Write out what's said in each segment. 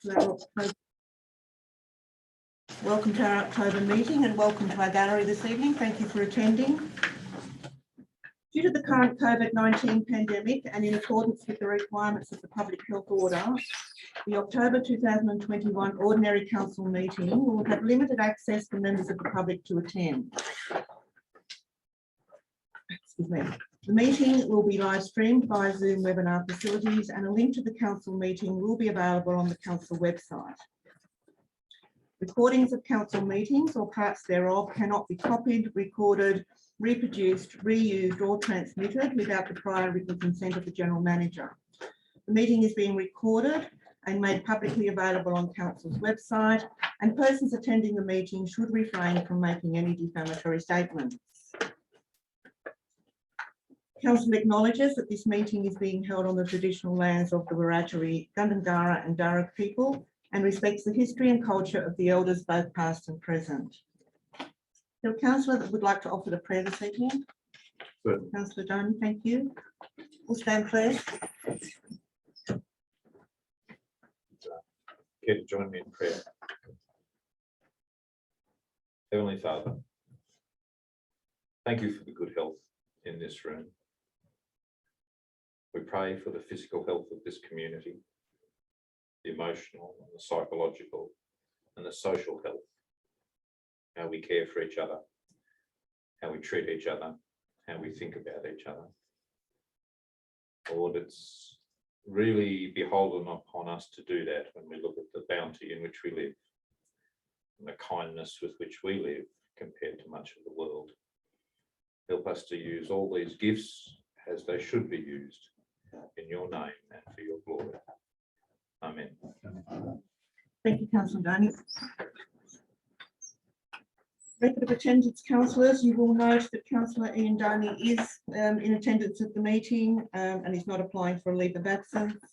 Welcome to our October meeting and welcome to our gallery this evening. Thank you for attending. Due to the current COVID-19 pandemic and in accordance with the requirements of the Public Health Order, the October 2021 Ordinary Council meeting will have limited access for members of the public to attend. Excuse me. The meeting will be live streamed via Zoom webinar facilities and a link to the council meeting will be available on the council website. Recordings of council meetings or parts thereof cannot be copied, recorded, reproduced, reused or transmitted without the prior written consent of the General Manager. The meeting is being recorded and made publicly available on council's website, and persons attending the meeting should refrain from making any defamatory statements. Council acknowledges that this meeting is being held on the traditional lands of the Wiradjuri, Gundungurra and Darug people and respects the history and culture of the elders both past and present. Is there a councillor that would like to offer the prayer this evening? Good. Councillor Dunn, thank you. We'll stand please. Care to join me in prayer? Heavenly Father, thank you for the good health in this room. We pray for the physical health of this community, the emotional and the psychological and the social health, how we care for each other, how we treat each other, how we think about each other. Lord, it's really beholden upon us to do that when we look at the bounty in which we live and the kindness with which we live compared to much of the world. Help us to use all these gifts as they should be used in your name and for your glory. Amen. Thank you, Councillor Dunn. Record of attendance, councillors. You will note that Councillor Ian Darney is in attendance at the meeting and is not applying for a leave of absence.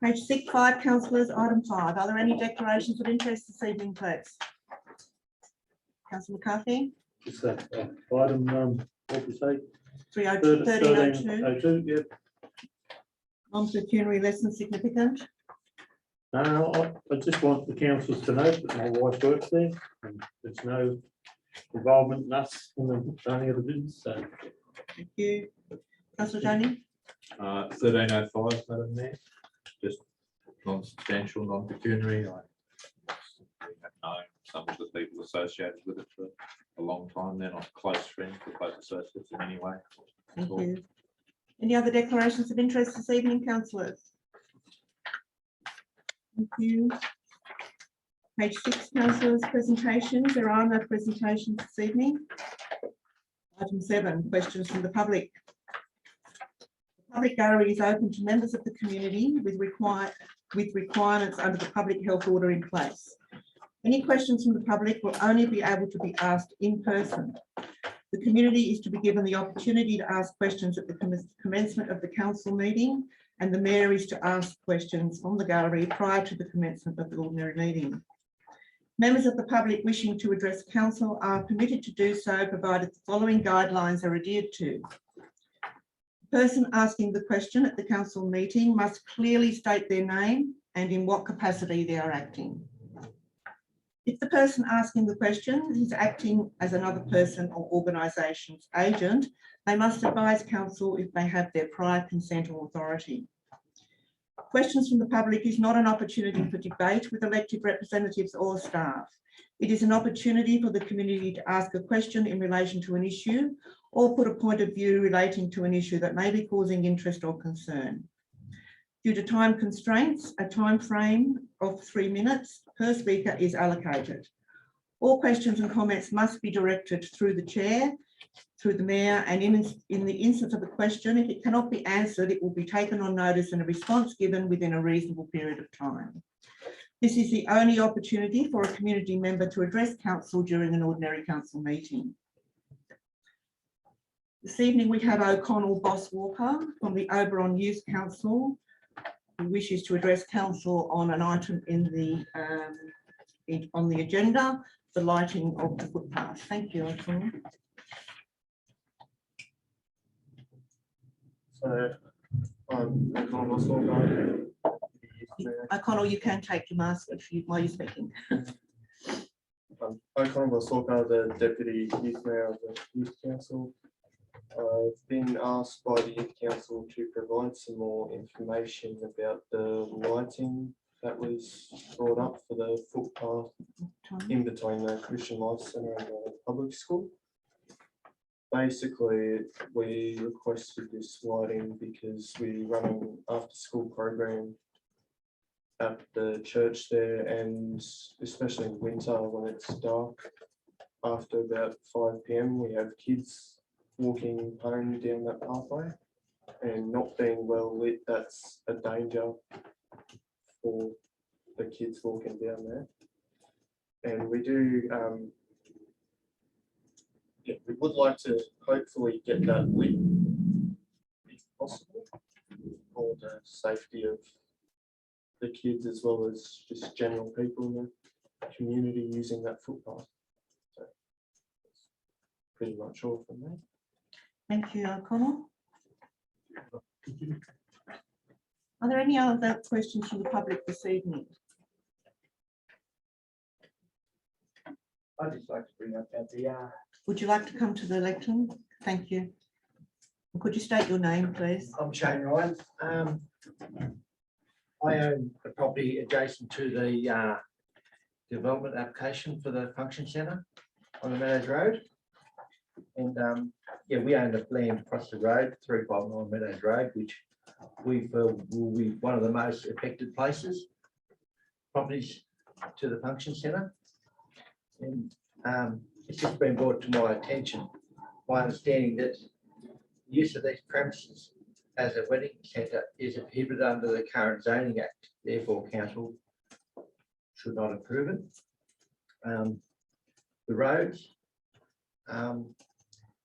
Page 5, councillors, item 5. Are there any declarations of interest this evening, please? Councillor McCarthy. Is that item, what we say? 1302. Yep. Non-pecuniary less than significant. I just want the councillors to know that my wife works there and there's no involvement in us in the running of the business. So. Thank you. Councillor Tony. 1305, Madam Mayor. Just non-substantial, non-pecuniary. I have known some of the people associated with it for a long time. They're not close friends, but close associates in any way. Thank you. Any other declarations of interest this evening, councillors? Thank you. Page 6, councillors, presentations. There are no presentations this evening. Item 7, questions from the public. The public gallery is open to members of the community with requirements under the Public Health Order in place. Any questions from the public will only be able to be asked in person. The community is to be given the opportunity to ask questions at the commencement of the council meeting, and the mayor is to ask questions from the gallery prior to the commencement of the ordinary meeting. Members of the public wishing to address council are permitted to do so, provided the following guidelines are adhered to. The person asking the question at the council meeting must clearly state their name and in what capacity they are acting. If the person asking the question is acting as another person or organisation's agent, they must advise council if they have their prior consent or authority. Questions from the public is not an opportunity for debate with elected representatives or staff. It is an opportunity for the community to ask a question in relation to an issue or put a point of view relating to an issue that may be causing interest or concern. Due to time constraints, a time frame of 3 minutes per speaker is allocated. All questions and comments must be directed through the chair, through the mayor, and in the instance of a question, if it cannot be answered, it will be taken on notice and a response given within a reasonable period of time. This is the only opportunity for a community member to address council during an ordinary council meeting. This evening we have O'Connell Boss Walker from the Oberon Youth Council, who wishes to address council on an item in the on the agenda, the lighting of the footpath. Thank you, O'Connell. So I'm O'Connell Boss Walker, the O'Connell, you can take your mask while you're speaking. O'Connell Wasoka, the Deputy Youth Mayor of the Youth Council. I've been asked by the Youth Council to provide some more information about the lighting that was brought up for the footpath in between the Christian Life Centre and the public school. Basically, we requested this lighting because we run an after school program at the church there, and especially in winter when it's dark, after about 5 p.m. we have kids walking home down that pathway, and not being well lit, that's a danger for the kids walking down there. And we do, yeah, we would like to hopefully get that lit if possible, for the safety of the kids as well as just general people in the community using that footpath. So that's pretty much all from me. Thank you, O'Connell. Are there any other questions from the public this evening? I'd just like to bring up the Would you like to come to the lectern? Thank you. Could you state your name, please? I'm Shane Ryan. I own a property adjacent to the development application for the function centre on the Meadows Road. And yeah, we own the land across the road, 359 Meadows Road, which we feel will be one of the most affected places, properties to the function centre. And it's just been brought to my attention, my understanding that use of these premises as a wedding centre is prohibited under the current zoning act. Therefore, council should not approve it. The roads,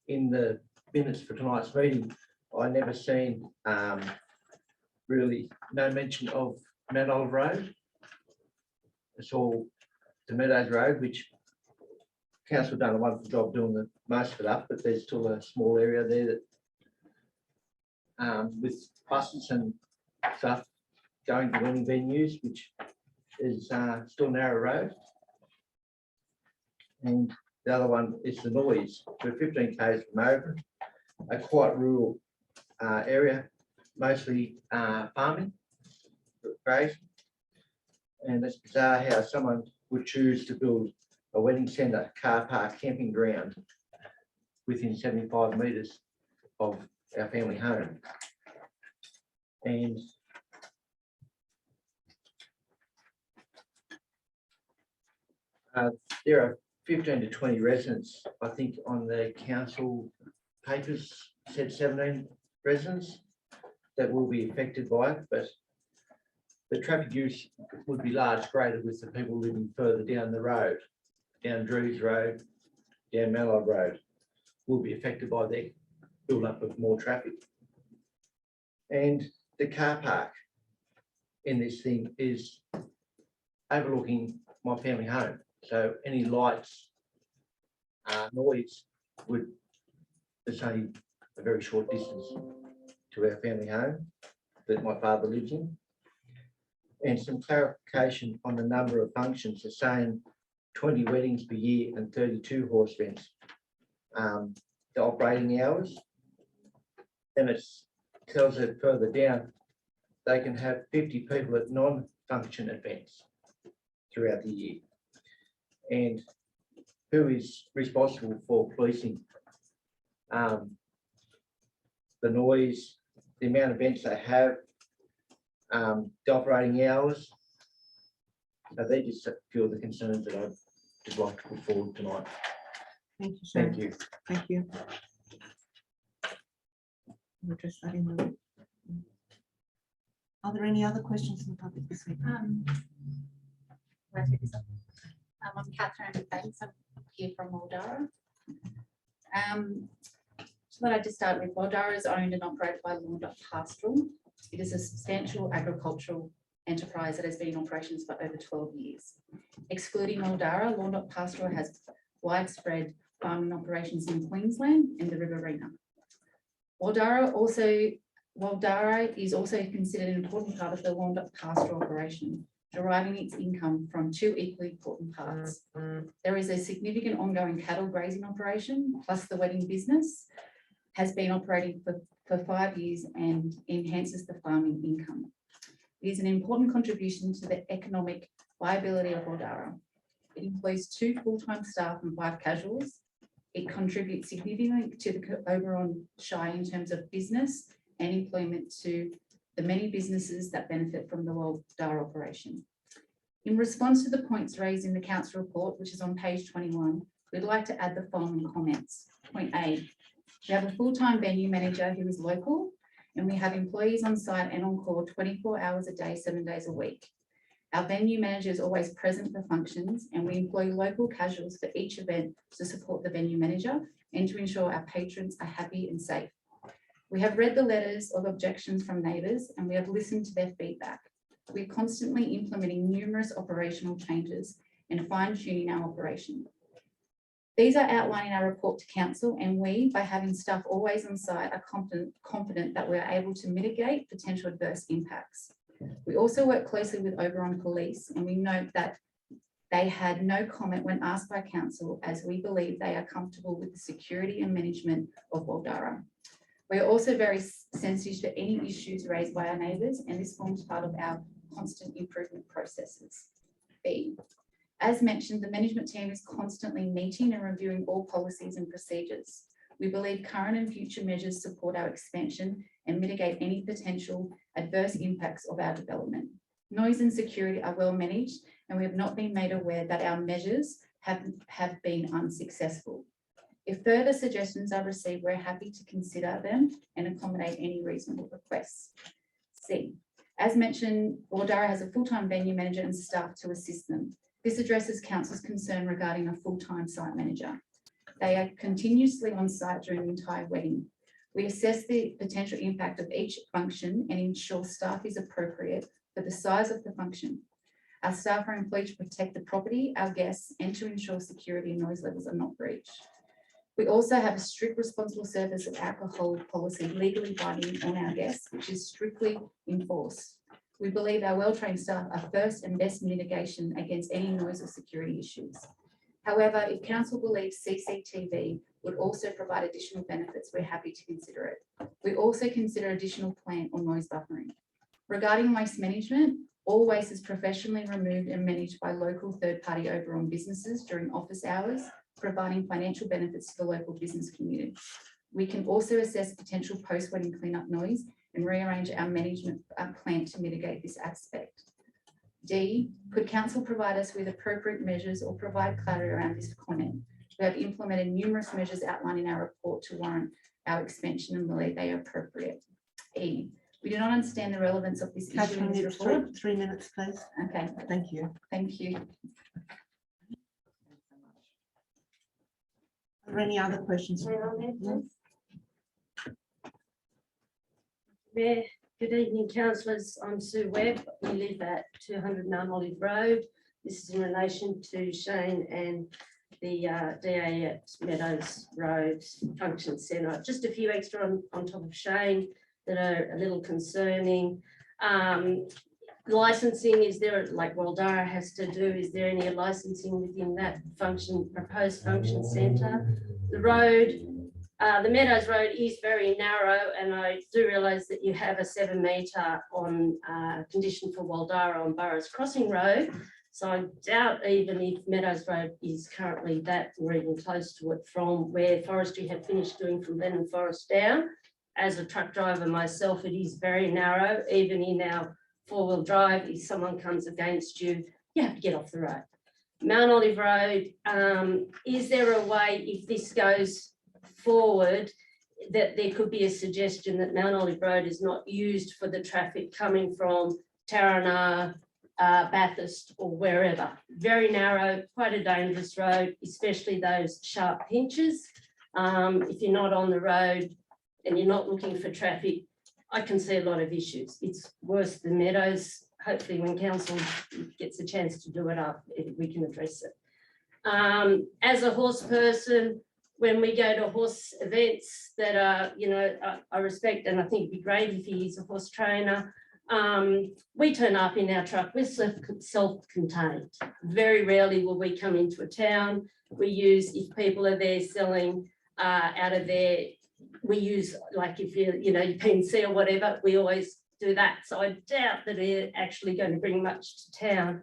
in the minutes for tonight's meeting, I never seen really no mention of Mount Olive Road. It's all the Meadows Road, which council done a wonderful job doing the most of it up, but there's still a small area there that with buses and stuff going to wedding venues, which is still narrow road. And the other one is the noise. We're 15 k's from Oberon, a quite rural area, mostly farming, grazing. And it's bizarre how someone would choose to build a wedding centre, car park, camping ground within 75 metres of our family home. And there are 15 to 20 residents, I think on the council papers said 17 residents that will be affected by it, but the traffic use would be large greater with the people living further down the road, down Drews Road, down Mallow Road, will be affected by the build up of more traffic. And the car park in this thing is overlooking my family home. So any lights, noise would, it's only a very short distance to our family home that my father lives in. And some clarification on the number of functions, the saying 20 weddings per year and 32 horse events. The operating hours, and it tells it further down, they can have 50 people at non-function events throughout the year. And who is responsible for policing the noise, the amount of events they have, the operating hours? So they're just a few of the concerns that I'd just like to put forward tonight. Thank you, Shane. Thank you. Thank you. We'll address that in the. Are there any other questions from the public this week? Can I take this up? I'm Catherine Banks. I'm here from Waldara. So let I just start with Waldara is owned and operated by Lawn Pastoral. It is a substantial agricultural enterprise that has been in operations for over 12 years. Excluding Waldara, Lawn Pastoral has widespread farming operations in Queensland and the Riverina. Waldara also Waldara is also considered an important part of the Lawndock pastoral operation, deriving its income from two equally important parts. There is a significant ongoing cattle grazing operation, plus the wedding business has been operating for 5 years and enhances the farming income. It is an important contribution to the economic viability of Waldara. It employs 2 full-time staff and 5 casuals. It contributes significantly to the Oberon Shire in terms of business and employment to the many businesses that benefit from the Waldara operation. In response to the points raised in the council report, which is on page 21, we'd like to add the following comments. Point A, we have a full-time venue manager who is local, and we have employees on site and on call 24 hours a day, 7 days a week. Our venue manager is always present for functions, and we employ local casuals for each event to support the venue manager and to ensure our patrons are happy and safe. We have read the letters of objections from neighbours, and we have listened to their feedback. We are constantly implementing numerous operational changes and fine-tuning our operation. These are outlined in our report to council, and we, by having staff always on site, are confident that we are able to mitigate potential adverse impacts. We also work closely with Oberon Police, and we note that they had no comment when asked by council, as we believe they are comfortable with the security and management of Waldara. We are also very sensitive to any issues raised by our neighbours, and this forms part of our constant improvement processes. B, as mentioned, the management team is constantly meeting and reviewing all policies and procedures. We believe current and future measures support our expansion and mitigate any potential adverse impacts of our development. Noise and security are well managed, and we have not been made aware that our measures have been unsuccessful. If further suggestions are received, we're happy to consider them and accommodate any reasonable requests. C, as mentioned, Waldara has a full-time venue manager and staff to assist them. This addresses council's concern regarding a full-time site manager. They are continuously on site during the entire wedding. We assess the potential impact of each function and ensure staff is appropriate for the size of the function. Our staff are employed to protect the property, our guests, and to ensure security and noise levels are not breached. We also have a strict responsible service of alcohol policy legally binding on our guests, which is strictly enforced. We believe our well-trained staff are first and best mitigation against any noise or security issues. However, if council believes CCTV would also provide additional benefits, we're happy to consider it. We also consider additional plant or noise buffering. Regarding waste management, all waste is professionally removed and managed by local third-party Oberon businesses during office hours, providing financial benefits to the local business community. We can also assess potential post-wedding cleanup noise and rearrange our management plan to mitigate this aspect. D, could council provide us with appropriate measures or provide clarity around this comment? We have implemented numerous measures outlined in our report to warrant our expansion and believe they are appropriate. E, we do not understand the relevance of this issue in this report. 3 minutes, please. Okay, Thank you. thank you. Are there any other questions? Mayor, good evening, councillors. I'm Sue Webb. We live at 200 Mount Olive Road. This is in relation to Shane and the DA at Meadows Road Function Centre. Just a few extra on top of Shane that are a little concerning. Licensing, is there, like Waldara has to do, is there any licensing within that proposed function centre? The road, the Meadows Road is very narrow, and I do realise that you have a 7 metre on condition for Waldara on Burrows Crossing Road. So I doubt even if Meadows Road is currently that or even close to it from where Forestry had finished doing from Lennon Forest down. As a truck driver myself, it is very narrow. Even in our 4-wheel drive, if someone comes against you, you have to get off the road. Mount Olive Road, is there a way, if this goes forward, that there could be a suggestion that Mount Olive Road is not used for the traffic coming from Taranah, Bathurst or wherever? Very narrow, quite a dangerous road, especially those sharp pinches. If you're not on the road and you're not looking for traffic, I can see a lot of issues. It's worse than Meadows. Hopefully when council gets a chance to do it up, we can address it. As a horse person, when we go to horse events that are, you know, I respect, and I think it'd be great if he's a horse trainer. We turn up in our truck, we're self-contained. Very rarely will we come into a town. We use, if people are there selling out of there, we use, like if you know, your PNC or whatever, we always do that. So I doubt that they're actually going to bring much to town.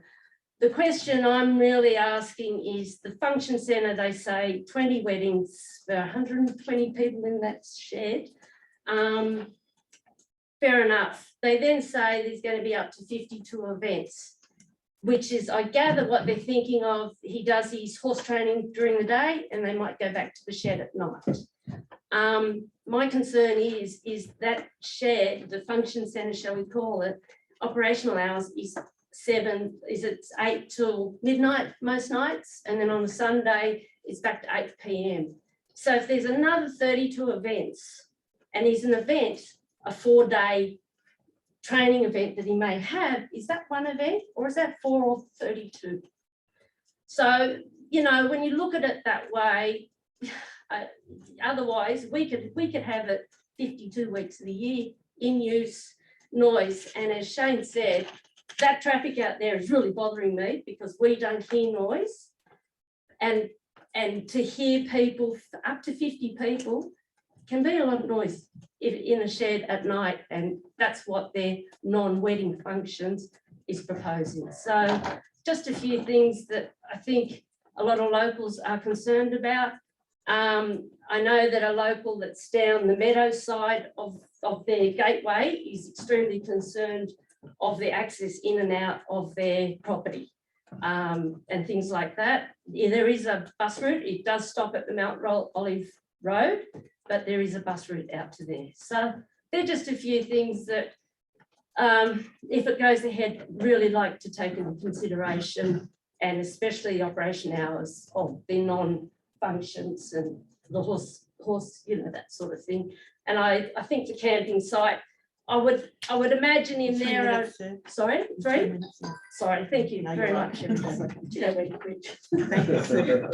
The question I'm really asking is the function centre, they say 20 weddings for 120 people in that shed. Fair enough. They then say there's going to be up to 52 events, which is, I gather, what they're thinking of. He does his horse training during the day and they might go back to the shed at night. My concern is that shed, the function centre, shall we call it, operational hours is 8 till midnight most nights, and then on a Sunday it's back to 8 p.m. So if there's another 32 events, and is an event a 4-day training event that he may have, is that one event or is that 4 or 32? So, you know, when you look at it that way, otherwise we could have it 52 weeks of the year in use, noise, and as Shane said, that traffic out there is really bothering me because we don't hear noise, and to hear people, up to 50 people, can be a lot of noise in a shed at night, and that's what their non-wedding functions is proposing. So just a few things that I think a lot of locals are concerned about. I know that a local that's down the Meadows side of their gateway is extremely concerned of the access in and out of their property, and things like that. Yeah, there is a bus route. It does stop at the Mount Olive Road, but there is a bus route out to there. So they're just a few things that, if it goes ahead, really like to take into consideration, and especially operation hours of the non-functions and the horse, you know, that sort of thing. And I think the camping site, I would imagine in there. Sorry, 3 minutes. Sorry, thank you No, very you're much. welcome. You know where to quit. Thank you, Sue.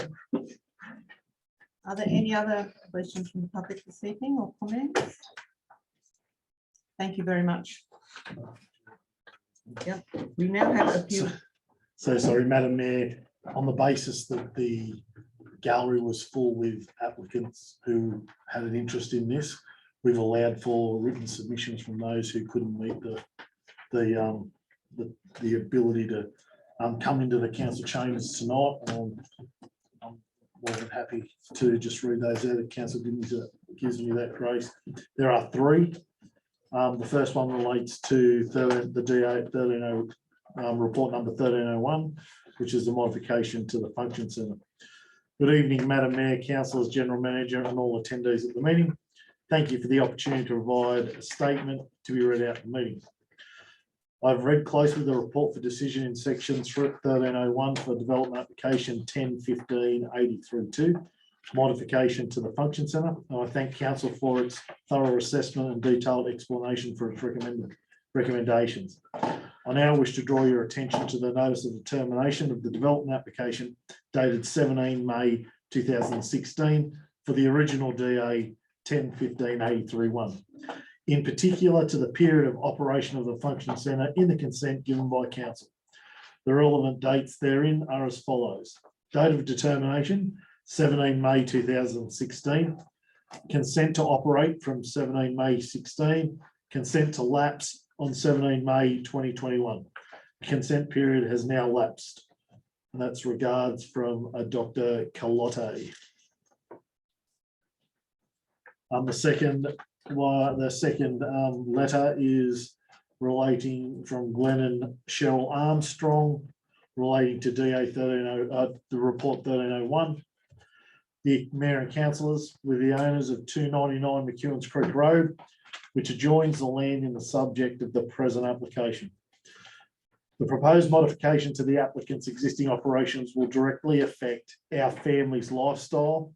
Are there any other questions from the public this evening or comments? Thank you very much. Yep, we now have a few. So sorry, Madam Mayor, on the basis that the gallery was full with applicants who had an interest in this, we've allowed for written submissions from those who couldn't meet the ability to come into the council chambers tonight. I'm more than happy to just read those out. The council gives me that grace. There are 3. The first one relates to the DA 13 report number 1301, which is the modification to the function centre. Good evening, Madam Mayor, councillors, general manager, and all attendees at the meeting. Thank you for the opportunity to provide a statement to be read out at the meeting. I've read closely the report for decision in section 1301 for development application 1015-8032, modification to the function centre. And I thank council for its thorough assessment and detailed explanation for its recommendations. I now wish to draw your attention to the notice of determination of the development application dated 17 May 2016 for the original DA 1015-831. In particular, to the period of operation of the function centre in the consent given by council. The relevant dates therein are as follows. Date of determination, 17 May 2016. Consent to operate from 17 May 16. Consent to lapse on 17 May 2021. Consent period has now lapsed. And that's regards from Dr. Carlotte. The second letter is relating from Glennon Cheryl Armstrong, relating to DA 13, the report 1301. The mayor and councillors with the owners of 299 McEwen's Creek Road, which adjoins the land in the subject of the present application. The proposed modification to the applicant's existing operations will directly affect our family's lifestyle.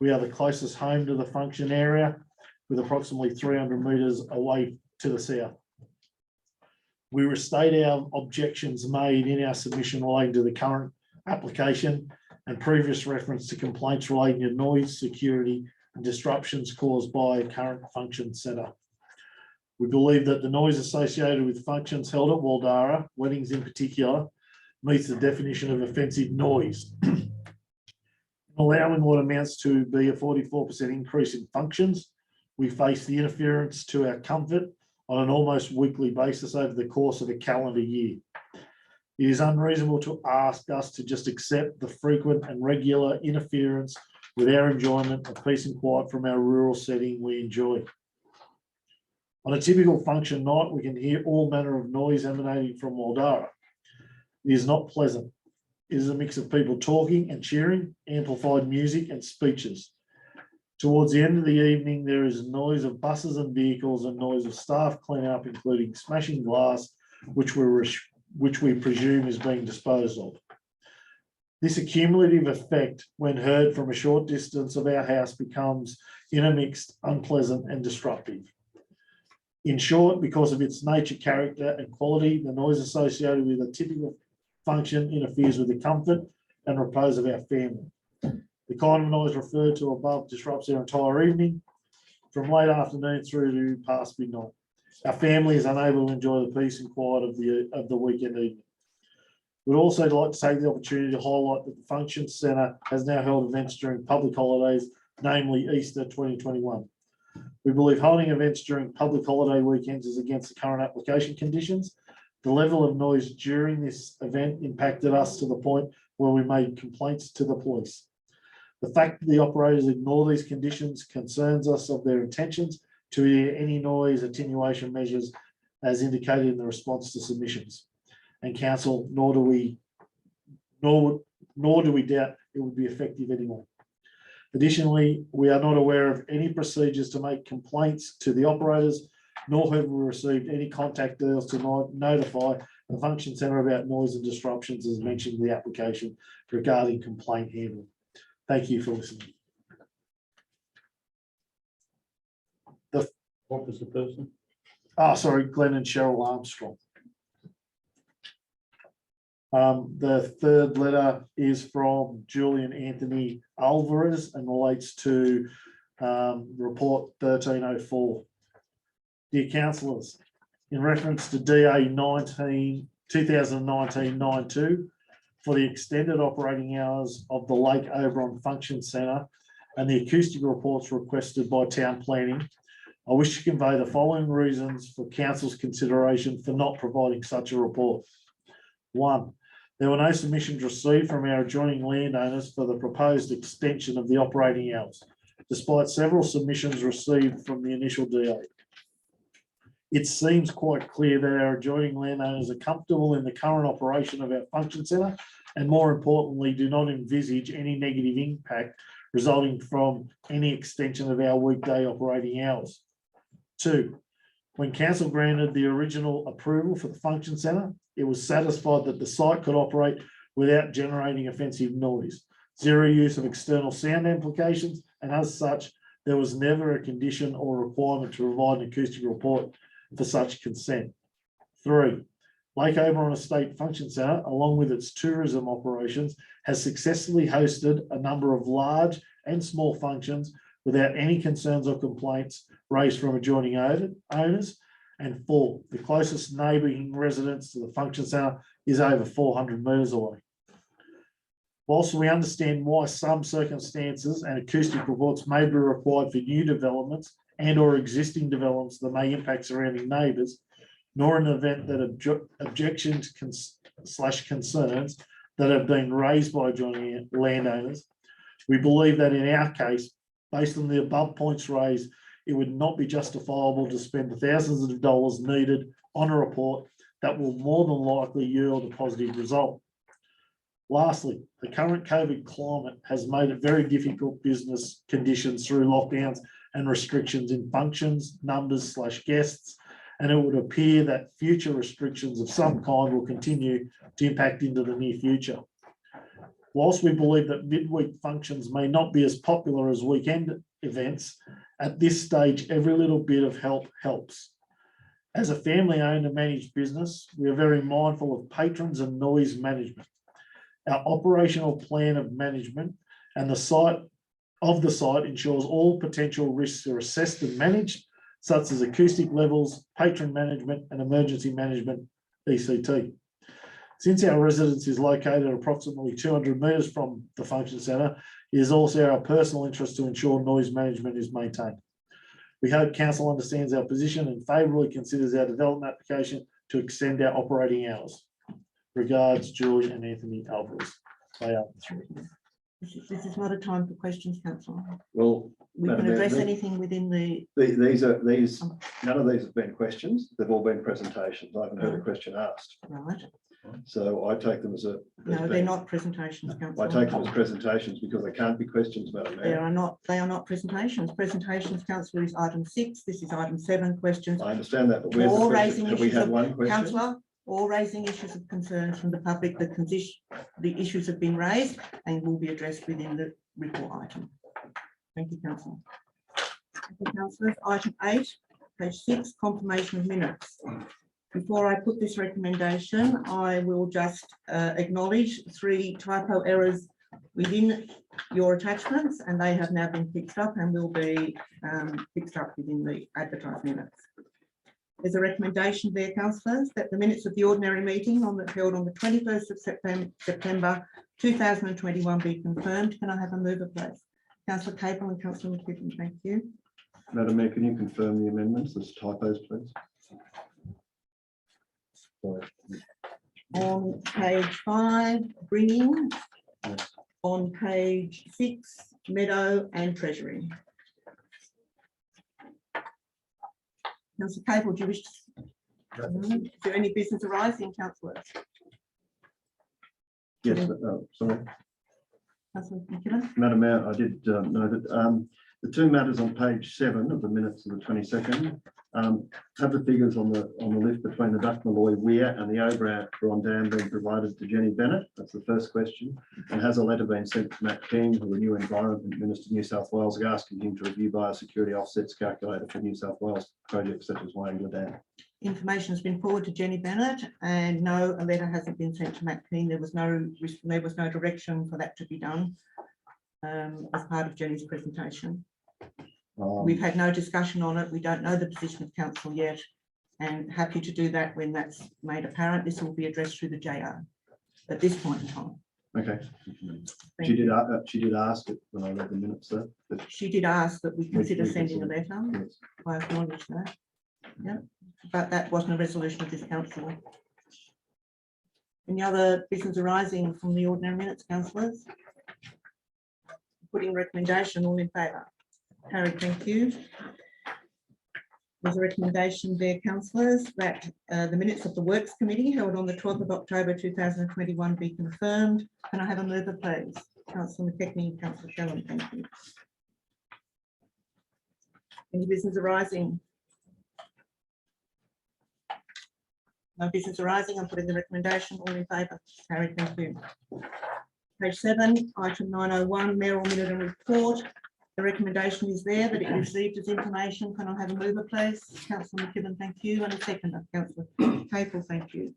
We are the closest home to the function area, with approximately 300 metres away to the south. We restate our objections made in our submission relating to the current application and previous reference to complaints relating to noise, security, and disruptions caused by a current function centre. We believe that the noise associated with functions held at Waldara, weddings in particular, meets the definition of offensive noise. Allowing what amounts to be a 44% increase in functions, we face the interference to our comfort on an almost weekly basis over the course of a calendar year. It is unreasonable to ask us to just accept the frequent and regular interference with our enjoyment of peace and quiet from our rural setting we enjoy. On a typical function night, we can hear all manner of noise emanating from Waldara. It is not pleasant. It is a mix of people talking and cheering, amplified music and speeches. Towards the end of the evening, there is noise of buses and vehicles and noise of staff clean-up, including smashing glass, which we presume is being disposed of. This accumulative effect, when heard from a short distance of our house, becomes intermixed, unpleasant and disruptive. In short, because of its nature, character and quality, the noise associated with a typical function interferes with the comfort and repose of our family. The kind of noise referred to above disrupts our entire evening, from late afternoon through to past midnight. Our family is unable to enjoy the peace and quiet of the weekend evening. We'd also like to take the opportunity to highlight that the Function Centre has now held events during public holidays, namely Easter 2021. We believe holding events during public holiday weekends is against the current application conditions. The level of noise during this event impacted us to the point where we made complaints to the police. The fact that the operators ignore these conditions concerns us of their intentions to hear any noise attenuation measures as indicated in the response to submissions. And council, nor do we doubt it would be effective anymore. Additionally, we are not aware of any procedures to make complaints to the operators, nor have we received any contact details to notify the Function Centre about noise and disruptions as mentioned in the application regarding complaint handling. Thank you for listening. What was the person? Oh, sorry, Glenn and Cheryl Armstrong. The third letter is from Julian Anthony Alvarez and relates to report 1304. Dear councillors, in reference to DA 2019-92 for the extended operating hours of the Lake Oberon Function Centre and the acoustic reports requested by Town Planning, I wish to convey the following reasons for council's consideration for not providing such a report. 1. There were no submissions received from our adjoining landowners for the proposed extension of the operating hours, despite several submissions received from the initial DA. It seems quite clear that our adjoining landowners are comfortable in the current operation of our function centre and, more importantly, do not envisage any negative impact resulting from any extension of our weekday operating hours. 2. When council granted the original approval for the function centre, it was satisfied that the site could operate without generating offensive noise, zero use of external sound amplifications, and as such, there was never a condition or requirement to provide an acoustic report for such consent. 3. Lake Oberon Estate Function Centre, along with its tourism operations, has successfully hosted a number of large and small functions without any concerns or complaints raised from adjoining owners. And 4, the closest neighbouring residence to the function centre is over 400 metres away. Whilst we understand why some circumstances and acoustic reports may be required for new developments and or existing developments that may impact surrounding neighbours, nor in the event that objections / concerns that have been raised by adjoining landowners, we believe that in our case, based on the above points raised, it would not be justifiable to spend the thousands of dollars needed on a report that will more than likely yield a positive result. Lastly, the current COVID climate has made it very difficult business conditions through lockdowns and restrictions in functions, numbers / guests, and it would appear that future restrictions of some kind will continue to impact into the near future. Whilst we believe that midweek functions may not be as popular as weekend events, at this stage, every little bit of help helps. As a family-owned and managed business, we are very mindful of patrons and noise management. Our operational plan of management and the site ensures all potential risks are assessed and managed, such as acoustic levels, patron management, and emergency management, ECT. Since our residence is located approximately 200 metres from the function centre, it is also our personal interest to ensure noise management is maintained. We hope council understands our position and favourably considers our development application to extend our operating hours. Regards, Julie and Anthony Alvarez. They are the three. This is not a time for questions, councillor. Well, We can Madam Mayor, address anything within the, these, none of these have been questions. They've all been presentations. I haven't heard a question asked. right? So I take them as a. No, they're not presentations, I councillor. take them as presentations because they can't be questions, Madam They Mayor. are not, they are not presentations. Presentations, councillor, is item 6. This is item 7, questions. I understand that, but where's the Or question? raising Have we issues had of one question? councillor, or raising issues of concerns from the public. The issues have been raised and will be addressed within the report item. Thank you, councillor. Thank you, councillors. Item 8, page 6, confirmation of minutes. Before I put this recommendation, I will just acknowledge 3 typo errors within your attachments, and they have now been fixed up and will be fixed up within the advertised minutes. There's a recommendation there, councillors, that the minutes of the ordinary meeting held on the 21st of September 2021 be confirmed. Can I have a mover, please? Councillor Capel and Councillor McKibben, thank you. Madam Mayor, can you confirm the amendments? There's typos, please. Sorry. On page 5, bringing. On page 6, Meadow and Treasury. Councillor Capel, do you wish to? No? Is there any business arising, councillors? Yes, sorry. Councillor McKibben? Madam Mayor, I did know that the 2 matters on page 7 of the minutes of the 22nd have the figures on the lift between the Duck Malloy Weir and the Oberon Dam being provided to Jenny Bennett. That's the first question. And has a letter been sent to Matt King, the new Environment Minister of New South Wales, asking him to review biosecurity offsets calculated for New South Wales projects such as Wangler Dam? Information has been forwarded to Jenny Bennett, and no, a letter hasn't been sent to Matt Keane. There was no direction for that to be done as part of Jenny's presentation. We've had no discussion on it. We don't know the position of council yet, and happy to do that when that's made apparent. This will be addressed through the JR at this point in time. Okay. Thank She you. did ask it when I read the minutes, sir. But She did ask that we consider sending a letter. yes. I acknowledge that. Yeah, but that wasn't a resolution of this council. Any other business arising from the ordinary minutes, councillors? Putting recommendation, all in favour? Carried, thank you. There's a recommendation there, councillors, that the minutes of the Works Committee held on the 12th of October 2021 be confirmed. Can I have a mover, please? Councillor McKechnie, Councillor Shelley, thank you. Any business arising? No business arising. I'm putting the recommendation. All in favour? Carried, thank you. Page 7, item 901, mayoral minute and report. The recommendation is there that it received as information. Can I have a mover, please? Councillor McKibben, thank you. And a seconder, Councillor Capel, thank you.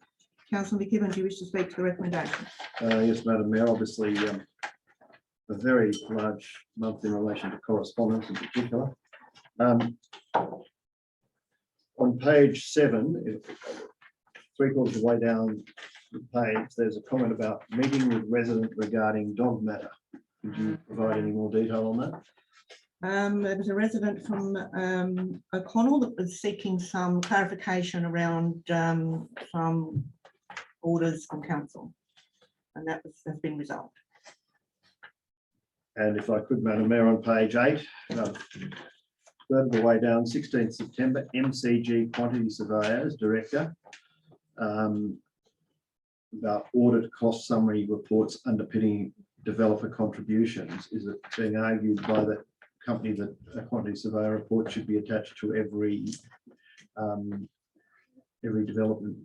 Councillor McKibben, do you wish to speak to the recommendation? Yes, Madam Mayor, obviously a very large month in relation to correspondence in particular. On page 7, 3/4 of the way down the page, there's a comment about meeting with resident regarding dog matter. Could you provide any more detail on that? There was a resident from O'Connell that was seeking some clarification around some orders from council, and that has been resolved. And if I could, Madam Mayor, on page 8, third of the way down, 16th September, MCG Quantity Surveyors Director, about audit cost summary reports underpinning developer contributions. Is it being argued by the company that a quantity surveyor report should be attached to every development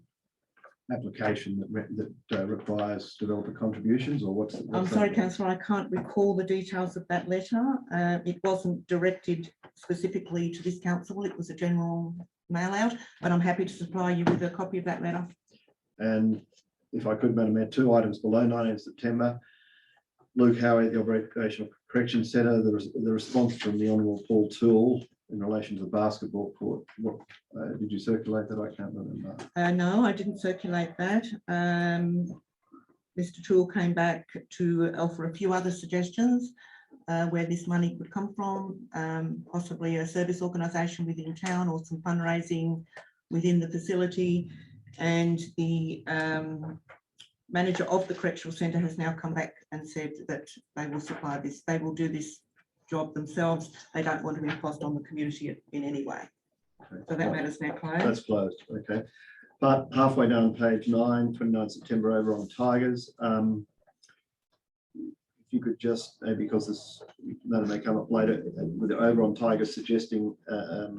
application that requires developer contributions, or what's I'm sorry, that? councillor, I can't recall the details of that letter. It wasn't directed specifically to this council. It was a general mail out, but I'm happy to supply you with a copy of that letter. And if I could, Madam Mayor, 2 items below 19th September. Luke Howie at the Operational Correction Centre, the response from the Honourable Paul Toole in relation to the basketball court. What, did you circulate that? I can't remember. No, I didn't circulate that. Mr. Toole came back to offer a few other suggestions where this money could come from, possibly a service organisation within town or some fundraising within the facility. And the manager of the correctional centre has now come back and said that they will supply this, they will do this job themselves. They don't want to impose on the community in any way. Okay. So that matter's now closed. That's closed, okay. But halfway down page 9, 29 September, over on Tigers. If you could just, because this matter may come up later, with the over on Tigers suggesting a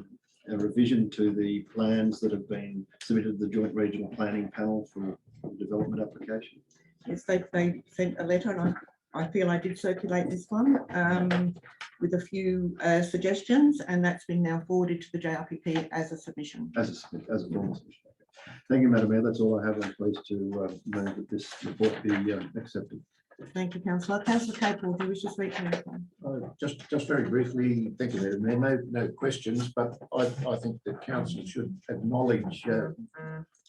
revision to the plans that have been submitted to the Joint Regional Planning Panel for the development application. Yes, they sent a letter, and I feel I did circulate this one with a few suggestions, and that's been now forwarded to the JRPP as a submission. As a formal submission. Thank you, Madam Mayor. That's all I have. I'm pleased to move that this report be accepted. Thank you, Councillor. Councillor Capel, do you wish to speak to this one? Just very briefly, thank you, Madam Mayor. No questions, but I think the council should acknowledge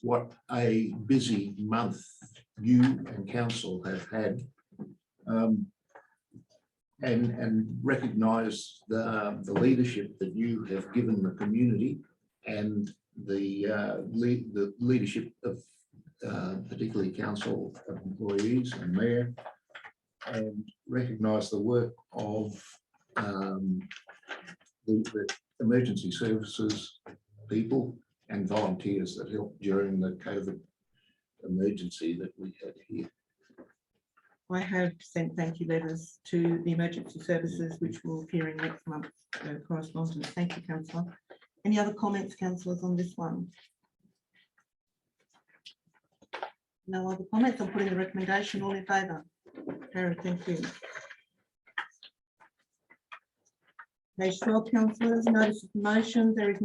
what a busy month you and council have had, and recognise the leadership that you have given the community and the leadership of particularly council employees and mayor, and recognise the work of the emergency services people and volunteers that helped during the COVID emergency that we had here. I have sent thank you letters to the emergency services, which will appear in next month's correspondence. Thank you, Councillor. Any other comments, councillors, on this one? No other comments. I'm putting the recommendation. All in favour? Carried. Thank you. Page 12, councillors, notice of motion. There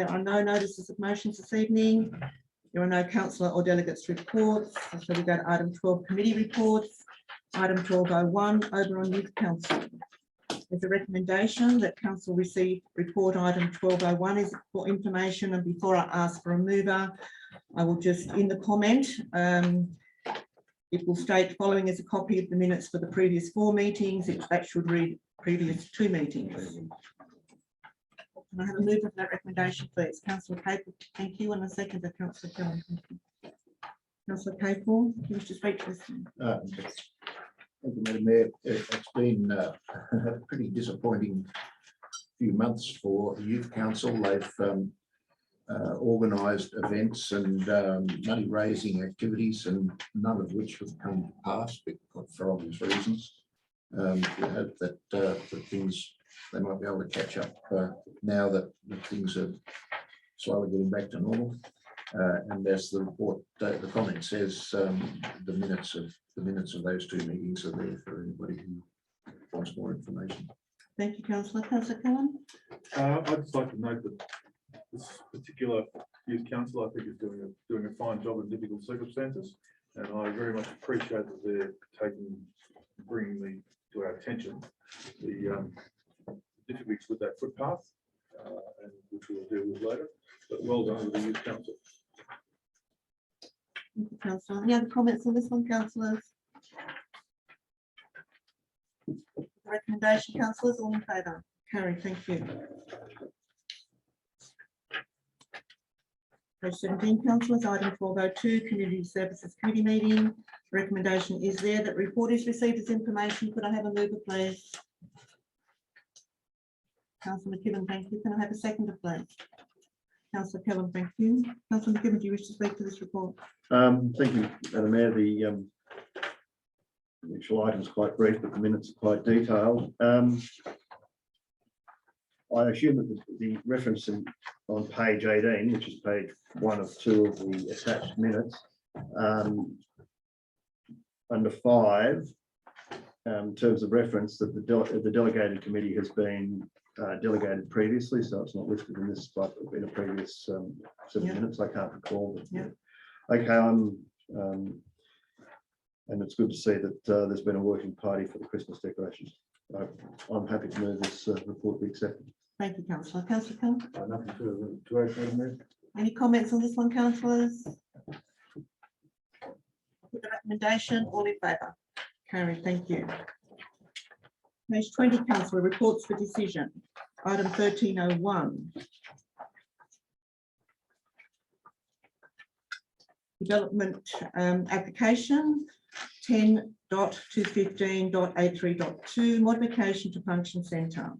are no notices of motions this evening. There are no councillor or delegates reports. So we go to item 12, committee reports. Item 1201, Oberon Youth Council. There's a recommendation that council receive report item 1201 is for information, and before I ask for a mover, I will just, in the comment, it will state following is a copy of the minutes for the previous 4 meetings. That should read previous 2 meetings. Can I have a mover for that recommendation, please? Councillor Capel, thank you, and a second to Councillor Kelly. Councillor Capel, can you just speak to this? Thank you, Madam Mayor. It's been a pretty disappointing few months for the Youth Council. They've organised events and money raising activities, and none of which have come to pass for obvious reasons. We hope that they might be able to catch up now that things are slowly getting back to normal. And as the report, the comment says, the minutes of those 2 meetings are there for anybody who wants more information. Thank you, Councillor. Councillor Cullen. I'd just like to note that this particular youth council, I think, is doing a fine job in difficult circumstances, and I very much appreciate that they're bringing to our attention the difficulties with that footpath, and which we'll deal with later. But well done with the youth council. Thank you, Councillor. Any other comments on this one, councillors? Recommendation, councillors, all in favour? Carried. Thank you. Page 17, councillors, item 1202, Community Services Committee meeting. Recommendation is there that report is received as information. Could I have a mover, please? Councillor McKibben, thank you. Can I have a seconder, please? Councillor Kellam, thank you. Councillor McKibben, do you wish to speak to this report? Thank you, Madam Mayor. The actual item is quite brief, but the minutes are quite detailed. I assume that the reference on page 18, which is page 1 of 2 of the attached minutes, under 5, in terms of reference, that the delegated committee has been delegated previously, so it's not listed in this, but in a previous 7 minutes. I can't recall. But, okay, And it's good to see that there's been a working party for the Christmas decorations. I'm happy to move this report be accepted. Thank you, councillor. Councillor Cole, Nothing to add, Madam Mayor. any comments on this one, councillors? With the recommendation, all in favour? Carried, thank you. Page 20, councillor, reports for decision. Item 1301. Development application 10.215.83.2, modification to function centre.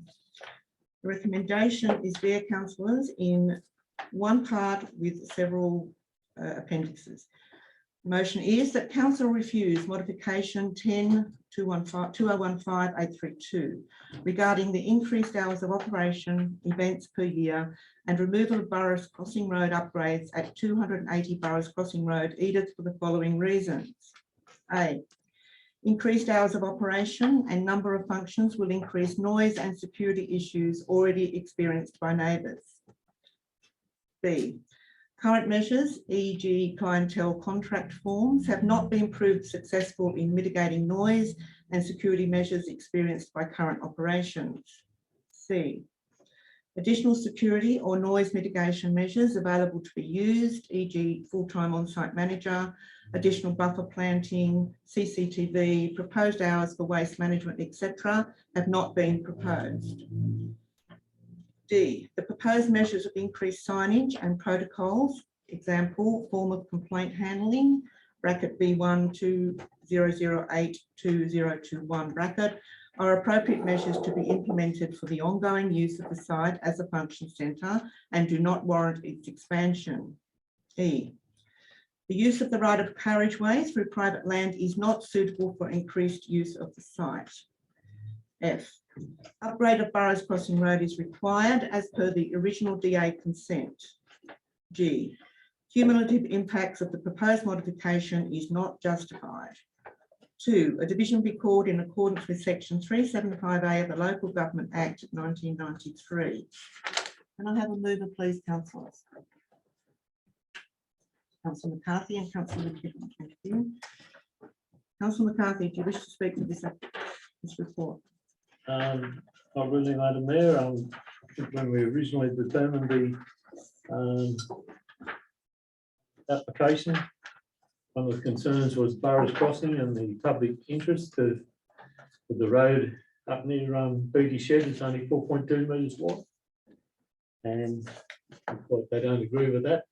The recommendation is there, councillors, in one part with several appendixes. Motion is that council refuse modification 10.2015.832 regarding the increased hours of operation, events per year, and removal of Burrows Crossing Road upgrades at 280 Burrows Crossing Road, either for the following reasons. A, increased hours of operation and number of functions will increase noise and security issues already experienced by neighbours. B, current measures, e.g. clientele contract forms, have not been proved successful in mitigating noise and security measures experienced by current operations. C, additional security or noise mitigation measures available to be used, e.g. full-time on-site manager, additional buffer planting, CCTV, proposed hours for waste management, etc., have not been proposed. D, the proposed measures of increased signage and protocols, example, form of complaint handling, bracket B120082021 bracket, are appropriate measures to be implemented for the ongoing use of the site as a function centre and do not warrant its expansion. E, the use of the right of carriageway through private land is not suitable for increased use of the site. F, upgrade of Burrows Crossing Road is required as per the original DA consent. G, cumulative impacts of the proposed modification is not justified. 2, a division be called in accordance with section 375A of the Local Government Act 1993. Can I have a mover, please, councillors? Councillor McCarthy and Councillor Gibbons. Thank you. Councillor McCarthy, do you wish to speak to this report? Not really, Madam Mayor. I think when we originally determined the application, one of the concerns was Burrows Crossing and the public interest of the road up near Beatty Shed. It's only 4.2 metres wide, and they don't agree with that.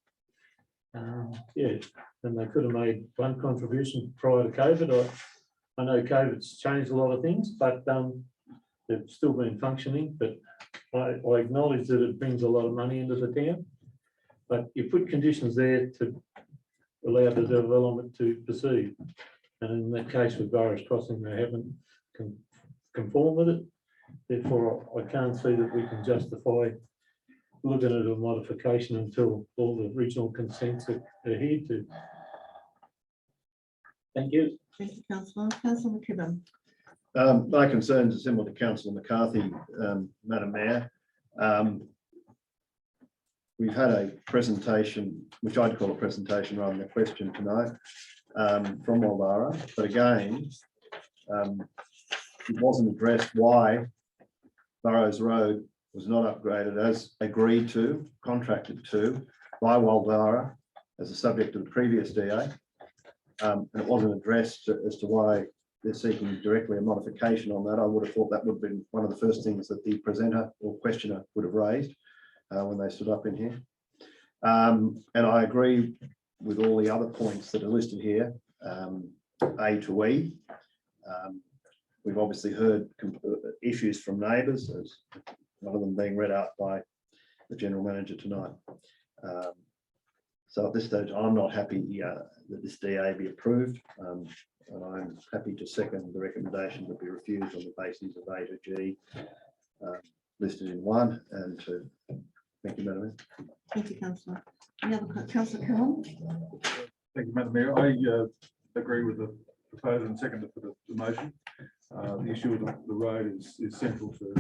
Yeah, and they could have made one contribution prior to COVID. I know COVID's changed a lot of things, but they've still been functioning. But I acknowledge that it brings a lot of money into the town. But you put conditions there to allow the development to proceed. And in that case with Burrows Crossing, they haven't conformed with it. Therefore, I can't see that we can justify looking at a modification until all the regional consents are adhered to. Thank you. Thank you, councillor. Councillor McKibben. My concerns are similar to Councillor McCarthy, Madam Mayor. We've had a presentation, which I'd call a presentation rather than a question tonight, from Wildara, but again, it wasn't addressed why Burrows Road was not upgraded as agreed to, contracted to by Wildara as a subject of the previous DA. And it wasn't addressed as to why they're seeking directly a modification on that. I would have thought that would have been one of the first things that the presenter or questioner would have raised when they stood up in here. And I agree with all the other points that are listed here, A to E. We've obviously heard issues from neighbours, as one of them being read out by the General Manager tonight. So at this stage, I'm not happy that this DA be approved, and I'm happy to second the recommendation to be refused on the basis of A to G listed in 1 and 2. Thank you, Madam Mayor. Thank you, councillor. Any other councillor Cullen? Thank you, Madam Mayor. I agree with the proposer and seconder for the motion. The issue of the road is central to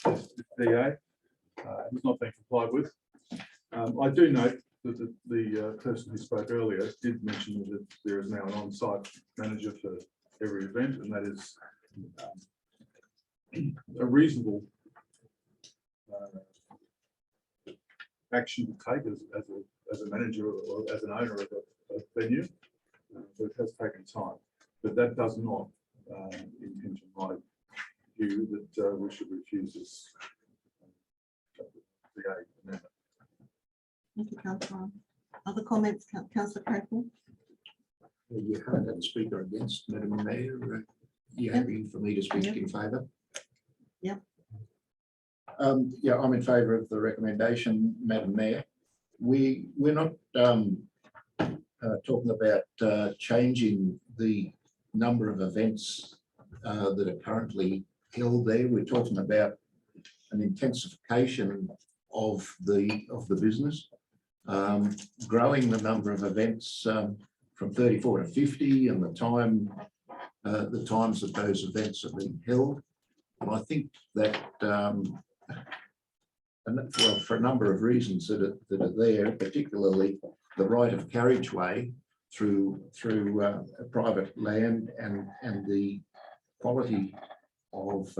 this DA. It's not being complied with. I do note the person who spoke earlier did mention that there is now an on-site manager for every event, and that is a reasonable action to take as a manager or as an owner of a venue. But it has taken time, but that does not impinge on my view that we should refuse this. Amendment. Thank you, councillor. Other comments, councillor Crackle? You heard that speaker against, Madam Mayor. Are you happy for me to speak in favour? Yeah. Yeah, I'm in favour of the recommendation, Madam Mayor. We're not talking about changing the number of events that are currently held there. We're talking about an intensification of the business, growing the number of events from 34 to 50, and the times that those events are being held. And I think that, well, for a number of reasons that are there, particularly the right of carriageway through private land and the quality of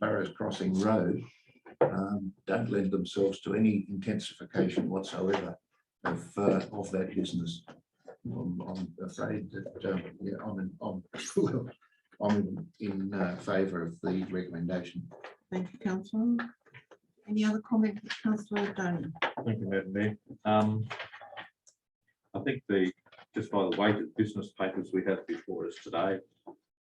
Barrows Crossing Road, don't lend themselves to any intensification whatsoever of that business. I'm afraid that yeah, I'm in favour of the recommendation. Thank you, councillor. Any other comment, councillor Donny? Thank you, Madam Mayor. I think just by the weight of business papers we have before us today,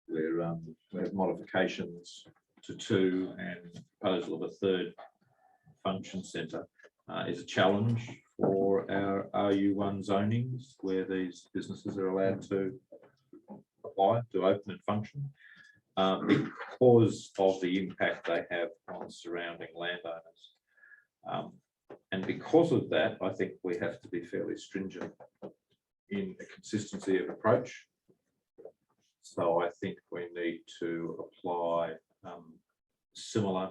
where we have modifications to 2 and proposal of a 3rd function centre, is a challenge for our RU1 zonings, where these businesses are allowed to apply to open and function, because of the impact they have on surrounding landowners. And because of that, I think we have to be fairly stringent in a consistency of approach. So I think we need to apply similar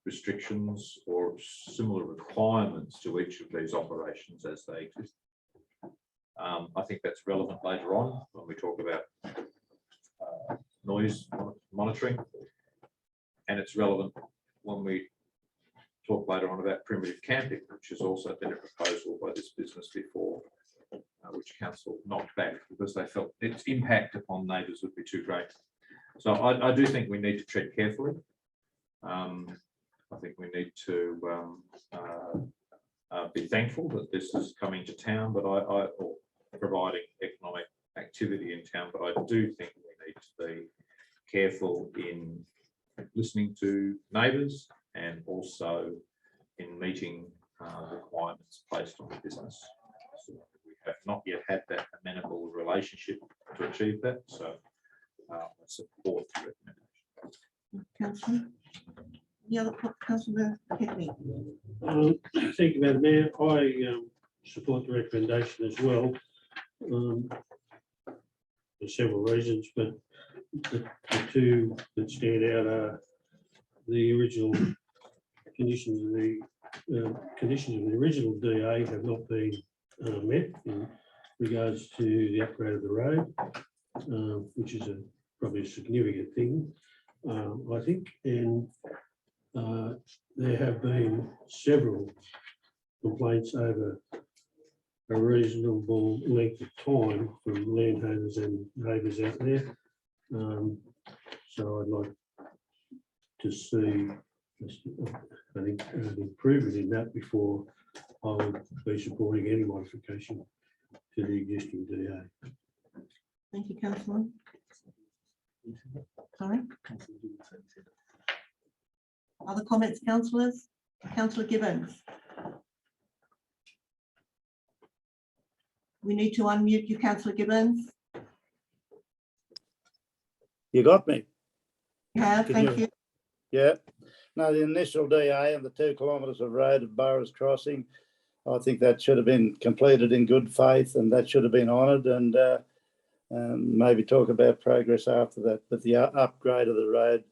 restrictions or similar requirements to each of these operations as they exist. I think that's relevant later on when we talk about noise monitoring, and it's relevant when we talk later on about primitive camping, which has also been a proposal by this business before, which council knocked back because they felt its impact upon neighbours would be too great. So I do think we need to tread carefully. I think we need to be thankful that this is coming to town, but or providing economic activity in town. But I do think we need to be careful in listening to neighbours and also in meeting requirements placed on the business. So we have not yet had that amenable relationship to achieve that. So I support the recommendation. Councillor? Any other councillor Henry? Thank you, Madam Mayor. I support the recommendation as well, for several reasons, but the 2 that stand out are the original conditions of the original DA have not been met in regards to the upgrade of the road, which is probably a significant thing, I think. And there have been several complaints over a reasonable length of time from landowners and neighbours out there. So I'd like to see an improvement in that before I would be supporting any modification to the existing DA. Thank you, councillor. Sorry. Other comments, councillors? Councillor Gibbons. We need to unmute you, councillor Gibbons. You got me? Yeah, thank you. Yeah. No, the initial DA and the 2 kilometres of road at Burrows Crossing, I think that should have been completed in good faith, and that should have been honoured, and maybe talk about progress after that. But the upgrade of the road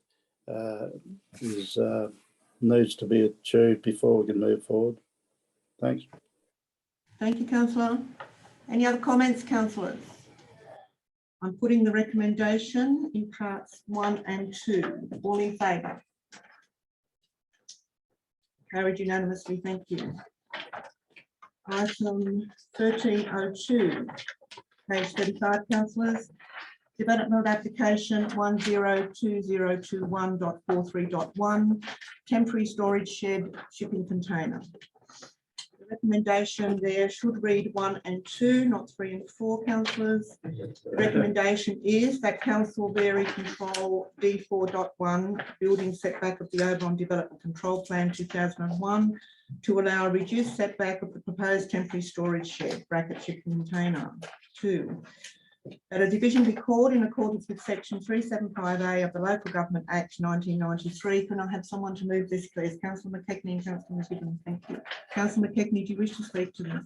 needs to be achieved before we can move forward. Thanks. Thank you, councillor. Any other comments, councillors? I'm putting the recommendation in parts 1 and 2. All in favour? Carried unanimously, thank you. Item 1302, page 35, councillors. Development application 102021.43.1, temporary storage shed shipping container. The recommendation there should read 1 and 2, not 3 and 4, councillors. The recommendation is that council vary control D4.1, building setback of the Oberon Development Control Plan 2001 to allow a reduced setback of the proposed temporary storage shed, bracket shipping container. 2, that a division be called in accordance with section 375A of the Local Government Act 1993. Can I have someone to move this, please? Councillor McKechnie and Councillor Gibbons. Thank you. Councillor McKechnie, do you wish to speak to this?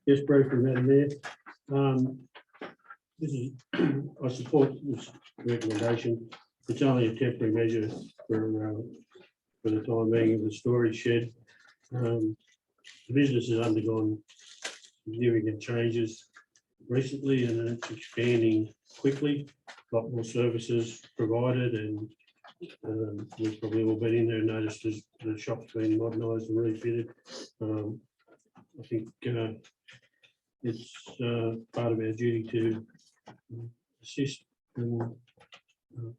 Yes, briefly, Madam Mayor. This is, I support this recommendation. It's only a temporary measure for the time being of the storage shed. The business has undergone significant changes recently and it's expanding quickly. A lot more services provided, and we've probably all been in there and noticed the shop's been modernised and refitted. I think it's part of our duty to assist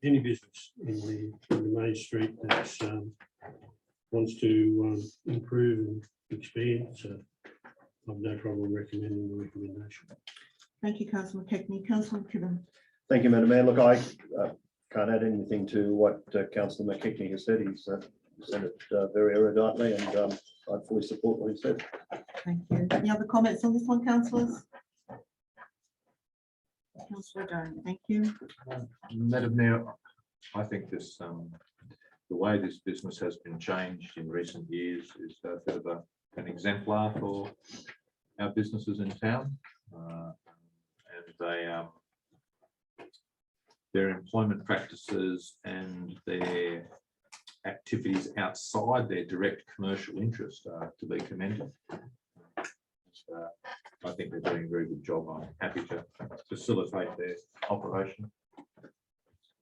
any business in the main street that wants to improve and expand. So I've no problem recommending the recommendation. Thank you, Councillor McKechnie. Councillor Gibbons. Thank you, Madam Mayor. Look, I can't add anything to what Councillor McKechnie has said. He's said it very eruditely, and I fully support what he said. Thank you. Any other comments on this one, councillors? Councillor O'Donnell, thank you. Madam Mayor, I think this the way this business has been changed in recent years is a bit of an exemplar for our businesses in town, and their employment practices and their activities outside their direct commercial interest are to be commended. I think they're doing a very good job. I'm happy to facilitate their operation.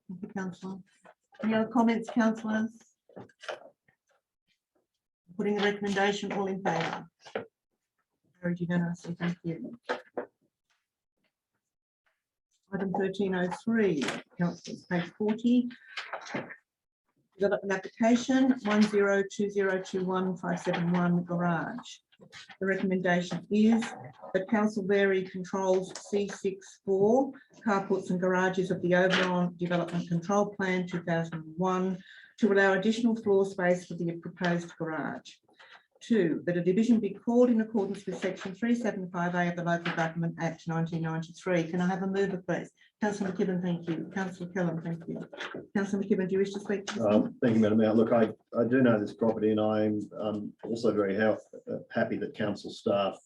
Thank you, councillor. Any other comments, councillors? Putting the recommendation, all in favour? Carried unanimously, thank you. Item 1303, councillors, page 40. Development application 102021-571 garage. The recommendation is that council vary controls C64 carports and garages of the Oberon Development Control Plan 2001 to allow additional floor space for the proposed garage. 2, that a division be called in accordance with section 375A of the Local Government Act 1993. Can I have a mover, please? Councillor McKibben, thank you. Councillor Kellam, thank you. Councillor McKibben, do you wish to speak to this? Thank you, Madam Mayor. Look, I do know this property, and I'm also very happy that council staff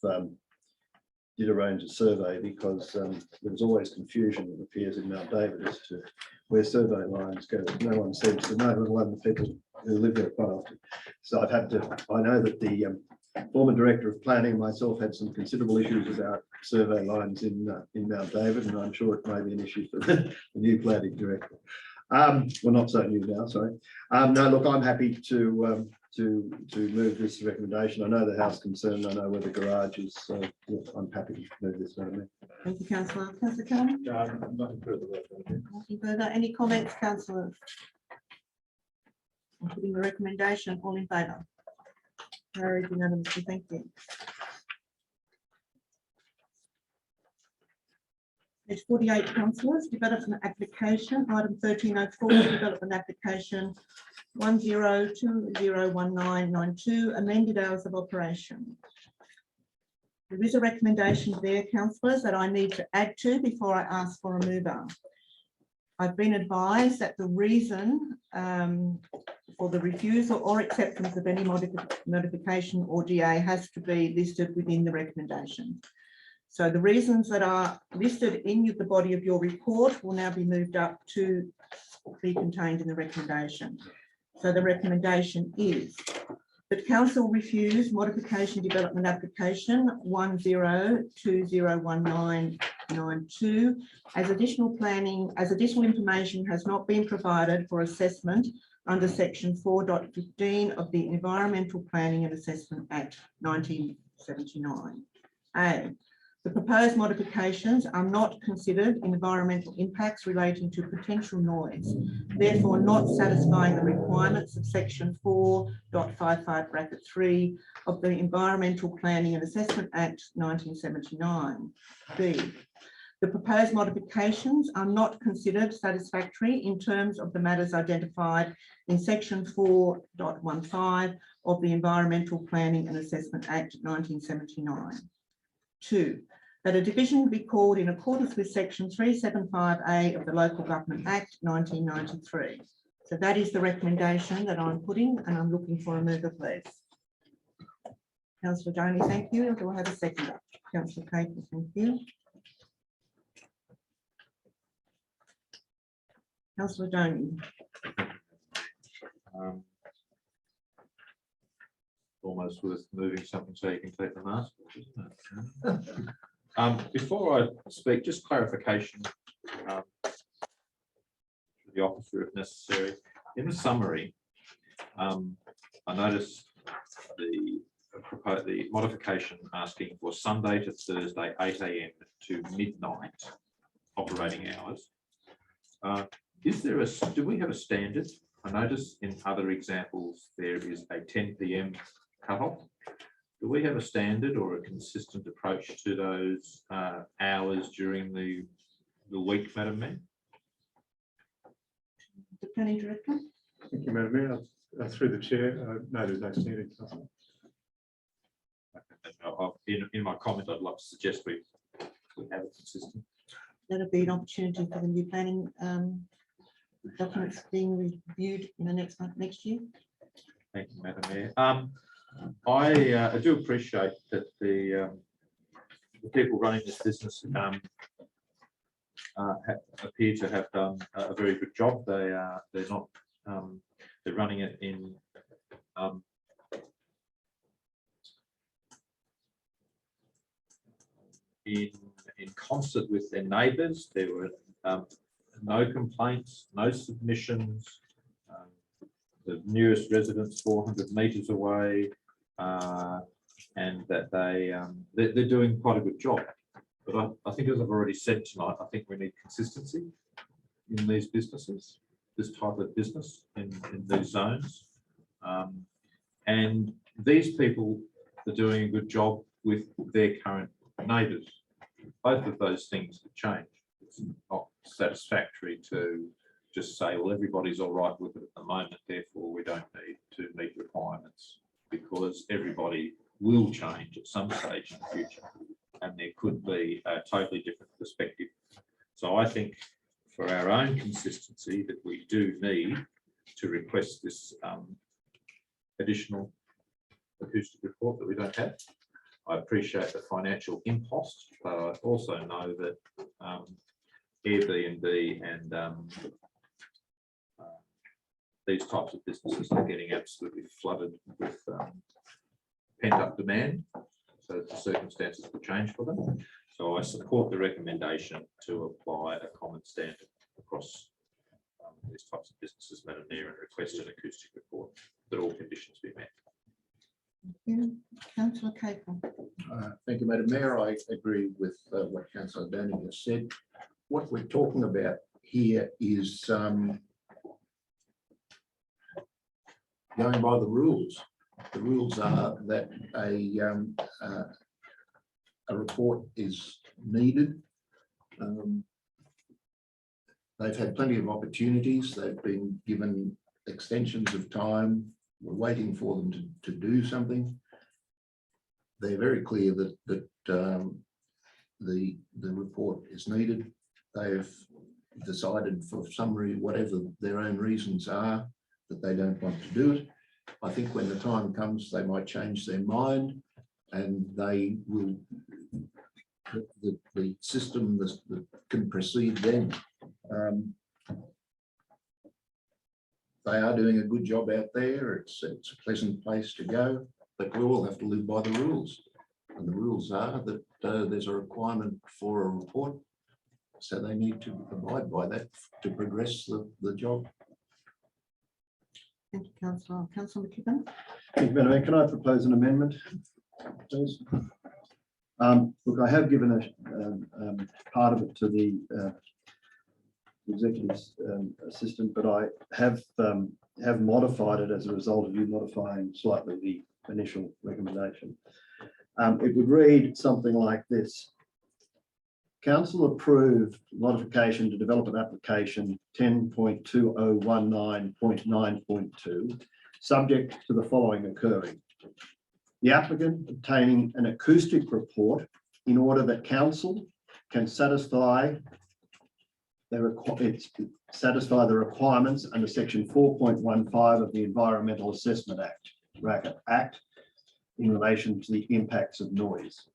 did arrange a survey, because there was always confusion, it appears, in Mount David as to where survey lines go. No one seems to know, let alone the people who live there quite often. So I know that the former director of planning and myself had some considerable issues about survey lines in Mount David, and I'm sure it may be an issue for the new planning director. Well, not so new now, sorry. No, look, I'm happy to move this recommendation. I know the house concern, I know where the garage is, so yeah, I'm happy to move this. Thank you, councillor. Councillor Kellam? Nothing further. Nothing further. Any comments, councillors? I'm putting the recommendation, all in favour? Carried unanimously, thank you. Page 48, councillors, development application, item 1304, development application 10201992, amended hours of operation. There is a recommendation there, councillors, that I need to add to before I ask for a mover. I've been advised that the reason for the refusal or acceptance of any modification or DA has to be listed within the recommendation. So the reasons that are listed in the body of your report will now be moved up to be contained in the recommendation. So the recommendation is That council refused modification development application 10201992 as additional information has not been provided for assessment under section 4.15 of the Environmental Planning and Assessment Act 1979. A, the proposed modifications are not considered environmental impacts relating to potential noise, therefore not satisfying the requirements of section 4.55(3) of the Environmental Planning and Assessment Act 1979. B, the proposed modifications are not considered satisfactory in terms of the matters identified in section 4.15 of the Environmental Planning and Assessment Act 1979. 2, that a division be called in accordance with section 375A of the Local Government Act 1993. So that is the recommendation that I'm putting, and I'm looking for a mover, please. Councillor Doney, thank you. Do I have a seconder? Councillor Cagle, thank you. Councillor Doney. Almost worth moving something so you can take the mask off, isn't it? Before I speak, just clarification for the officer if necessary. In the summary, I noticed the modification asking for Sunday to Thursday 8 AM to midnight operating hours. Is there do we have a standard? I notice in other examples there is a 10 PM cutoff. Do we have a standard or a consistent approach to those hours during the week, Madam Mayor? The Planning Director. Thank you, Madam Mayor. Through the chair, no, there's no standard. In my comment, I'd like to suggest we have it consistent. That'll be an opportunity for the new planning documents being reviewed in the next month, next year. Thank you, Madam Mayor. I do appreciate that the people running this business appear to have done a very good job. They're not they're running it in concert with their neighbours. There were no complaints, no submissions. The nearest residents 400 metres away, and that they're doing quite a good job. But I think, as I've already said tonight, I think we need consistency in these businesses, this type of business in these zones. And these people are doing a good job with their current neighbours. Both of those things have changed. It's not satisfactory to just say, well, everybody's all right with it at the moment, therefore we don't need to meet requirements, because everybody will change at some stage in the future, and there could be a totally different perspective. So I think for our own consistency that we do need to request this additional acoustic report that we don't have. I appreciate the financial impost, but I also know that Airbnb and these types of businesses are getting absolutely flooded with pent-up demand, so the circumstances will change for them. So I support the recommendation to apply a common standard across these types of businesses, Madam Mayor, and request an acoustic report that all conditions be met. Councillor Cagle. Thank you, Madam Mayor. I agree with what Councillor Doney has said. What we're talking about here is going by the rules. The rules are that a report is needed. They've had plenty of opportunities. They've been given extensions of time. We're waiting for them to do something. They're very clear that the report is needed. They've decided, for some reason, whatever their own reasons are, that they don't want to do it. I think when the time comes, they might change their mind, and they will. The system that can proceed then. they are doing a good job out there. It's a pleasant place to go, but we all have to live by the rules. And the rules are that there's a requirement for a report. So they need to abide by that to progress the job. Thank you, Councillor. Councillor McKibben. Thank you, Madam Mayor. Can I propose an amendment, please? Look, I have given a part of it to the executive assistant, but I have modified it as a result of you modifying slightly the initial recommendation. It would read something like this. Council approved modification to develop an application 10.2019.9.2, subject to the following occurring. The applicant obtaining an acoustic report in order that council can satisfy the requirements under section 4.15 of the Environmental Assessment Act in relation to the impacts of noise.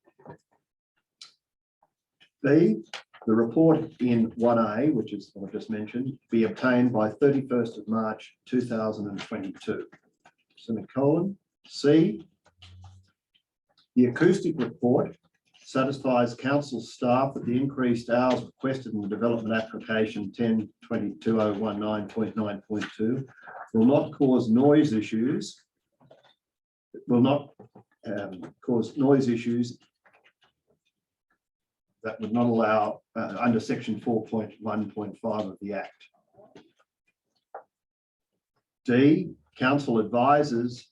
B, the report in 1A, which is what I've just mentioned, be obtained by 31st of March 2022. Semicolon. C, the acoustic report satisfies council staff that the increased hours requested in the development application 10.2019.9.2 will not cause noise issues, that would not allow under section 4.1.5 of the Act. D, council advises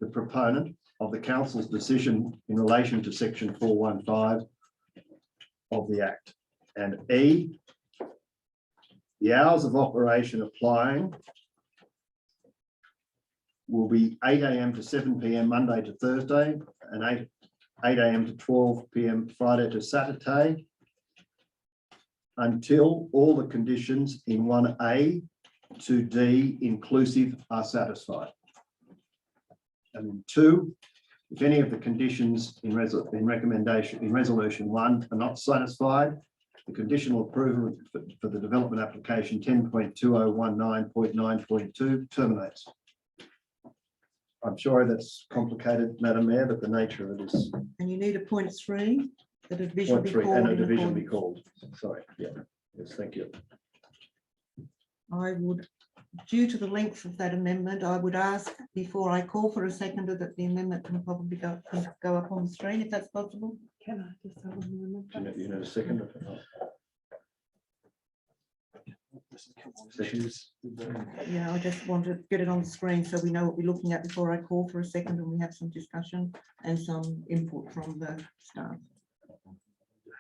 the proponent of the council's decision in relation to section 415 of the Act. And E, the hours of operation applying will be 8 AM to 7 PM Monday to Thursday and 8 AM to 12 PM Friday to Saturday until all the conditions in 1A to D inclusive are satisfied. And 2, if any of the conditions in resolution 1 are not satisfied, the conditional approval for the development application 10.2019.9.2 terminates. I'm sorry that's complicated, Madam Mayor, but the nature of it is. And you need a point 3, that a division Point be 3 called. and a in division be accordance. called. Sorry, yeah, yes, thank you. I would, due to the length of that amendment, I would ask before I call for a seconder that the amendment can probably go up on the screen if that's possible. Can I just have a moment? You know, a second. Yeah, I just want to get it on the screen so we know what we're looking at before I call for a second and we have some discussion and some input from the staff.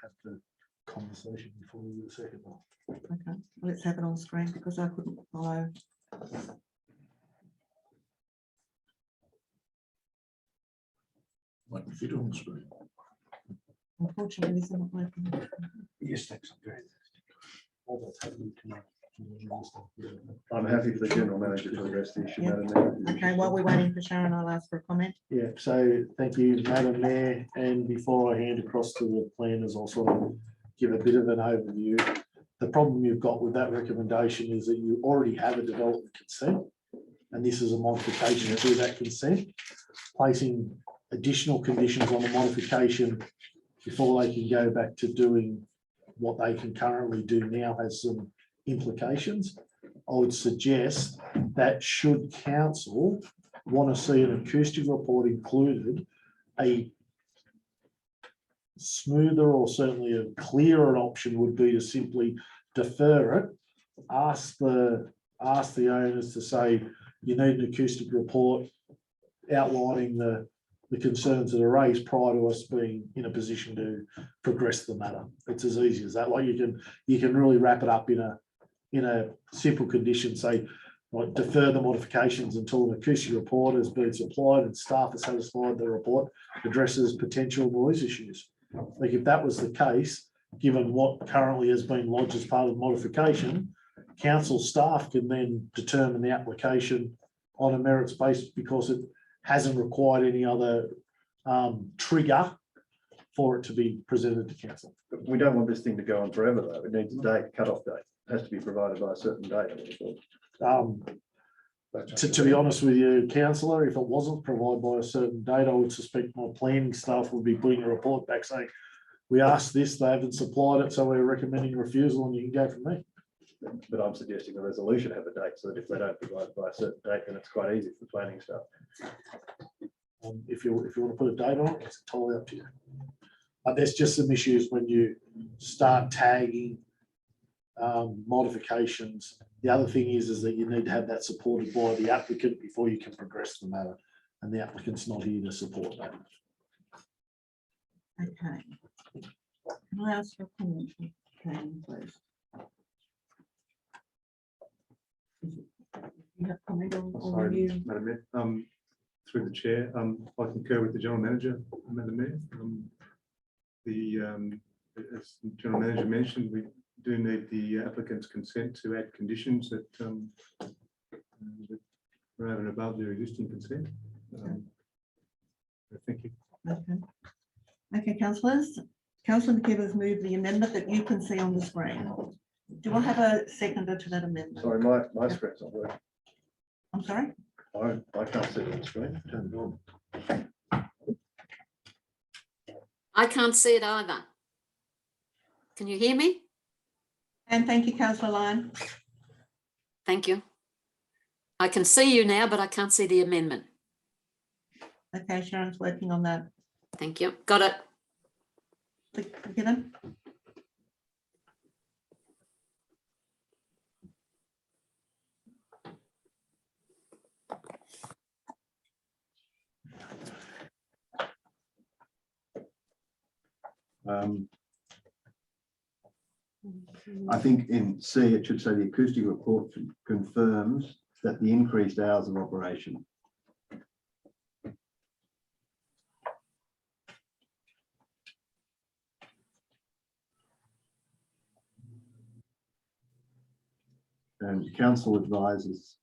Have the conversation before we do the second one. Okay, let's have it on screen because I couldn't follow. Might fit on the screen. Unfortunately, this is not working. Yes, thanks. I'm happy for the general manager to address the issue, Yeah. Madam Mayor. Okay, while we're waiting for Sharon, I'll ask for a comment. Yeah, so thank you, Madam Mayor. And before I hand across to the planners, I'll sort of give a bit of an overview. The problem you've got with that recommendation is that you already have a development consent. And this is a modification to that consent, placing additional conditions on the modification before they can go back to doing what they can currently do now has some implications. I would suggest that should council want to see an acoustic report included, a smoother or certainly a clearer option would be to simply defer it, ask the owners to say, you need an acoustic report outlining the concerns that are raised prior to us being in a position to progress the matter. It's as easy as that. Like you can really wrap it up in a simple condition, say, like defer the modifications until an acoustic report has been supplied and staff are satisfied the report addresses potential noise issues. Like if that was the case, given what currently has been lodged as part of the modification, council staff can then determine the application on a merits basis because it hasn't required any other trigger for it to be presented to council. But we don't want this thing to go on forever, though. It needs a date, cut-off date. It has to be provided by a certain date. I would have thought. To be honest with you, councillor, if it wasn't provided by a certain date, I would suspect my planning staff would be putting a report back saying, we asked this, they haven't supplied it, so we're recommending refusal, and you can go from there. But I'm suggesting the resolution have a date, so that if they don't provide it by a certain date, then it's quite easy for planning staff. If you want to put a date on it, it's entirely up to you. But there's just some issues when you start tagging modifications. The other thing is that you need to have that supported by the applicant before you can progress the matter, and the applicant's not here to support that. Okay. Can I ask for a comment, Karen, please? You have comment on the Sorry, new? Madam Mayor, through the chair, I concur with the general manager, Madam Mayor. As the general manager mentioned, we do need the applicant's consent to add conditions that that are over and above their existing consent. Thank you. Okay. Okay, councillors. Councillor McKibben's moved the amendment that you can see on the screen. Do I have a seconder to that amendment? Sorry, my screen's not working. I'm sorry? I can't see it on the screen. Turn it on. I can't see it either. Can you hear me? And thank you, councillor Lyon. Thank you. I can see you now, but I can't see the amendment. Okay, Sharon's working on that. Thank you. Got it. McKibben? I think in C, it should say the acoustic report confirms that the increased hours of operation. And council advises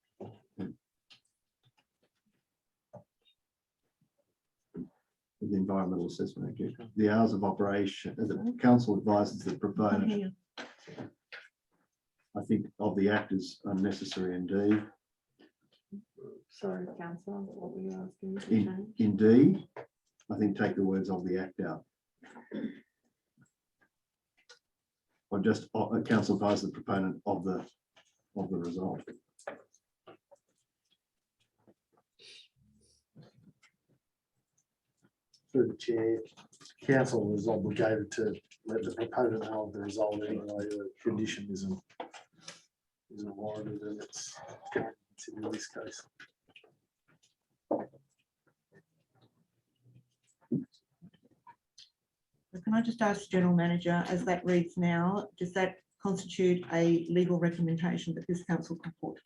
the environmental assessment. Okay. The hours of operation, the council advises the proponent, I think, of the act is unnecessary indeed. Sorry, councillor, what were you asking me to change? Indeed, I think take the words of the act out. Or just council advise the proponent of the result. Through the chair, council is obligated to let the proponent know of the result anyway. The condition isn't warranted, and it's in this case. Can I just ask the general manager, as that reads now, does that constitute a legal recommendation that this council can put?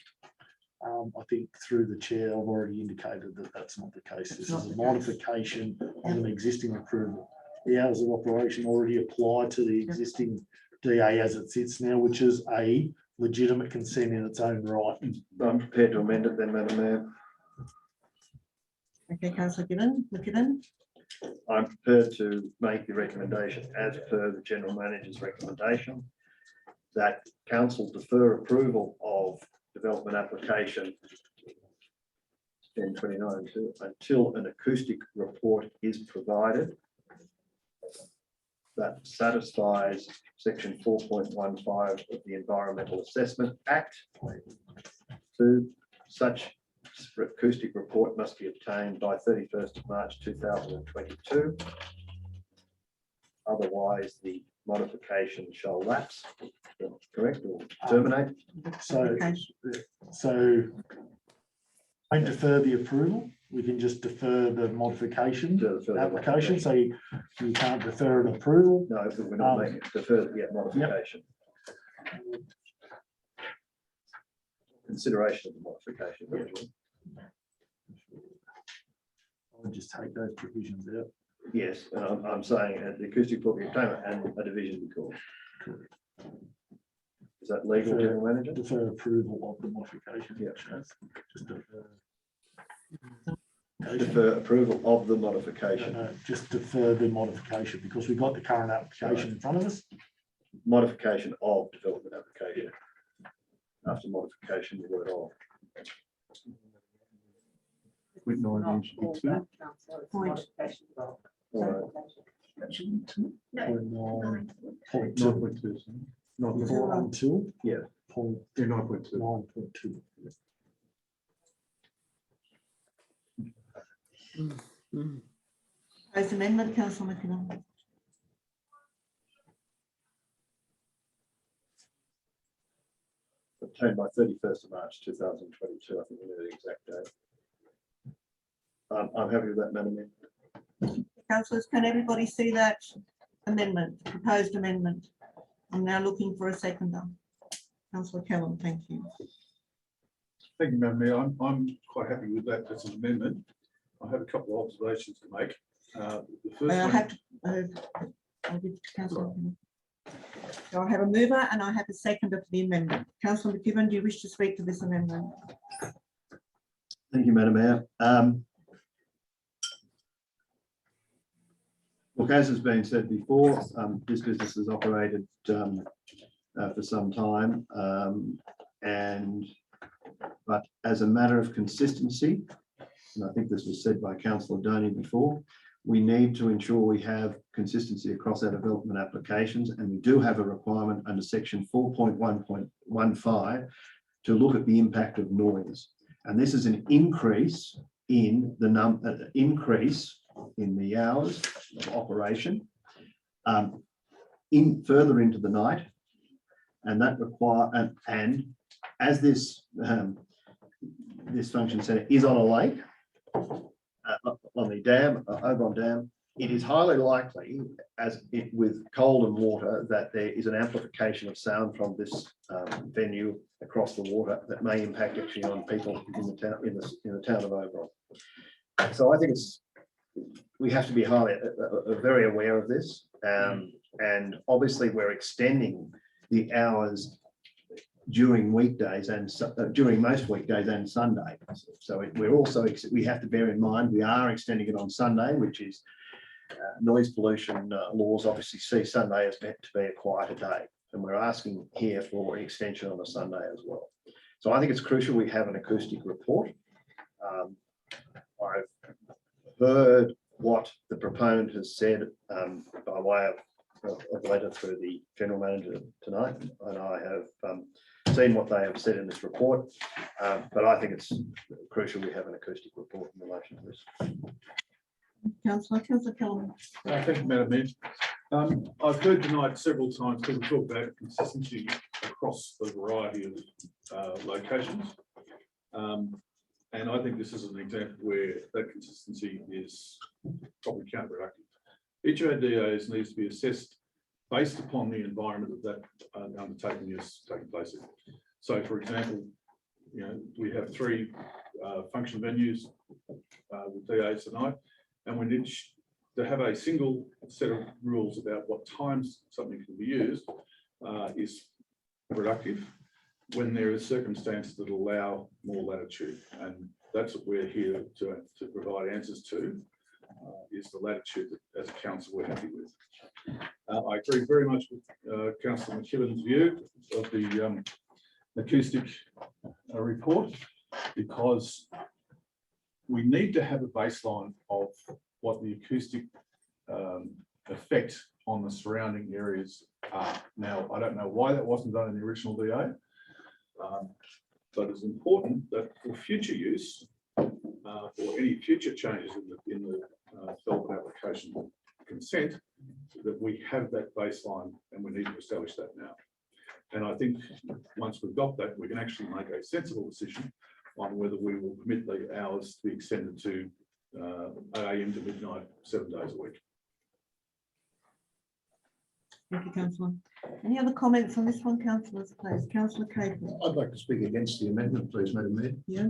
I think through the chair, I've already indicated that that's not the case. This is a modification of an existing approval. The hours of operation already apply to the existing DA as it sits now, which is a legitimate consent in its own right. I'm prepared to amend it then, Madam Mayor. Okay, councillor McKibben. I'm prepared to make the recommendation as per the general manager's recommendation that council defer approval of development application 1029 until an acoustic report is provided that satisfies section 4.15 of the Environmental Assessment Act. 2, such acoustic report must be obtained by 31st of March 2022. Otherwise, the modification shall lapse. Correct, or terminate. So don't defer the approval. We can just defer the modification application. So you can't defer an approval. No, we're not making it defer the modification. Yep. Consideration of the modification. I'll just take those provisions out. Yes, and I'm saying the acoustic report obtainment and a division be called. Is that legal, general manager? Defer approval of the modification. Yeah. Just defer. modification. Defer approval of the modification. No, just defer the modification because we've got the current application in front of us. Modification of development application. After modification, the word of. With no Not mention all two. that, councillor, it's Point. modification of Alright. certification. Point 9.2. Not before until. Yeah. Point 9.2. 9.2. Proposed amendment, councillor McKinnon. Obtained by 31st of March 2022. I think we know the exact date. I'm happy with that, Madam Mayor. Councillors, can everybody see that amendment, proposed amendment? I'm now looking for a seconder. Councillor Kellam, thank you. Thank you, Madam Mayor. I'm quite happy with that as an amendment. I have a couple of observations to make. The first I one, have to, I'll give to Councillor McKibben. So I have a mover and I have a seconder for the amendment. Councillor McKibben, do you wish to speak to this amendment? Thank you, Madam Mayor. Look, as has been said before, this business has operated for some time, but as a matter of consistency, and I think this was said by Councillor Doney before, we need to ensure we have consistency across our development applications, and we do have a requirement under section 4.1.15 to look at the impact of noise. And this is an increase in the hours of operation further into the night, and that and as this this function centre is on a lake, on the dam, Oberon Dam, it is highly likely, with cold and water, that there is an amplification of sound from this venue across the water that may impact actually on people in the town, in the town of Oberon. So I think we have to be very aware of this, and obviously we're extending the hours during weekdays and during most weekdays and Sunday. So we have to bear in mind we are extending it on Sunday, which is noise pollution laws obviously see Sunday as meant to be a quieter day, and we're asking here for an extension on a Sunday as well. So I think it's crucial we have an acoustic report. I've heard what the proponent has said by way of a letter through the General Manager tonight, and I have seen what they have said in this report, but I think it's crucial we have an acoustic report in relation to this. Councillor Kellam. thank you, Madam Mayor. I've heard tonight several times people talk about consistency across the variety of locations. And I think this is an example where that consistency is probably counterproductive. Each of our DAs needs to be assessed based upon the environment that undertaking is taking place in. So, for example, we have 3 function venues with DAs tonight, and we need to have a single set of rules about what times something can be used is productive when there are circumstances that allow more latitude, and that's what we're here to provide answers to. Is the latitude that, as a council, we're happy with. I agree very much with Councillor McKibben's view of the acoustic report, because we need to have a baseline of what the acoustic effect on the surrounding areas are. Now, I don't know why that wasn't done in the original DA, but it's important that for future use, or any future changes in the development application consent, that we have that baseline, and we need to establish that now. And I think once we've got that, we can actually make a sensible decision on whether we will permit the hours to be extended to 8 AM to midnight, 7 days a week. Thank you, Councillor. Any other comments on this one, councillors, please? Councillor Cagle. I'd like to speak against the amendment, please, Madam Mayor. Yeah.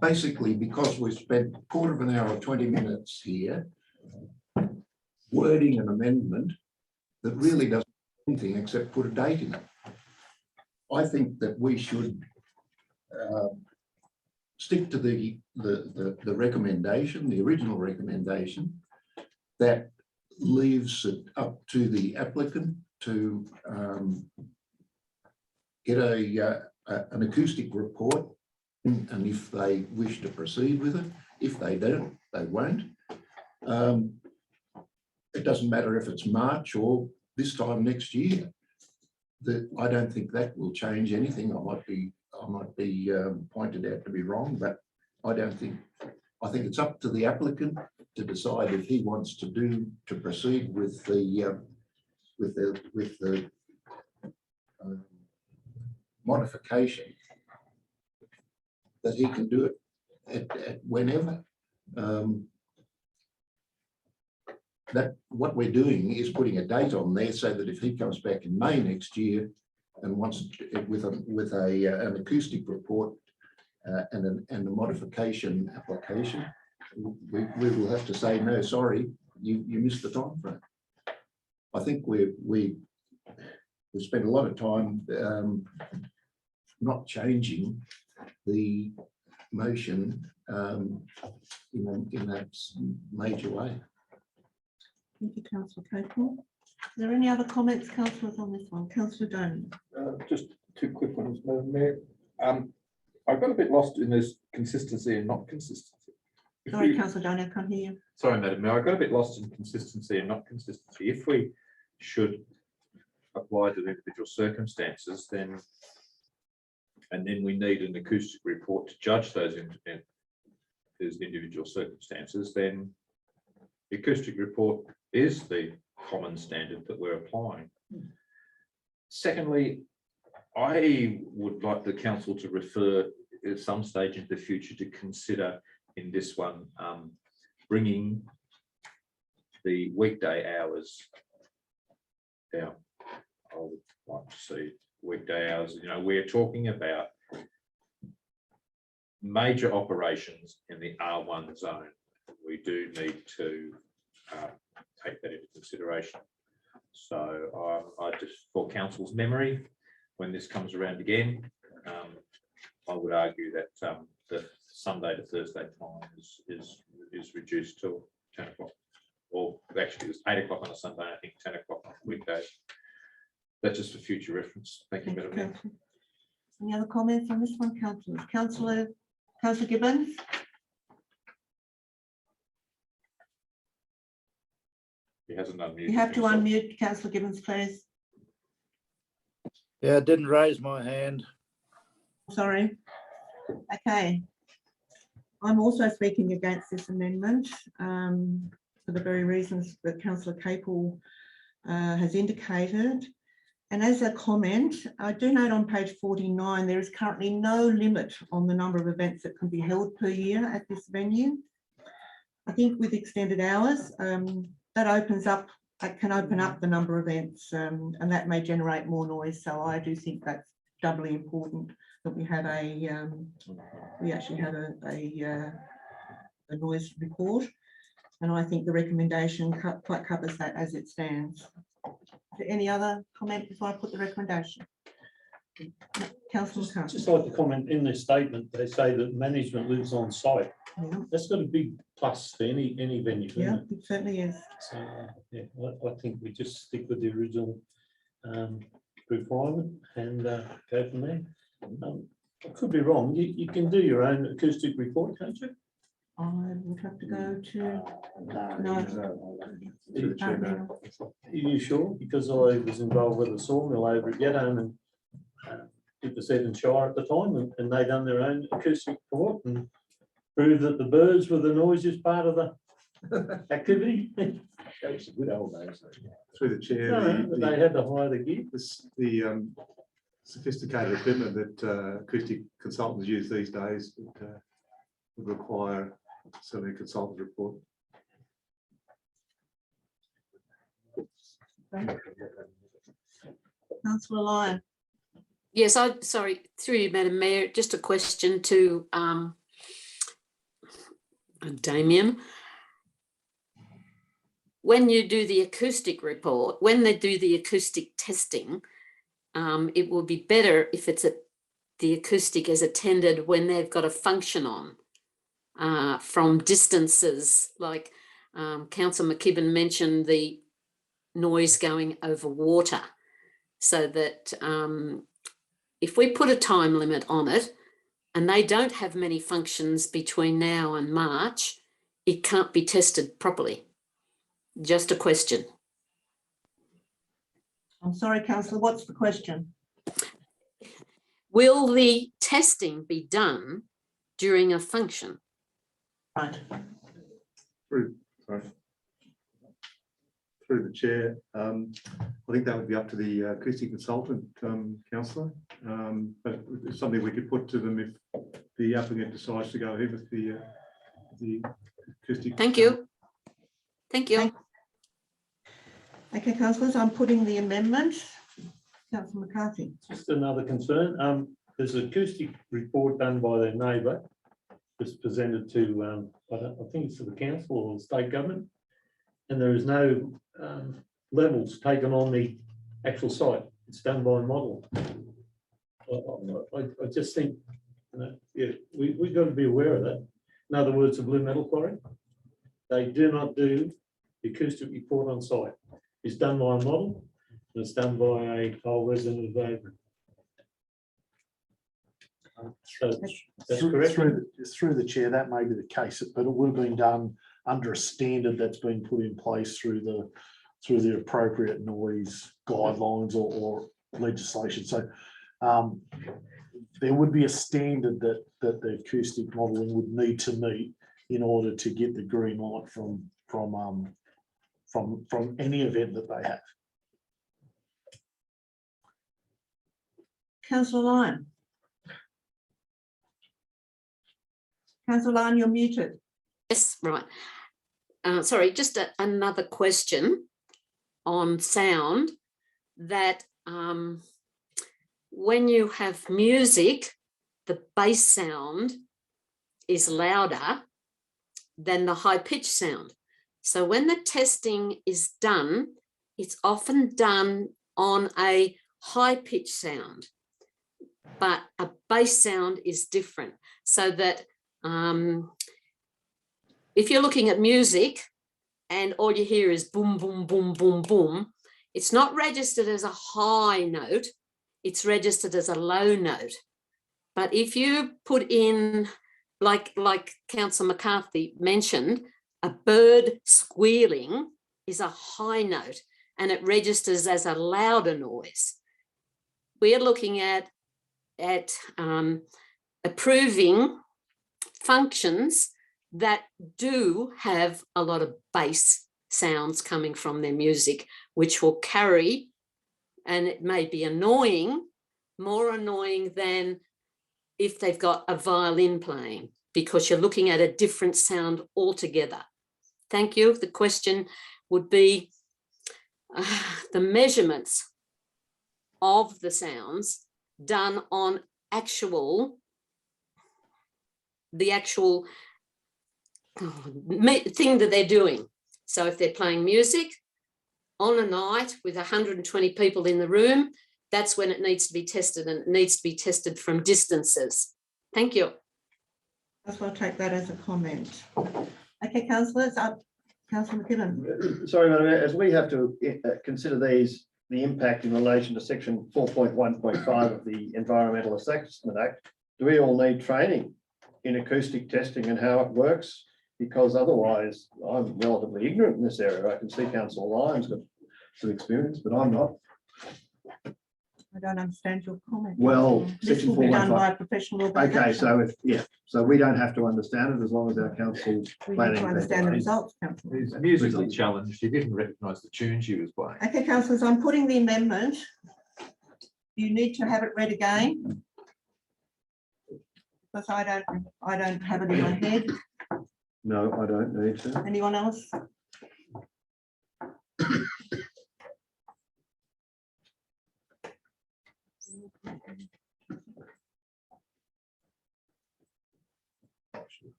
Basically, because we've spent a quarter of an hour or 20 minutes here wording an amendment that really doesn't do anything except put a date in it. I think that we should stick to the recommendation, the original recommendation, that leaves it up to the applicant to get an acoustic report, and if they wish to proceed with it. If they don't, they won't. It doesn't matter if it's March or this time next year. I don't think that will change anything. I might be pointed out to be wrong, but I don't think. I think it's up to the applicant to decide if he wants to proceed with the modification. That he can do it at whenever. That what we're doing is putting a date on there so that if he comes back in May next year and wants with an acoustic report and a modification application, we will have to say no, sorry, you missed the time frame. I think we spent a lot of time not changing the motion in that major way. Thank you, Councillor Capel. Are there any other comments, councillors, on this one? Councillor Dolan. Just two quick ones, Madam Mayor. I got a bit lost in this consistency and not consistency. Sorry, Councillor Dolan, I can't hear you. Sorry, Madam Mayor, I got a bit lost in consistency and not consistency. If we should apply to the individual circumstances, then we need an acoustic report to judge those individual circumstances, then the acoustic report is the common standard that we're applying. Secondly, I would like the council to refer at some stage in the future to consider in this one bringing the weekday hours down. I would like to see weekday hours. You know, we're talking about major operations in the R1 zone. We do need to take that into consideration. So I just, for council's memory, when this comes around again, I would argue that the Sunday to Thursday time is reduced till 10 o'clock, or actually it's 8 o'clock on a Sunday, I think 10 o'clock on weekdays. That's just for future reference. Thank you, Madam Mayor. Any other comments on this one, councillors? Councillor Gibbons. He hasn't unmuted. You have to himself. unmute Councillor Gibbons, please. Yeah, I didn't raise my hand. Sorry. Okay. I'm also speaking against this amendment for the very reasons that Councillor Capel has indicated. And as a comment, I do note on page 49, there is currently no limit on the number of events that can be held per year at this venue. I think with extended hours, that opens up, that can open up the number of events and that may generate more noise. So I do think that's doubly important that we have we actually have a noise report. And I think the recommendation quite covers that as it stands. Is there any other comment before I put the recommendation? Councillor Just like to comment in this statement, they say that management lives on site. Yeah. That's got a big plus for any venue. Yeah, It? it certainly is. So yeah, I think we just stick with the original requirement and go from there. I could be wrong. You can do your own acoustic report, can't you? I would have to go to no. Are you sure? Because I was involved with a sawmill over at Yedham and it was said in Shire at the time, and they done their own acoustic report and proved that the birds were the noisiest part of the activity. Those are good old days. Through the chair, No, they had to hire the gear. the sophisticated equipment that acoustic consultants use these days would require certainly a consultant report. Councillor Lyon. Yes, sorry, through you, Madam Mayor, just a question to Damien. When you do the acoustic report, when they do the acoustic testing, it will be better if it's at the acoustic is attended when they've got a function on from distances, like Councillor McKibben mentioned the noise going over water, so that if we put a time limit on it and they don't have many functions between now and March, it can't be tested properly. Just a question. I'm sorry, councillor, what's the question? Will the testing be done during a function? Right. Through the chair, I think that would be up to the acoustic consultant, councillor. But it's something we could put to them if the applicant decides to go ahead with the acoustic. Thank you. Thank you. Okay, councillors, I'm putting the amendment. Councillor McCarthy. Just another concern. There's an acoustic report done by their neighbour. It's presented to, I think it's to the council or the state government, and there is no levels taken on the actual site. It's done by a model. I just think, yeah, we've got to be aware of that. In other words, the Blue Metal Quarry, they do not do the acoustic report on site. It's done by a model, and it's done by a whole resident of Oberon. So that's correct. Through the chair, that may be the case, but it would have been done under a standard that's been put in place through the appropriate noise guidelines or legislation. So there would be a standard that the acoustic modelling would need to meet in order to get the green light from any event that they have. Councillor Lyon. Councillor Lyon, you're muted. Yes, right. Sorry, just another question on sound, that when you have music, the bass sound is louder than the high pitch sound. So when the testing is done, it's often done on a high pitch sound, but a bass sound is different. So that if you're looking at music and all you hear is boom, boom, boom, boom, boom, it's not registered as a high note, it's registered as a low note. But if you put in, like Councillor McCarthy mentioned, a bird squealing is a high note and it registers as a louder noise. We're looking at approving functions that do have a lot of bass sounds coming from their music, which will carry, and it may be annoying, more annoying than if they've got a violin playing, because you're looking at a different sound altogether. Thank you. The question would be the measurements of the sounds done on the actual thing that they're doing. So if they're playing music on a night with 120 people in the room, that's when it needs to be tested, and it needs to be tested from distances. Thank you. I'll take that as a comment. Okay, councillors, Councillor McKibben. Sorry, Madam Mayor, as we have to consider the impact in relation to section 4.1.5 of the Environmental Assessment Act, do we all need training in acoustic testing and how it works? Because otherwise, I'm relatively ignorant in this area. I can see Councillor Lyon's got some experience, but I'm not. I don't understand your comment. Well, This section will be done 4.1.5. by a professional organisation. Okay, so we don't have to understand it as long as our council We need planning. to understand the results, councillor. He's musically challenged. He didn't recognise the tune she was playing. Okay, councillors, I'm putting the amendment. You need to have it read again. Because I don't have it in my head. No, I don't need to. Anyone else?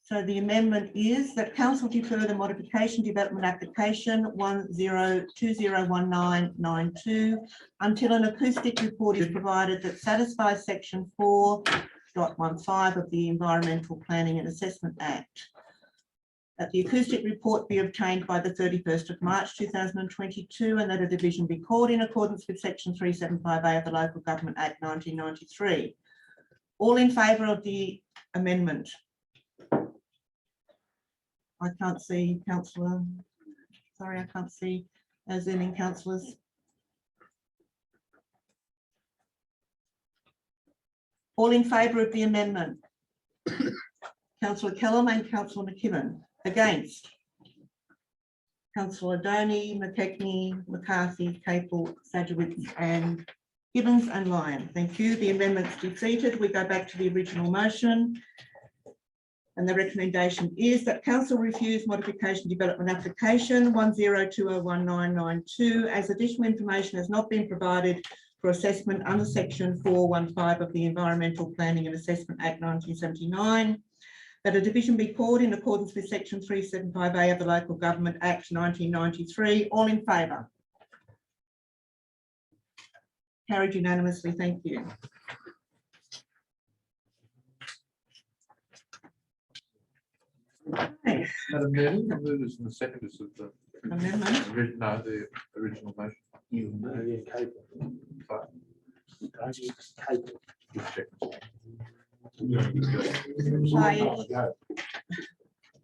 So the amendment is that council defer the modification development application 10201992 until an acoustic report is provided that satisfies section 4.15 of the Environmental Planning and Assessment Act. That the acoustic report be obtained by the 31st of March 2022 and that a division be called in accordance with section 375A of the Local Government Act 1993. All in favour of the amendment? I can't see councillor. Sorry, I can't see zooming councillors. All in favour of the amendment? Councillor Kellam and Councillor McKibben. Against? Councillor Donny, McKechnie, McCarthy, Capel, Sajewicz and Gibbons and Lyon. Thank you. The amendment's defeated. We go back to the original motion. And the recommendation is that council refuse modification development application 10201992 as additional information has not been provided for assessment under section 415 of the Environmental Planning and Assessment Act 1979. That a division be called in accordance with section 375A of the Local Government Act 1993. All in favour? Carried unanimously. Thank you. Okay. Madam Mayor, the movers and the seconders of the Amendment. no, the original motion. Yeah, Capel. Capel.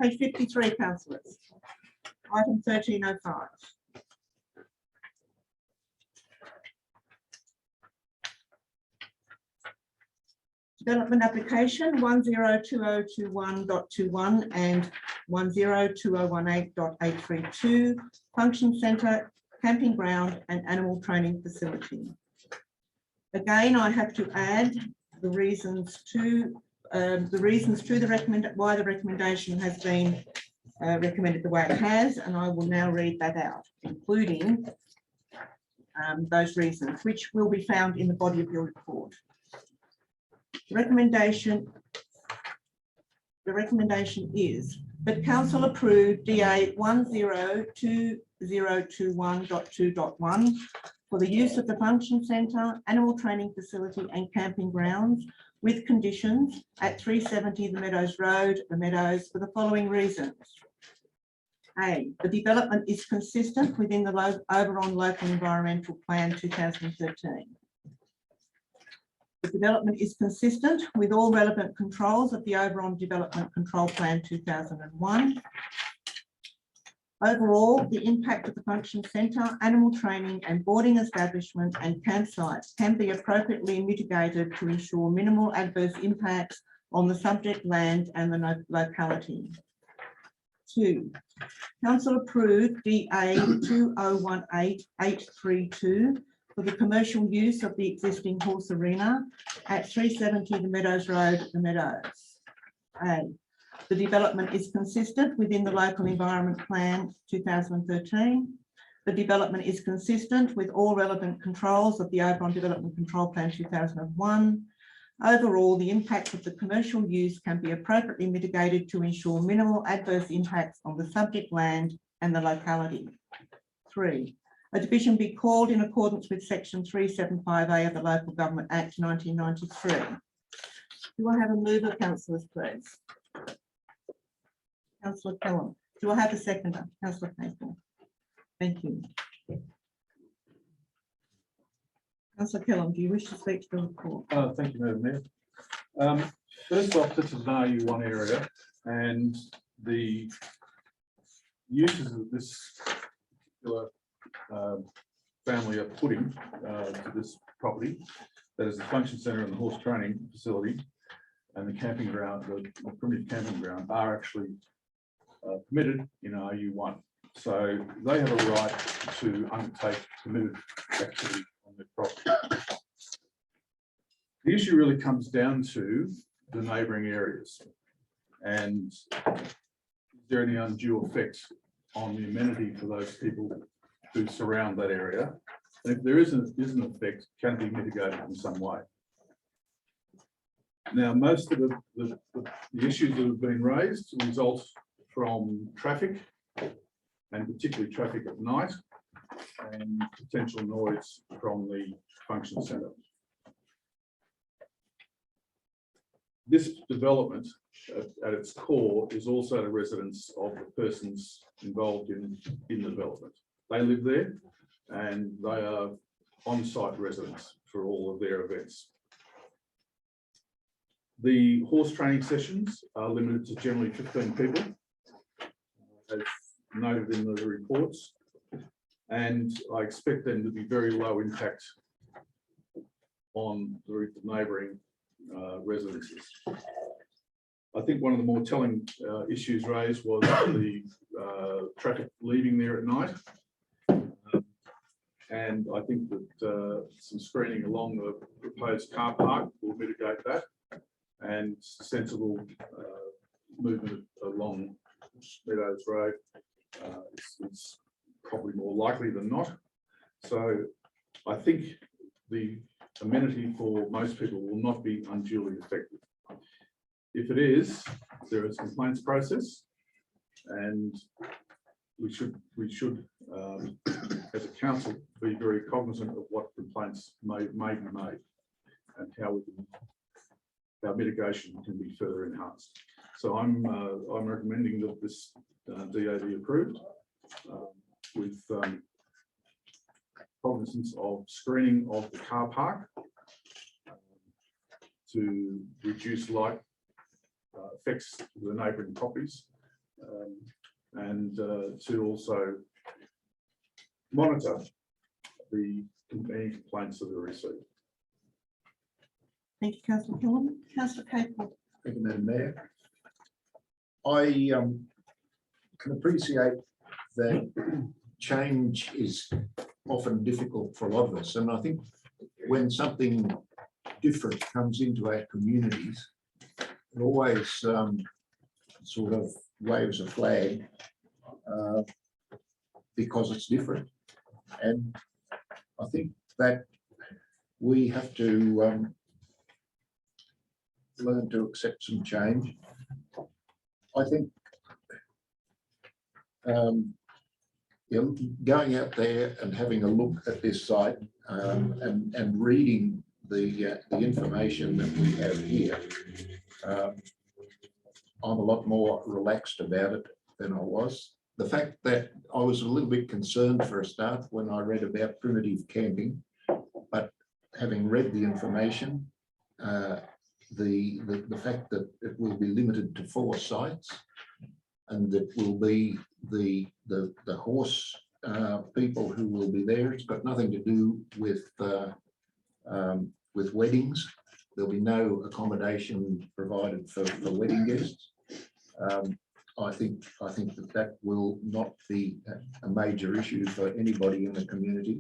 Page 53, councillors. Item 1305. Development application 102021.21 and 102018.832, function centre, camping ground and animal training facility. Again, I have to add the reasons to why the recommendation has been recommended the way it has, and I will now read that out, including those reasons, which will be found in the body of your report. The recommendation is that council approve DA 102021.2.1 for the use of the function centre, animal training facility and camping grounds with conditions at 370 the Meadows Road, the Meadows, for the following reasons. A, the development is consistent within the Oberon Local Environmental Plan 2013. The development is consistent with all relevant controls of the Oberon Development Control Plan 2001. Overall, the impact of the function centre, animal training and boarding establishment and campsites can be appropriately mitigated to ensure minimal adverse impacts on the subject land and the locality. 2, council approved DA 2018-832 for the commercial use of the existing horse arena at 370 the Meadows Road, the Meadows. A, the development is consistent within the Local Environment Plan 2013. The development is consistent with all relevant controls of the Oberon Development Control Plan 2001. Overall, the impact of the commercial use can be appropriately mitigated to ensure minimal adverse impacts on the subject land and the locality. 3, a division be called in accordance with section 375A of the Local Government Act 1993. Do I have a mover, councillors, please? Councillor Kellam. Do I have a seconder? Councillor Capel. Thank you. Councillor Kellam, do you wish to speak to the report? Thank you, Madam Mayor. First off, this is an RU1 area, and the uses of this particular family are putting to this property, that is the function centre and the horse training facility and the camping ground, the primitive camping ground, are actually permitted in RU1. So they have a right to undertake permitted activity on their property. The issue really comes down to the neighbouring areas, and is there any undue effects on the amenity for those people who surround that area? And if there is an effect, can it be mitigated in some way? Now, most of the issues that have been raised result from traffic, and particularly traffic at night, and potential noise from the function centre. This development at its core is also the residence of the persons involved in the development. They live there and they are on-site residents for all of their events. The horse training sessions are limited to generally 15 people, as noted in the reports, and I expect them to be very low impact on the neighbouring residences. I think one of the more telling issues raised was the traffic leaving there at night. And I think that some screening along the proposed car park will mitigate that, and sensible movement along Meadows Road is probably more likely than not. So I think the amenity for most people will not be unduly affected. If it is, there is a complaints process, and we should as a council be very cognizant of what complaints may be made and how mitigation can be further enhanced. So I'm recommending that this DA be approved with cognizance of screening of the car park to reduce light effects to the neighbouring properties, and to also monitor any complaints that are received. Thank you, Councillor Killam. Councillor Capel. Thank you, Madam Mayor. I can appreciate that change is often difficult for a lot of us, and I think when something different comes into our communities, it always sort of waves a flag because it's different. And I think that we have to learn to accept some change. I think going out there and having a look at this site and reading the information that we have here, I'm a lot more relaxed about it than I was. The fact that I was a little bit concerned for a start when I read about primitive camping, but having read the information, the fact that it will be limited to 4 sites, and that will be the horse people who will be there. It's got nothing to do with weddings. There'll be no accommodation provided for wedding guests. I think that will not be a major issue for anybody in the community.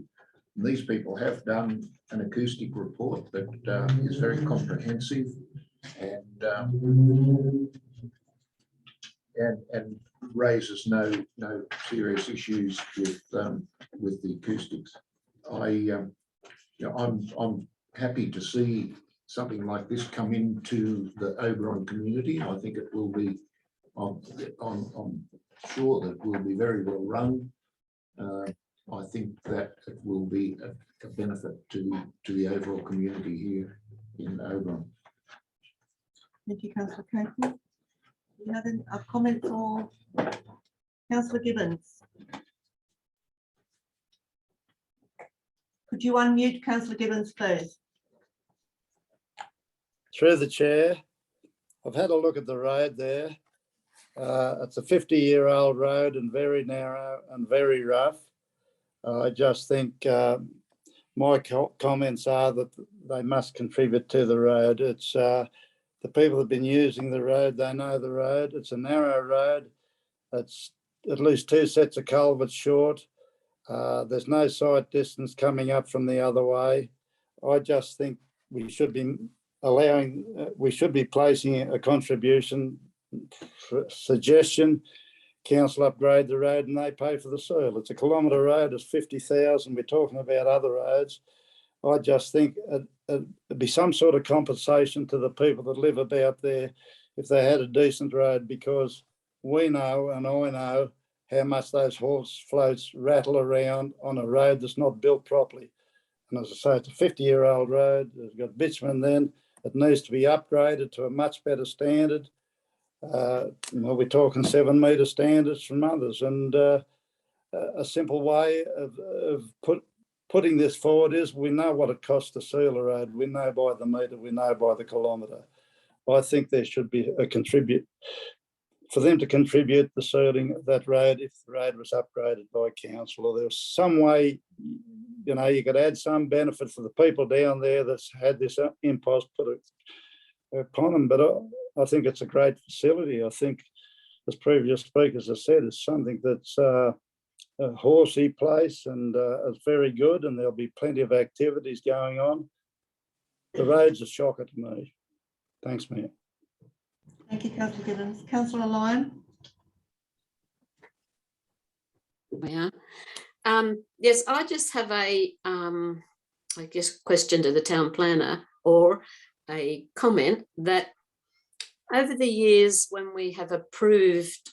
And these people have done an acoustic report that is very comprehensive and raises no serious issues with the acoustics. I'm happy to see something like this come into the Oberon community. I think it will be, I'm sure that it will be very well run. I think that it will be a benefit to the overall community here in Oberon. Thank you, Councillor Capel. You have a comment for Councillor Gibbons? Could you unmute Councillor Gibbons, please? Through the chair, I've had a look at the road there. It's a 50-year-old road and very narrow and very rough. I just think my comments are that they must contribute to the road. It's the people that have been using the road, they know the road. It's a narrow road. It's at least 2 sets of culverts short. There's no sight distance coming up from the other way. I just think we should be we should be placing a contribution suggestion. Council upgrade the road and they pay for the soil. It's a kilometre road, it's 50,000. We're talking about other roads. I just think it'd be some sort of compensation to the people that live about there if they had a decent road, because we know, and I know, how much those horse floats rattle around on a road that's not built properly. And as I say, it's a 50-year-old road. It's got bitumen then. It needs to be upgraded to a much better standard. We're talking 7 metre standards from others. And a simple way of putting this forward is, we know what it costs to seal a road. We know by the metre, we know by the kilometre. I think there should be for them to contribute the sealing of that road if the road was upgraded by council, or there was some way, you could add some benefit for the people down there that's had this impost put upon them. But I think it's a great facility. I think, as previous speakers have said, it's something that's a horsey place, and it's very good, and there'll be plenty of activities going on. The road's a shocker to me. Thanks, Mayor. Thank you, Councillor Gibbons. Councillor Lyon. Yeah. Yes, I just have a, I guess, question to the town planner, or a comment that over the years when we have approved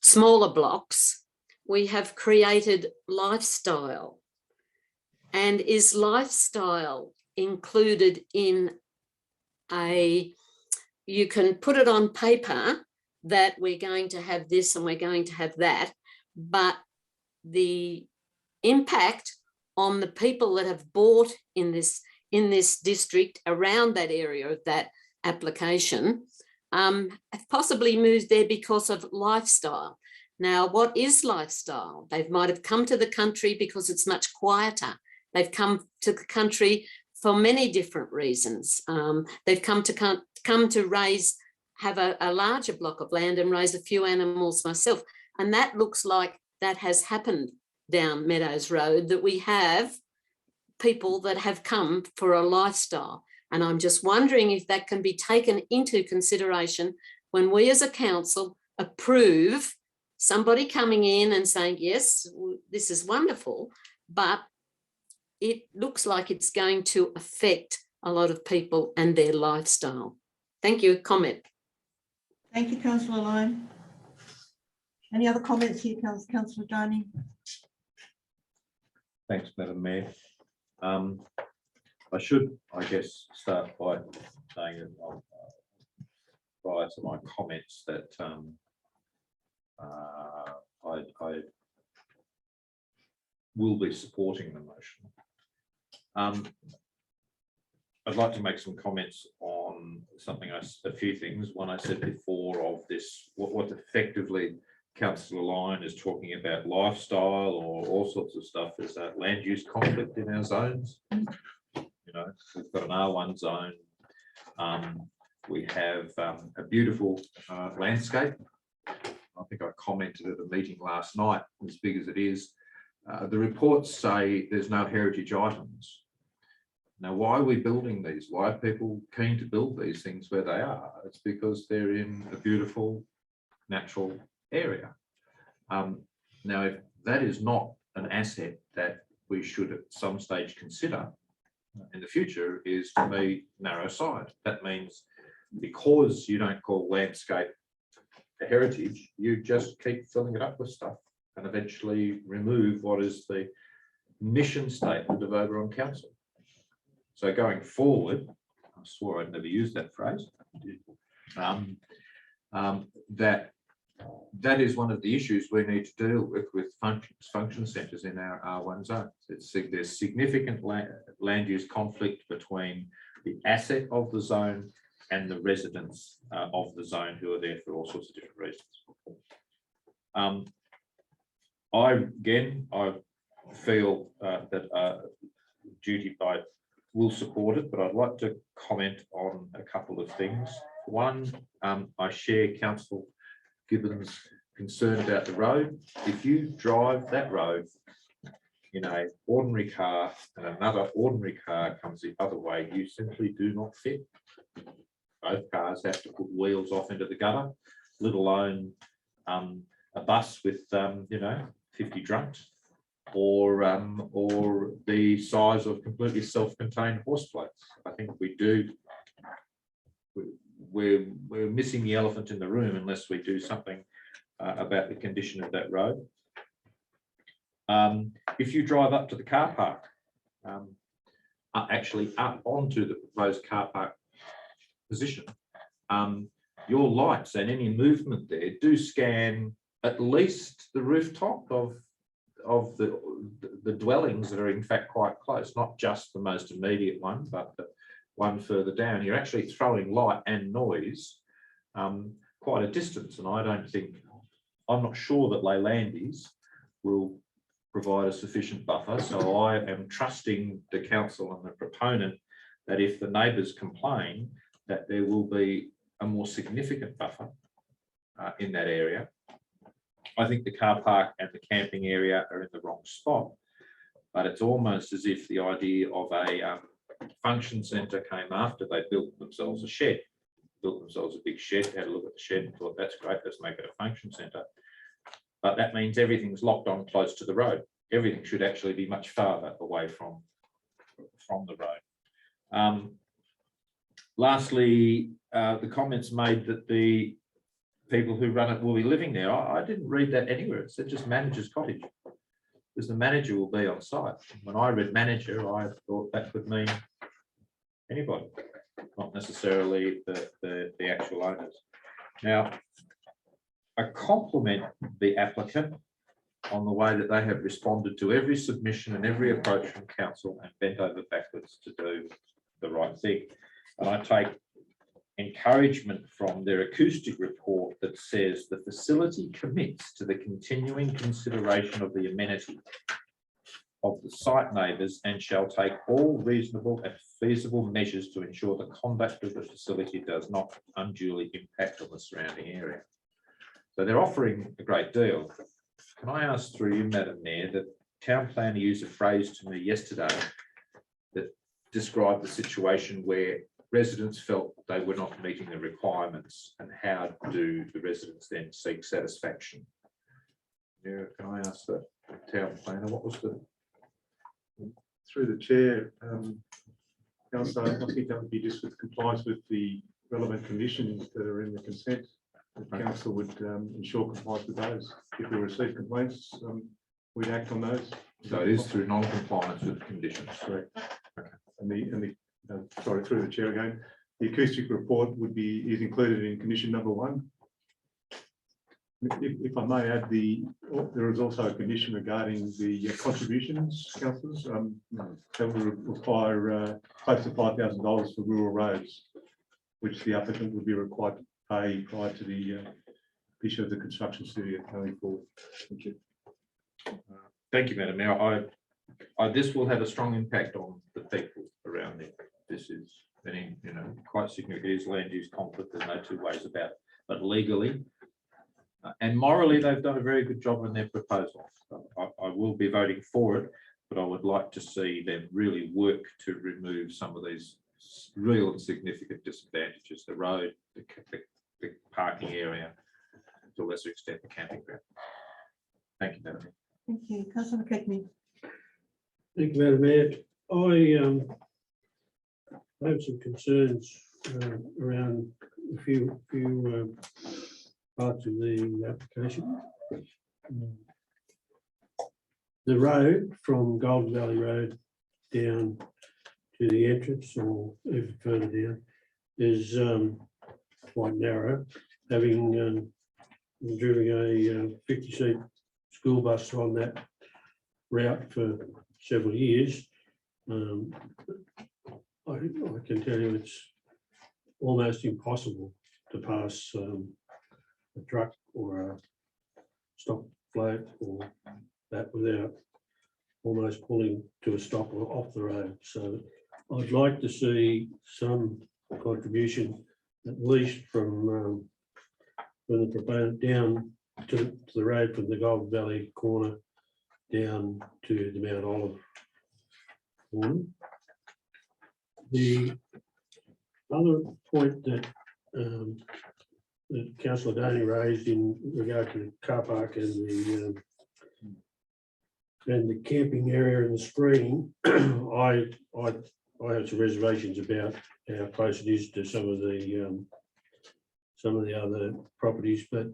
smaller blocks, we have created lifestyle. And is lifestyle included in you can put it on paper that we're going to have this and we're going to have that, but the impact on the people that have bought in this district around that area of that application have possibly moved there because of lifestyle. Now, what is lifestyle? They might have come to the country because it's much quieter. They've come to the country for many different reasons. They've come to have a larger block of land and raise a few animals myself. And that looks like that has happened down Meadows Road, that we have people that have come for a lifestyle. And I'm just wondering if that can be taken into consideration when we as a council approve somebody coming in and saying, yes, this is wonderful, but it looks like it's going to affect a lot of people and their lifestyle. Thank you. Comment. Thank you, Councillor Lyon. Any other comments here, Councillor Doney? Thanks, Madam Mayor. I should, I guess, start by saying that prior to my comments that I will be supporting the motion. I'd like to make some comments on something, a few things. One I said before of this, what effectively Councillor Lyon is talking about lifestyle or all sorts of stuff, is that land use conflict in our zones. We've got an R1 zone. We have a beautiful landscape. I think I commented at a meeting last night, as big as it is. The reports say there's no heritage items. Now, why are we building these? Why are people keen to build these things where they are? It's because they're in a beautiful natural area. Now, if that is not an asset that we should at some stage consider in the future, is to me narrow sight. That means because you don't call landscape a heritage, you just keep filling it up with stuff and eventually remove what is the mission statement of Oberon Council. So going forward, I swore I'd never use that phrase, that is one of the issues we need to deal with function centres in our R1 zones. There's significant land use conflict between the asset of the zone and the residents of the zone who are there for all sorts of different reasons. I feel that duty by will support it, but I'd like to comment on a couple of things. One, I share Councillor Gibbons' concern about the road. If you drive that road in an ordinary car and another ordinary car comes the other way, you simply do not fit. Both cars have to put wheels off into the gutter, let alone a bus with 50 drunks, or the the size of completely self-contained horse plates. I think we're missing the elephant in the room unless we do something about the condition of that road. If you drive up to the car park, actually up onto the proposed car park position, your lights and any movement there do scan at least the rooftop of the dwellings that are in fact quite close, not just the most immediate one, but the one further down. You're actually throwing light and noise quite a distance, and I'm not sure that Leylandis will provide a sufficient buffer. So I am trusting the council and the proponent that if the neighbours complain, that there will be a more significant buffer in that area. I think the car park and the camping area are in the wrong spot, but it's almost as if the idea of a function centre came after they built themselves a shed, built themselves a big shed, had a look at the shed and thought, that's great, let's make it a function centre. But that means everything's locked on close to the road. Everything should actually be much farther away from the road. Lastly, the comments made that the people who run it will be living there. I didn't read that anywhere. It said just manager's cottage, because the manager will be on site. When I read manager, I thought that could mean anybody, not necessarily the actual owners. Now, I compliment the applicant on the way that they have responded to every submission and every approach from council and bent over backwards to do the right thing. And I take encouragement from their acoustic report that says the facility commits to the continuing consideration of the amenity of the site neighbours and shall take all reasonable and feasible measures to ensure the conduct of the facility does not unduly impact on the surrounding area. So they're offering a great deal. Can I ask through you, Madam Mayor, that town planner used a phrase to me yesterday that described the situation where residents felt they were not meeting the requirements, and how do the residents then seek satisfaction? Yeah, can I ask the town planner, what was the... Through the chair, Councillor, I think that would be just with compliance with the relevant conditions that are in the consent. The council would ensure compliance with those. If we receive complaints, we'd act on those. So it is through non-compliance with the conditions. Correct. Okay. And sorry, through the chair again, the acoustic report is included in condition number 1. If I may add, there is also a condition regarding the contributions, councillors, that would require close to $5,000 for rural roads, which the applicant would be required to pay prior to the issue of the construction studio going forward. Thank you. Thank you, Madam Mayor. This will have a strong impact on the people around there. This is, quite significant. It is land use conflict. There's no two ways about it. But legally and morally, they've done a very good job in their proposal. I will be voting for it, but I would like to see them really work to remove some of these real and significant disadvantages: the road, the parking area, to a lesser extent the camping ground. Thank you, Madam Mayor. Thank you. Councillor McKechnie. Thank you, Madam Mayor. I have some concerns around a few parts of the application. The road from Golden Valley Road down to the entrance, or even further down, is quite narrow. Having driven a 50-seat school bus on that route for several years, I can tell you it's almost impossible to pass a truck or a stock float or that without almost pulling to a stop or off the road. So I'd like to see some contribution, at least from the proponent down to the road from the Golden Valley corner down to the Mount Olive corner. The other point that Councillor Donny raised in regard to the car park and And the camping area and the screening, I have some reservations about how close it is to some of the other properties, but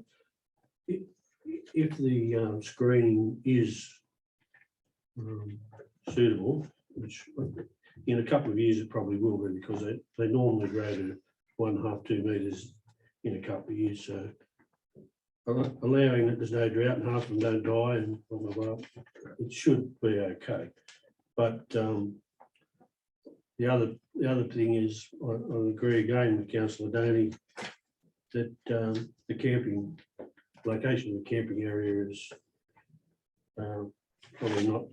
if the screening is suitable, which in a couple of years it probably will be, because they normally grow to 1.5, 2 metres in a couple of years. So allowing that there's no drought and half of them don't die and blah, blah, blah, it should be okay. But the other thing is, I agree again with Councillor Doney that the camping location of the camping area is probably not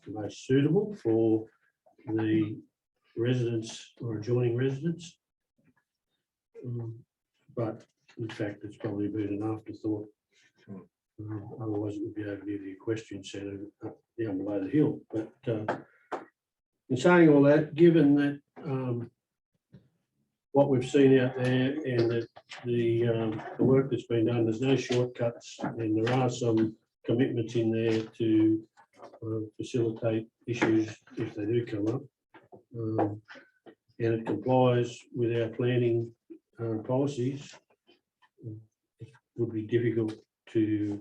the most suitable for the residents or adjoining residents. But in fact, it's probably been an afterthought. Otherwise, it would be over near the equestrian centre up down below the hill. But in saying all that, given that what we've seen out there and that the work that's been done, there's no shortcuts, and there are some commitments in there to facilitate issues if they do come up. And it complies with our planning policies. It would be difficult to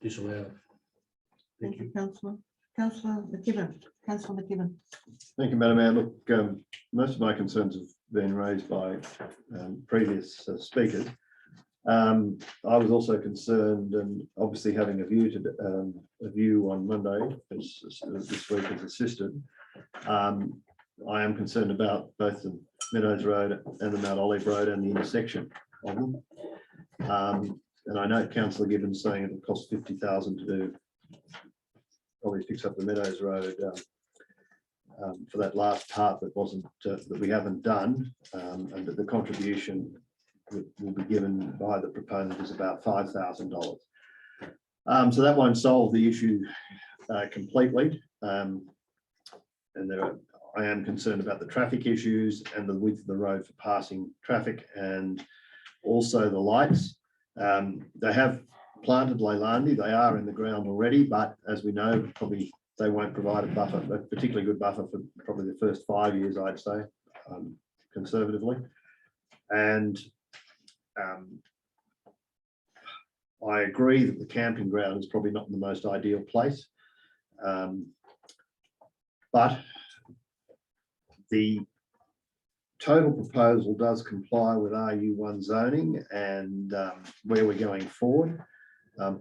disallow. Thank you, Councillor. Councillor McKibben. Councillor McKibben. Thank you, Madam Mayor. Look, most of my concerns have been raised by previous speakers. I was also concerned, and obviously having a view on Monday this week has assisted. I am concerned about both the Meadows Road and the Mount Olive Road and the intersection of them. And I know Councillor Gibbons saying it'll cost 50,000 to do, probably fix up the Meadows Road for that last part that wasn't that we haven't done, and that the contribution will be given by the proponent is about $5,000. So that won't solve the issue completely. And I am concerned about the traffic issues and the width of the road for passing traffic, and also the lights. They have planted Leilandi, they are in the ground already, but as we know, probably they won't provide a buffer, a particularly good buffer for probably the first 5 years, I'd say, conservatively. And I agree that the camping ground is probably not in the most ideal place. But the total proposal does comply with RU1 zoning and where we're going forward.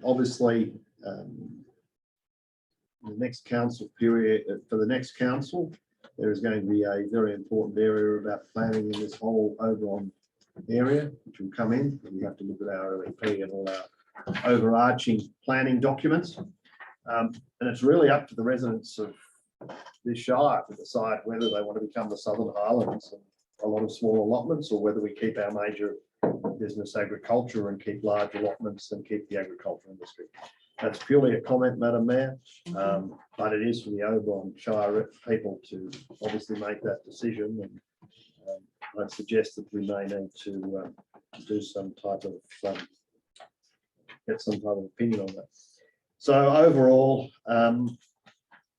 Obviously, the next council period, for the next council, there is going to be a very important area about planning in this whole Oberon area, which will come in. We have to look at our LEP and all our overarching planning documents. And it's really up to the residents of this shire to decide whether they want to become the Southern Highlands and a lot of small allotments, or whether we keep our major business agriculture and keep large allotments and keep the agriculture industry. That's purely a comment, Madam Mayor, but it is for the Oberon Shire people to obviously make that decision. And I'd suggest that we may need to do some type of get some type of opinion on that. So overall, I'm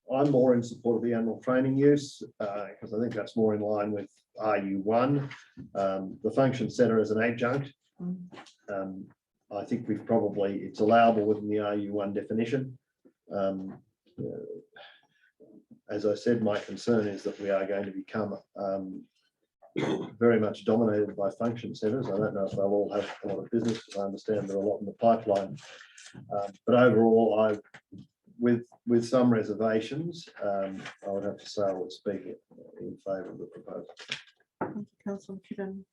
more in support of the animal training use because I think that's more in line with RU1. The function centre as an adjunct. I think it's allowable within the RU1 definition. As I said, my concern is that we are going to become very much dominated by function centres. I don't know if they'll all have a lot of business, because I understand there are a lot in the pipeline. But overall, with some reservations, I would have to say I would speak in favour of the proposal. Thank you, Councillor McKibben.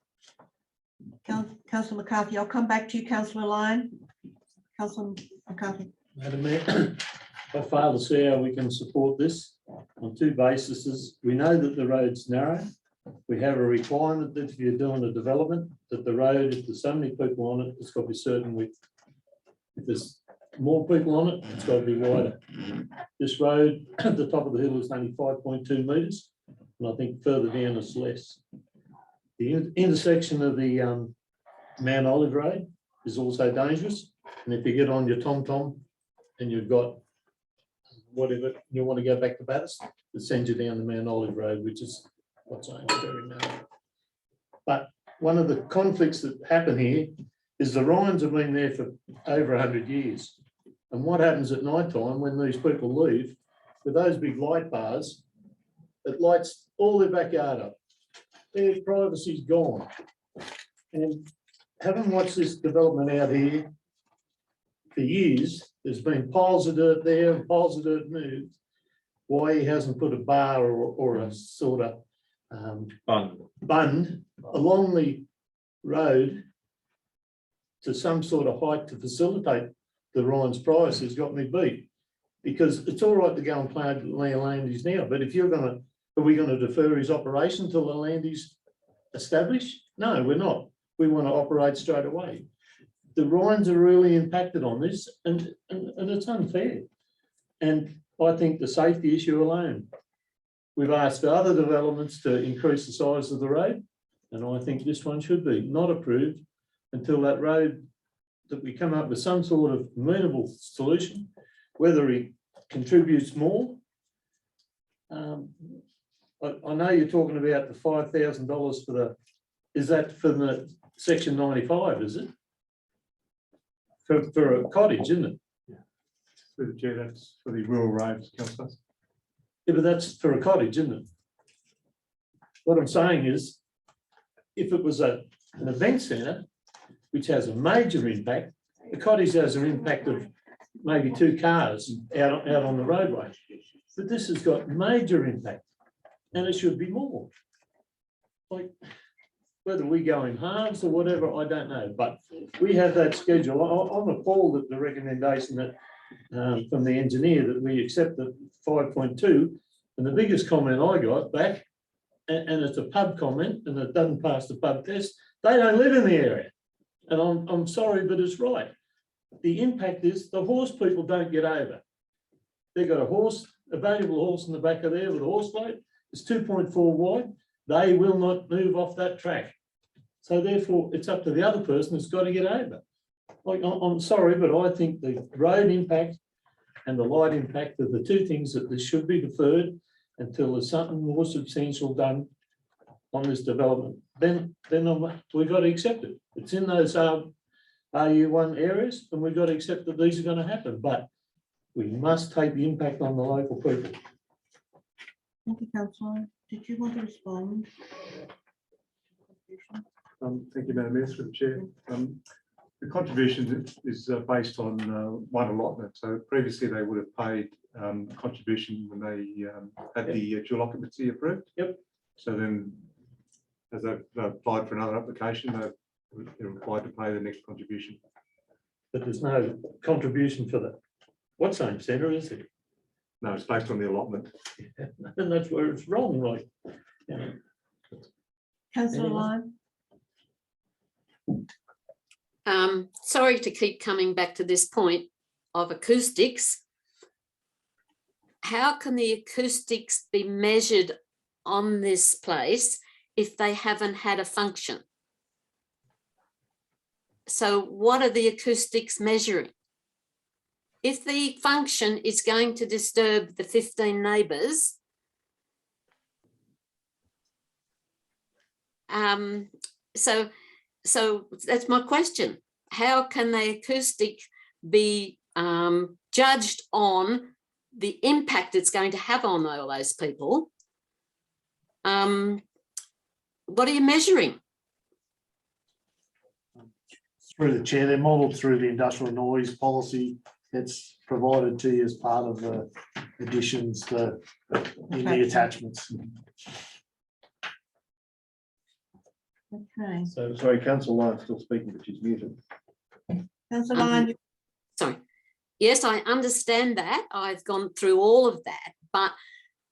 Councillor McCarthy, I'll come back to you, Councillor Lyon. Councillor McCarthy. Madam Mayor, I fail to see how we can support this on two bases. We know that the road's narrow. We have a requirement that if you're doing a development, that the road, if there's so many people on it, it's got to be certain width. If there's more people on it, it's got to be wider. This road at the top of the hill is only 5.2 metres, and I think further down it's less. The intersection of the Mount Olive Road is also dangerous, and if you get on your TomTom and you've got whatever, you want to go back to Bathurst, it sends you down the Mount Olive Road, which is what's only very narrow. But one of the conflicts that happen here is the Ryans have been there for over 100 years. And what happens at night time when these people leave, with those big light bars, it lights all their backyard up. Their privacy's gone. And having watched this development out here for years, there's been piles of dirt there and piles of dirt moved. Why he hasn't put a bar or a sort of bund along the road to some sort of height to facilitate the Ryan's price has got me beat. Because it's all right to go and plant land is now, but if you're going to, are we going to defer his operation till the land is established? No, we're not. We want to operate straight away. The Ryans are really impacted on this, and it's unfair. And I think the safety issue alone. We've asked other developments to increase the size of the road, and I think this one should be not approved until that road, that we come up with some sort of amenable solution, whether he contributes more. I know you're talking about the $5,000 for the, is that for the section 95, is it? For a cottage, isn't it? Through the chair, that's for the rural roads, Councillor. Yeah, but that's for a cottage, isn't it? What I'm saying is, if it was an event centre, which has a major impact, the cottage has an impact of maybe 2 cars out on the roadway. But this has got major impact, and it should be more. Like, whether we go in halves or whatever, I don't know, but we have that schedule. I'm appalled at the recommendation that from the engineer that we accept the 5.2, and the biggest comment I got back, and it's a pub comment, and it doesn't pass the pub test, they don't live in the area. And I'm sorry, but it's right. The impact is the horse people don't get over. They've got a valuable horse in the back of there with a horse load. It's 2.4 wide. They will not move off that track. So therefore, it's up to the other person who's got to get over. Like, I'm sorry, but I think the road impact and the light impact are the 2 things that this should be deferred until there's something more substantial done on this development. Then we've got to accept it. It's in those RU1 areas, and we've got to accept that these are going to happen. But we must take the impact on the local people. Thank you, Councillor. Did you want to respond? Thank you, Madam Mayor, through the chair. The contribution is based on one allotment. So previously they would have paid contribution when they had the dual occupancy approved. Yep. So then, as they've applied for another application, they're required to pay the next contribution. But there's no contribution for the what's name centre, is it? No, it's based on the allotment. And that's where it's wrong, right? Yeah. Councillor Lyon. Sorry to keep coming back to this point of acoustics. How can the acoustics be measured on this place if they haven't had a function? So what are the acoustics measuring? If the function is going to disturb the 15 neighbours, so that's my question. How can the acoustic be judged on the impact it's going to have on all those people? What are you measuring? Through the chair, they're modelled through the industrial noise policy that's provided to you as part of the additions in the attachments. Okay. So, sorry, Councillor Lyon's still speaking, but she's muted. Councillor Lyon. Sorry. Yes, I understand that. I've gone through all of that, but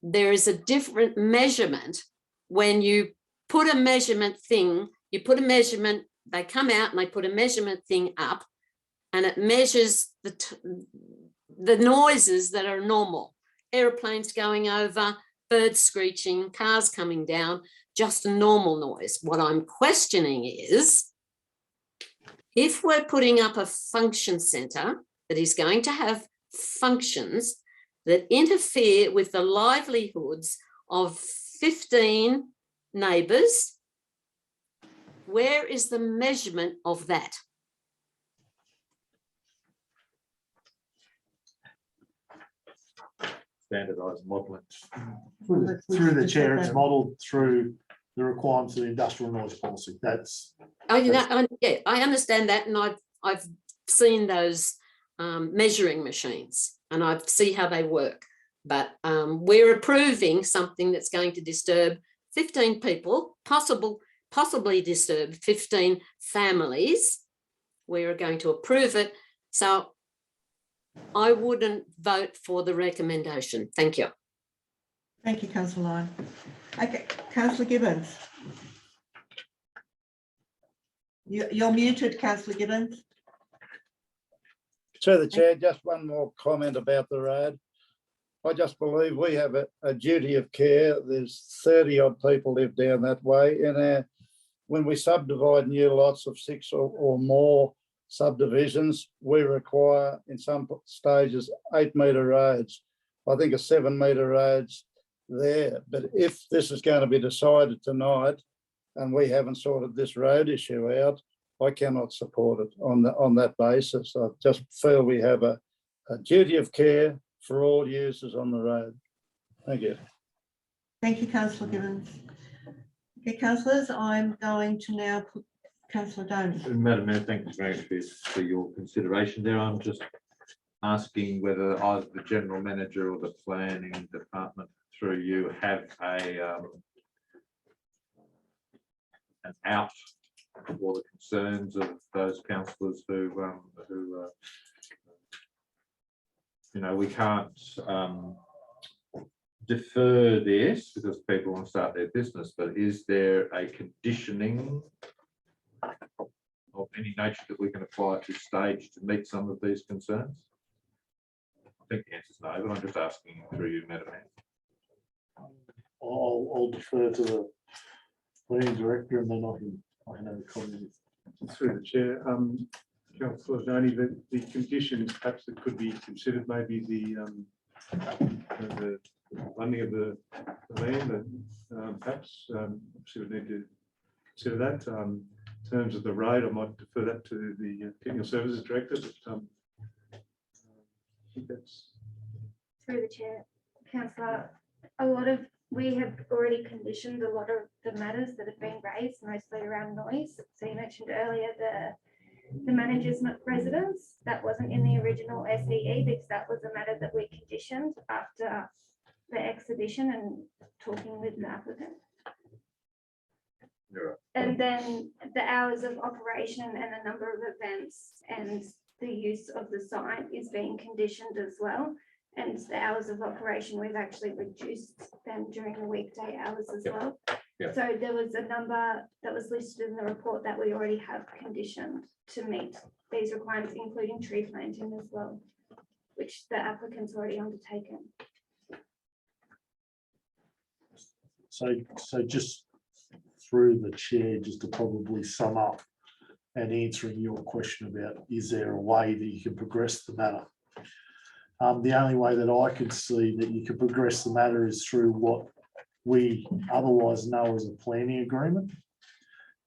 there is a different measurement when you put a measurement thing, they come out and they put a measurement thing up, and it measures the noises that are normal. Aeroplanes going over, birds screeching, cars coming down, just a normal noise. What I'm questioning is, if we're putting up a function centre that is going to have functions, that interfere with the livelihoods of 15 neighbours. Where is the measurement of that? Standardised modelling. Through the chair, it's modelled through the requirements of the industrial noise policy. That's Oh, yeah, I understand that, and I've seen those measuring machines, and I see how they work. But we're approving something that's going to disturb 15 people, possibly disturb 15 families. We're going to approve it. So I wouldn't vote for the recommendation. Thank you. Thank you, Councillor Lyon. Okay, Councillor Gibbons. You're muted, Councillor Gibbons. Through the chair, just one more comment about the road. I just believe we have a duty of care. There's 30 odd people live down that way. And when we subdivide new lots of 6 or more subdivisions, we require in some stages 8-metre roads. I think a 7-metre roads there. But if this is going to be decided tonight and we haven't sorted this road issue out, I cannot support it on that basis. I just feel we have a duty of care for all users on the road. Thank you. Thank you, Councillor Gibbons. Okay, councillors, I'm going to now put Councillor Doney. Madam Mayor, thank you very much for your consideration there. I'm just asking whether either the General Manager or the Planning Department through you have an out for the concerns of those councillors who you know, we can't defer this because people want to start their business, but is there a conditioning of any nature that we can apply at this stage to meet some of these concerns? I think the answer is no, but I'm just asking through you, Madam Mayor. I'll defer to the planning director, and then I can have a comment. Through the chair, Councillor Doney, the conditions perhaps that could be considered, maybe the funding of the land, and perhaps obviously we need to consider that. In terms of the road, I might defer that to the Technical Services Director, but I think that's. Through the chair, Councillor, we have already conditioned a lot of the matters that have been raised, mostly around noise. So you mentioned earlier the manager's residence. That wasn't in the original SEE because that was a matter that we conditioned after the exhibition and talking with the applicant. And then the hours of operation and the number of events and the use of the sign is being conditioned as well. And the hours of operation, we've actually reduced them during the weekday hours as well. Yeah. So there was a number that was listed in the report that we already have conditioned to meet these requirements, including tree planting as well, which the applicant's already undertaken. So just through the chair, just to probably sum up and answering your question about is there a way that you can progress the matter? The only way that I could see that you could progress the matter is through what we otherwise know as a planning agreement.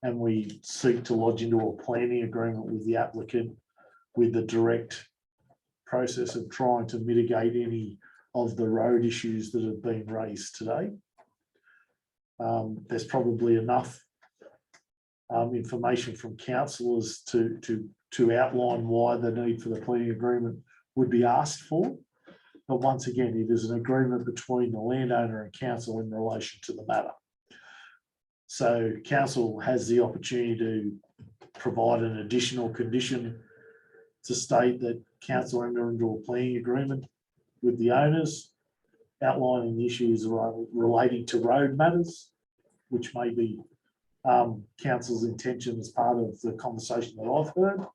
And we seek to lodge into a planning agreement with the applicant with the direct process of trying to mitigate any of the road issues that have been raised today. There's probably enough information from councillors to outline why the need for the planning agreement would be asked for. But once again, it is an agreement between the landowner and council in relation to the matter. So council has the opportunity to provide an additional condition to state that council enter into a planning agreement with the owners, outlining the issues relating to road matters, which may be council's intention as part of the conversation that I've heard,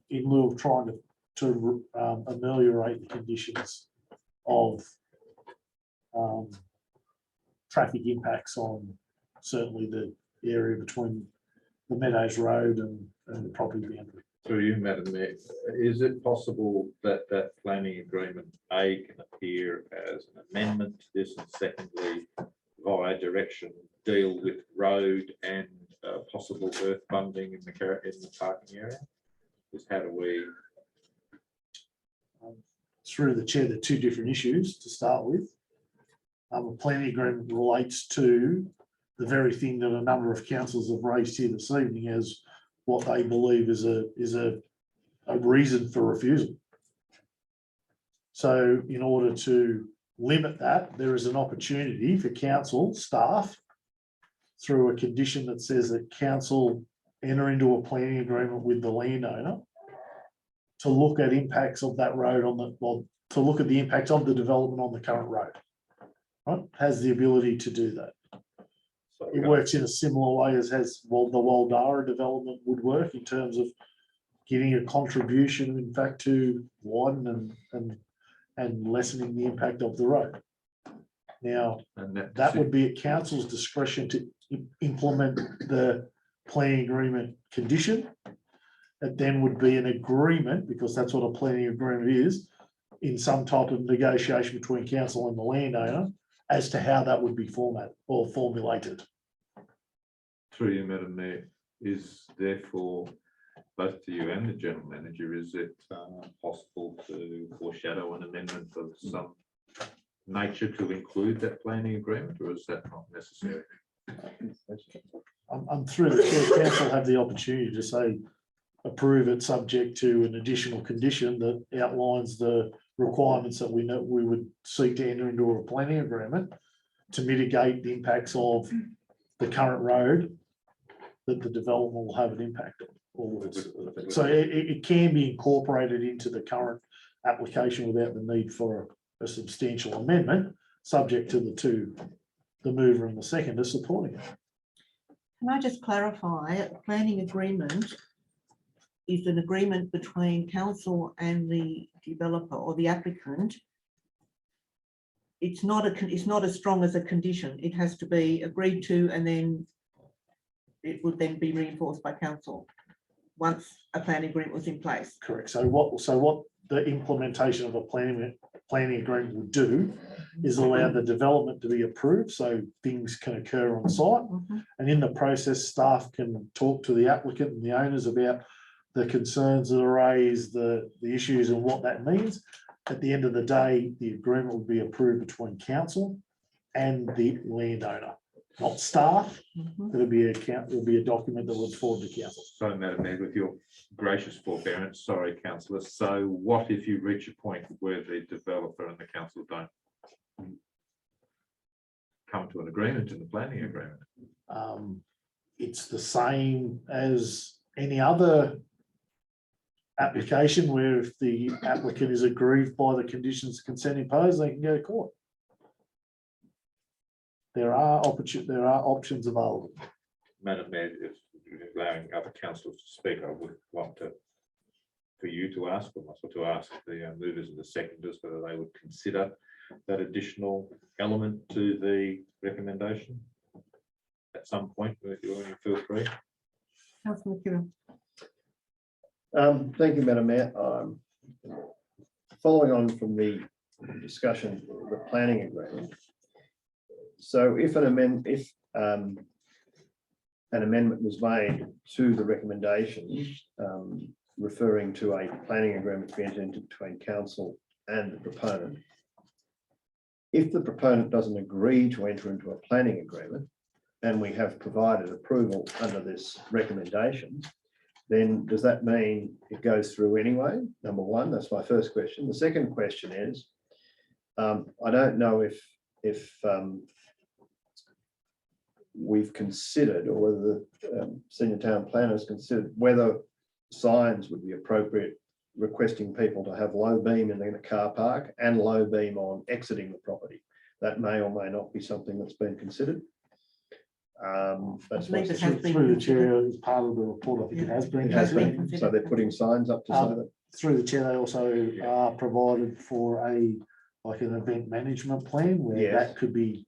in lieu of trying to ameliorate the conditions of traffic impacts on certainly the area between the Meadows Road and the property boundary. Through you, Madam Mayor, is it possible that that planning agreement, A, can appear as an amendment to this, and secondly, via direction, deal with road and possible earth funding in the parking area? Is how do we? Through the chair, the two different issues to start with. A planning agreement relates to the very thing that a number of councillors have raised here this evening as what they believe is a reason for refusal. So in order to limit that, there is an opportunity for council staff through a condition that says that council enter into a planning agreement with the landowner to look at impacts of that road on the, well, to look at the impacts of the development on the current road. Right, has the ability to do that. So It works in a similar way as the Waldara development would work in terms of giving a contribution, in fact, to widen and lessening the impact of the road. Now, that would be at council's discretion to implement the planning agreement condition. It then would be an agreement, because that's what a planning agreement is, in some type of negotiation between council and the landowner as to how that would be formatted or formulated. Through you, Madam Mayor, is therefore, both to you and the General Manager, is it possible to foreshadow an amendment of some nature to include that planning agreement, or is that not necessary? I'm through the chair, council have the opportunity to say, approve it subject to an additional condition that outlines the requirements that we know we would seek to enter into a planning agreement to mitigate the impacts of the current road that the development will have an impact on. So it can be incorporated into the current application without the need for a substantial amendment, subject to the mover and the seconder supporting it. Can I just clarify, a planning agreement is an agreement between council and the developer or the applicant. It's not as strong as a condition. It has to be agreed to, and then it would then be reinforced by council once a planning agreement was in place. Correct. So what the implementation of a planning agreement would do is allow the development to be approved, so things can occur on site. And in the process, staff can talk to the applicant and the owners about the concerns that are raised, the issues and what that means. At the end of the day, the agreement will be approved between council and the landowner, not staff. It'll be a document that will forward to council. So, Madam Mayor, with your gracious forbearance, sorry, councillor. So what if you reach a point where the developer and the council don't come to an agreement in the planning agreement? It's the same as any other application where if the applicant is aggrieved by the conditions of consent imposed, they can go to court. There are options available. Madam Mayor, if allowing other councillors to speak, I would want for you to ask, or myself to ask the movers and the seconders whether they would consider that additional element to the recommendation at some point. If you feel free. Councillor McKibben. Thank you, Madam Mayor. Following on from the discussion, the planning agreement. So if an amendment was made to the recommendation referring to a planning agreement to be entered into between council and the proponent, if the proponent doesn't agree to enter into a planning agreement and we have provided approval under this recommendation, then does that mean it goes through anyway? Number one, that's my first question. The second question is, I don't know if we've considered, or whether the senior town planners considered whether signs would be appropriate, requesting people to have low beam in the car park and low beam on exiting the property. That may or may not be something that's been considered. That's believe it has been through the chair as part of the report. I think it has been. It has been. So they're putting signs up to say that. Through the chair, they also are provided for an event management plan where that could be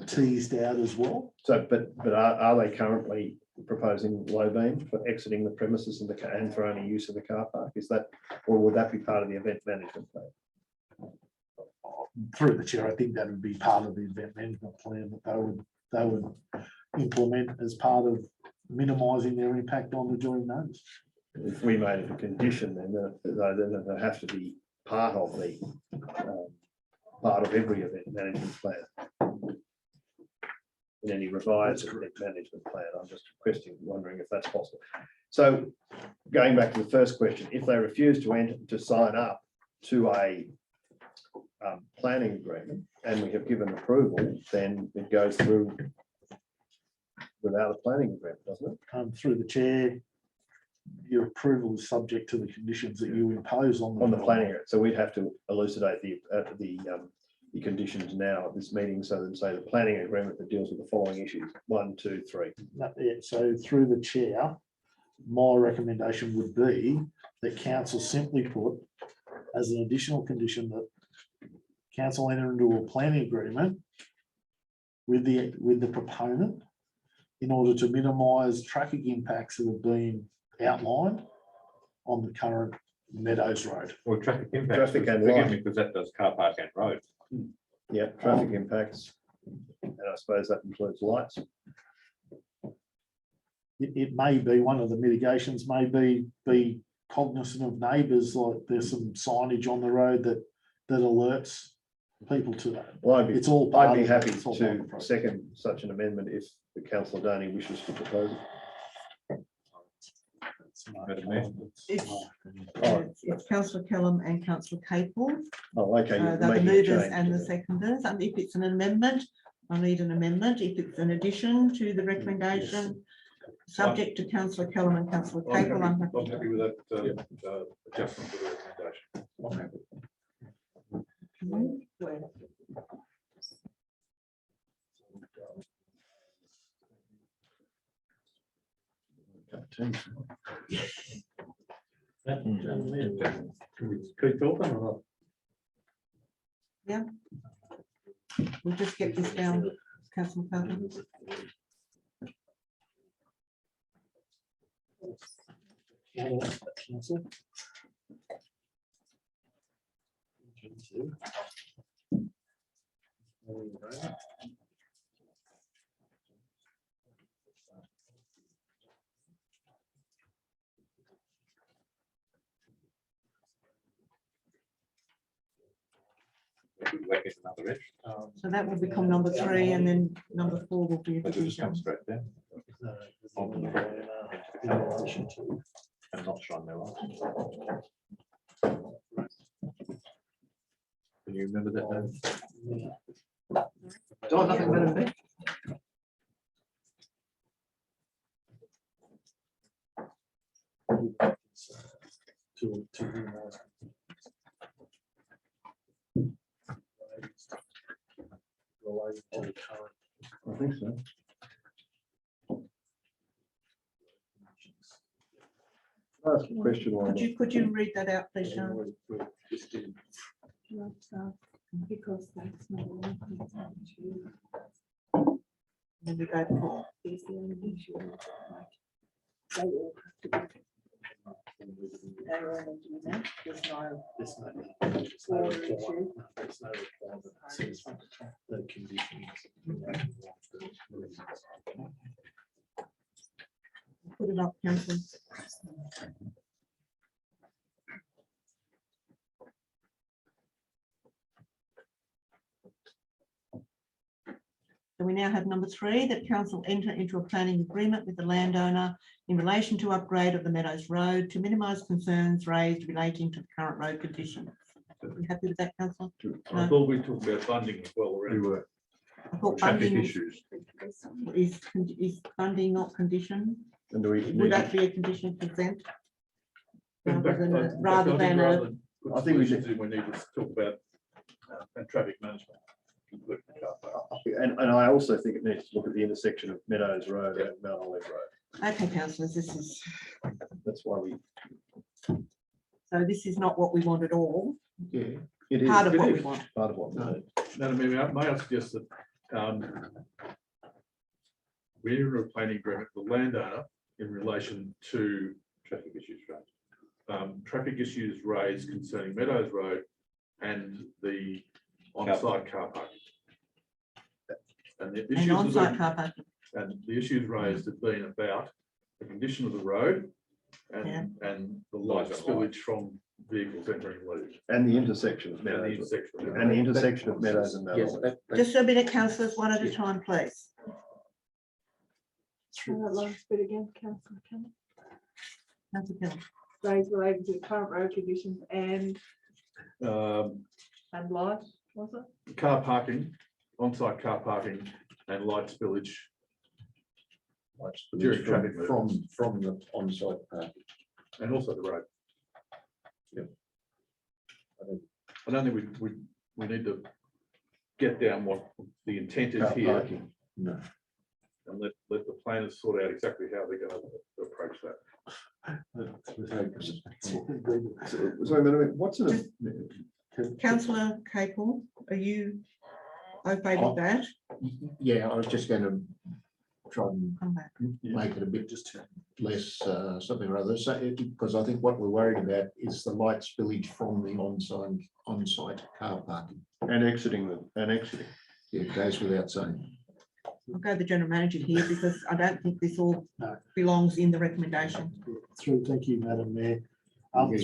teased out as well. So, but are they currently proposing low beam for exiting the premises and for only use of the car park? Is that, or would that be part of the event management plan? Through the chair, I think that would be part of the event management plan that they would implement as part of minimising their impact on the joint notice. If we made it a condition, then they have to be part of the part of every event management plan. In any revised event management plan, I'm just wondering if that's possible. So going back to the first question, if they refuse to sign up to a planning agreement and we have given approval, then it goes through without a planning agreement, doesn't it? Through the chair, your approval is subject to the conditions that you impose on the planning agreement. So we'd have to elucidate the conditions now at this meeting, so that say the planning agreement that deals with the following issues, 1, 2, 3. So through the chair, my recommendation would be that council simply put as an additional condition that council enter into a planning agreement with the proponent in order to minimise traffic impacts that have been outlined on the current Meadows Road. Or traffic impacts. Traffic and Forgive light. me, because that does car park and road. Yeah, traffic impacts, and I suppose that includes lights. It may be one of the mitigations, may be cognizant of neighbours, like there's some signage on the road that alerts people to that. Well, It's all part I'd be of happy it. It's all part of the to process. second such an amendment if the councillor Donny wishes to propose it. It's Councillor Kellam and Councillor Capel. Oh, okay. They're the movers and the seconders. And if it's an amendment, I need an amendment. If it's an addition to the recommendation, subject to Councillor Kellam and Councillor Capel, I'm happy. I'm happy with that adjustment to the recommendation. Keep talking or not? Yeah. We'll just get this down, Councillor Kellam. Council. So that will become number 3, and then number 4 will be a But it just division. comes straight down. And not shine their light. Can you remember that, David? Oh, nothing better than that. Related to the current. I think so. Ask a question on Could you read that out, please, Sean? Because that's not one thing. Then we go for Is the only issue. They all have to be. They all have to do that. There's no. There's no requirement. There's no requirement that says the conditions. put it up, Councillor. So we now have number 3, that council enter into a planning agreement with the landowner in relation to upgrade of the Meadows Road to minimise concerns raised relating to the current road conditions. Are you happy with that, councillor? I thought we talked about funding as well already. I thought Traffic funding issues. is funding not condition. And do we? Would that be a condition of consent? In fact, Rather than a, I think we need to talk about and traffic management. including the car park. And I also think it needs to look at the intersection of Meadows Road and Mount Olive Road. okay, councillors, this is, That's why we. so this is not what we want at all. Yeah, it is. Part of It what we is. want. Part of what we want. Madam Mayor, may I suggest that we enter a planning agreement with the landowner in relation to Traffic issues, right? traffic issues raised concerning Meadows Road and the on-site car parking. And the And issues, on-site car parking. and the issues raised have been about the condition of the road Yeah. and the light spillage from vehicles entering and leaving. And the intersection of And the Meadows. intersection. And the intersection of Meadows and Yes, Mallow. Just a minute, councillors, one at a time, please. Last bit again, councillor Campbell. Councillor Gibbons. Those related to the current road conditions and light, was it? Car parking, on-site car parking and light spillage. During traffic from the on-site parking. And also the road. Yep. I don't think we need to get down what the intent is Car here parking, no. and let the planners sort out exactly how they're going to approach that. Sorry, Madam, what's it? Councillor Capel, are you okay with that? Yeah, I was just going to try and Come back. make it a bit just less something or other. So, because I think what we're worried about is the light spillage from the on-site car parking. And exiting them, and exiting. Yeah, it goes without saying. I'll go to the general manager here because I don't think this all belongs in the recommendation. Through, thank you, Madam Mayor.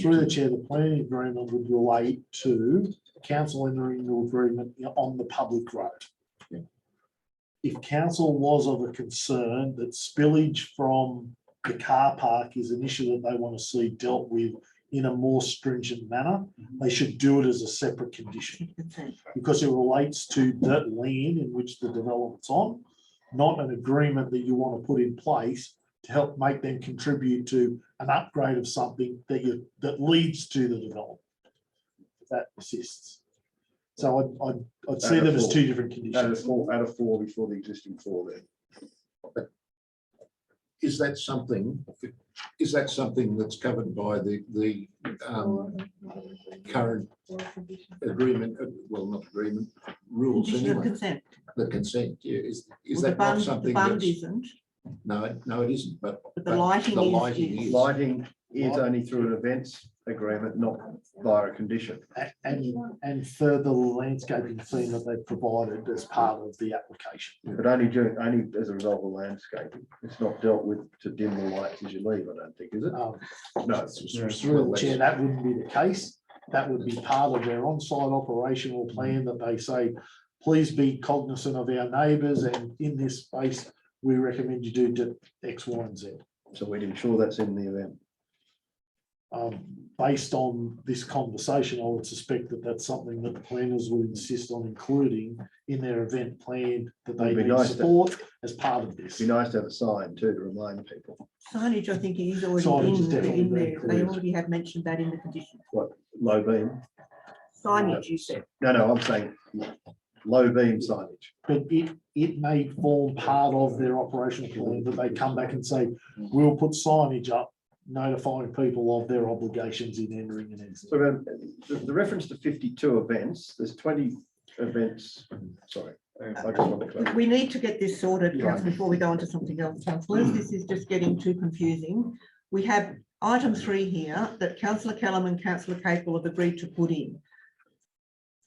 Through the chair, the planning agreement would relate to council entering the agreement on the public road. Yeah. If council was of a concern that spillage from the car park is an issue that they want to see dealt with in a more stringent manner, they should do it as a separate condition because it relates to that land in which the development's on, not an agreement that you want to put in place to help make them contribute to an upgrade of something that leads to the development. If that assists. So I'd see them as two different conditions. Add a four before the existing four there. Is that something that's covered by the current agreement, well, not agreement, rules Condition of anyway? consent. The consent, yeah, is Well, that not something the bund that's, isn't, no, it isn't, but. but the lighting is. Lighting is only through an events agreement, not via a condition. And further landscaping theme that they've provided as part of the application. But only as a result of landscaping. It's not dealt with to dim the lights as you leave, I don't think, is it? No, Well, the chair, that wouldn't be the case. That would be part of their on-site operational plan that they say, please be cognizant of our neighbours and in this space, we recommend you do X, Y, and Z. So we'd ensure that's in the event. Based on this conversation, I would suspect that that's something that the planners would insist on including in their event plan that they It'd be need nice to- support as part of this. It'd be nice to have a sign too to remind people. Signage, I think, is already Signage is definitely in there. They included. already have mentioned that in the condition. What, low beam? Signage, you said. No, I'm saying low beam signage. But it may form part of their operational plan that they come back and say, we'll put signage up notifying people of their obligations in entering and exiting. So the reference to 52 events, there's 20 events, sorry. I just want to clarify. We need to get this sorted, councillor, before we go on to something else, councillors. This is just getting too confusing. We have item 3 here that councillor Callum and councillor Capel have agreed to put in.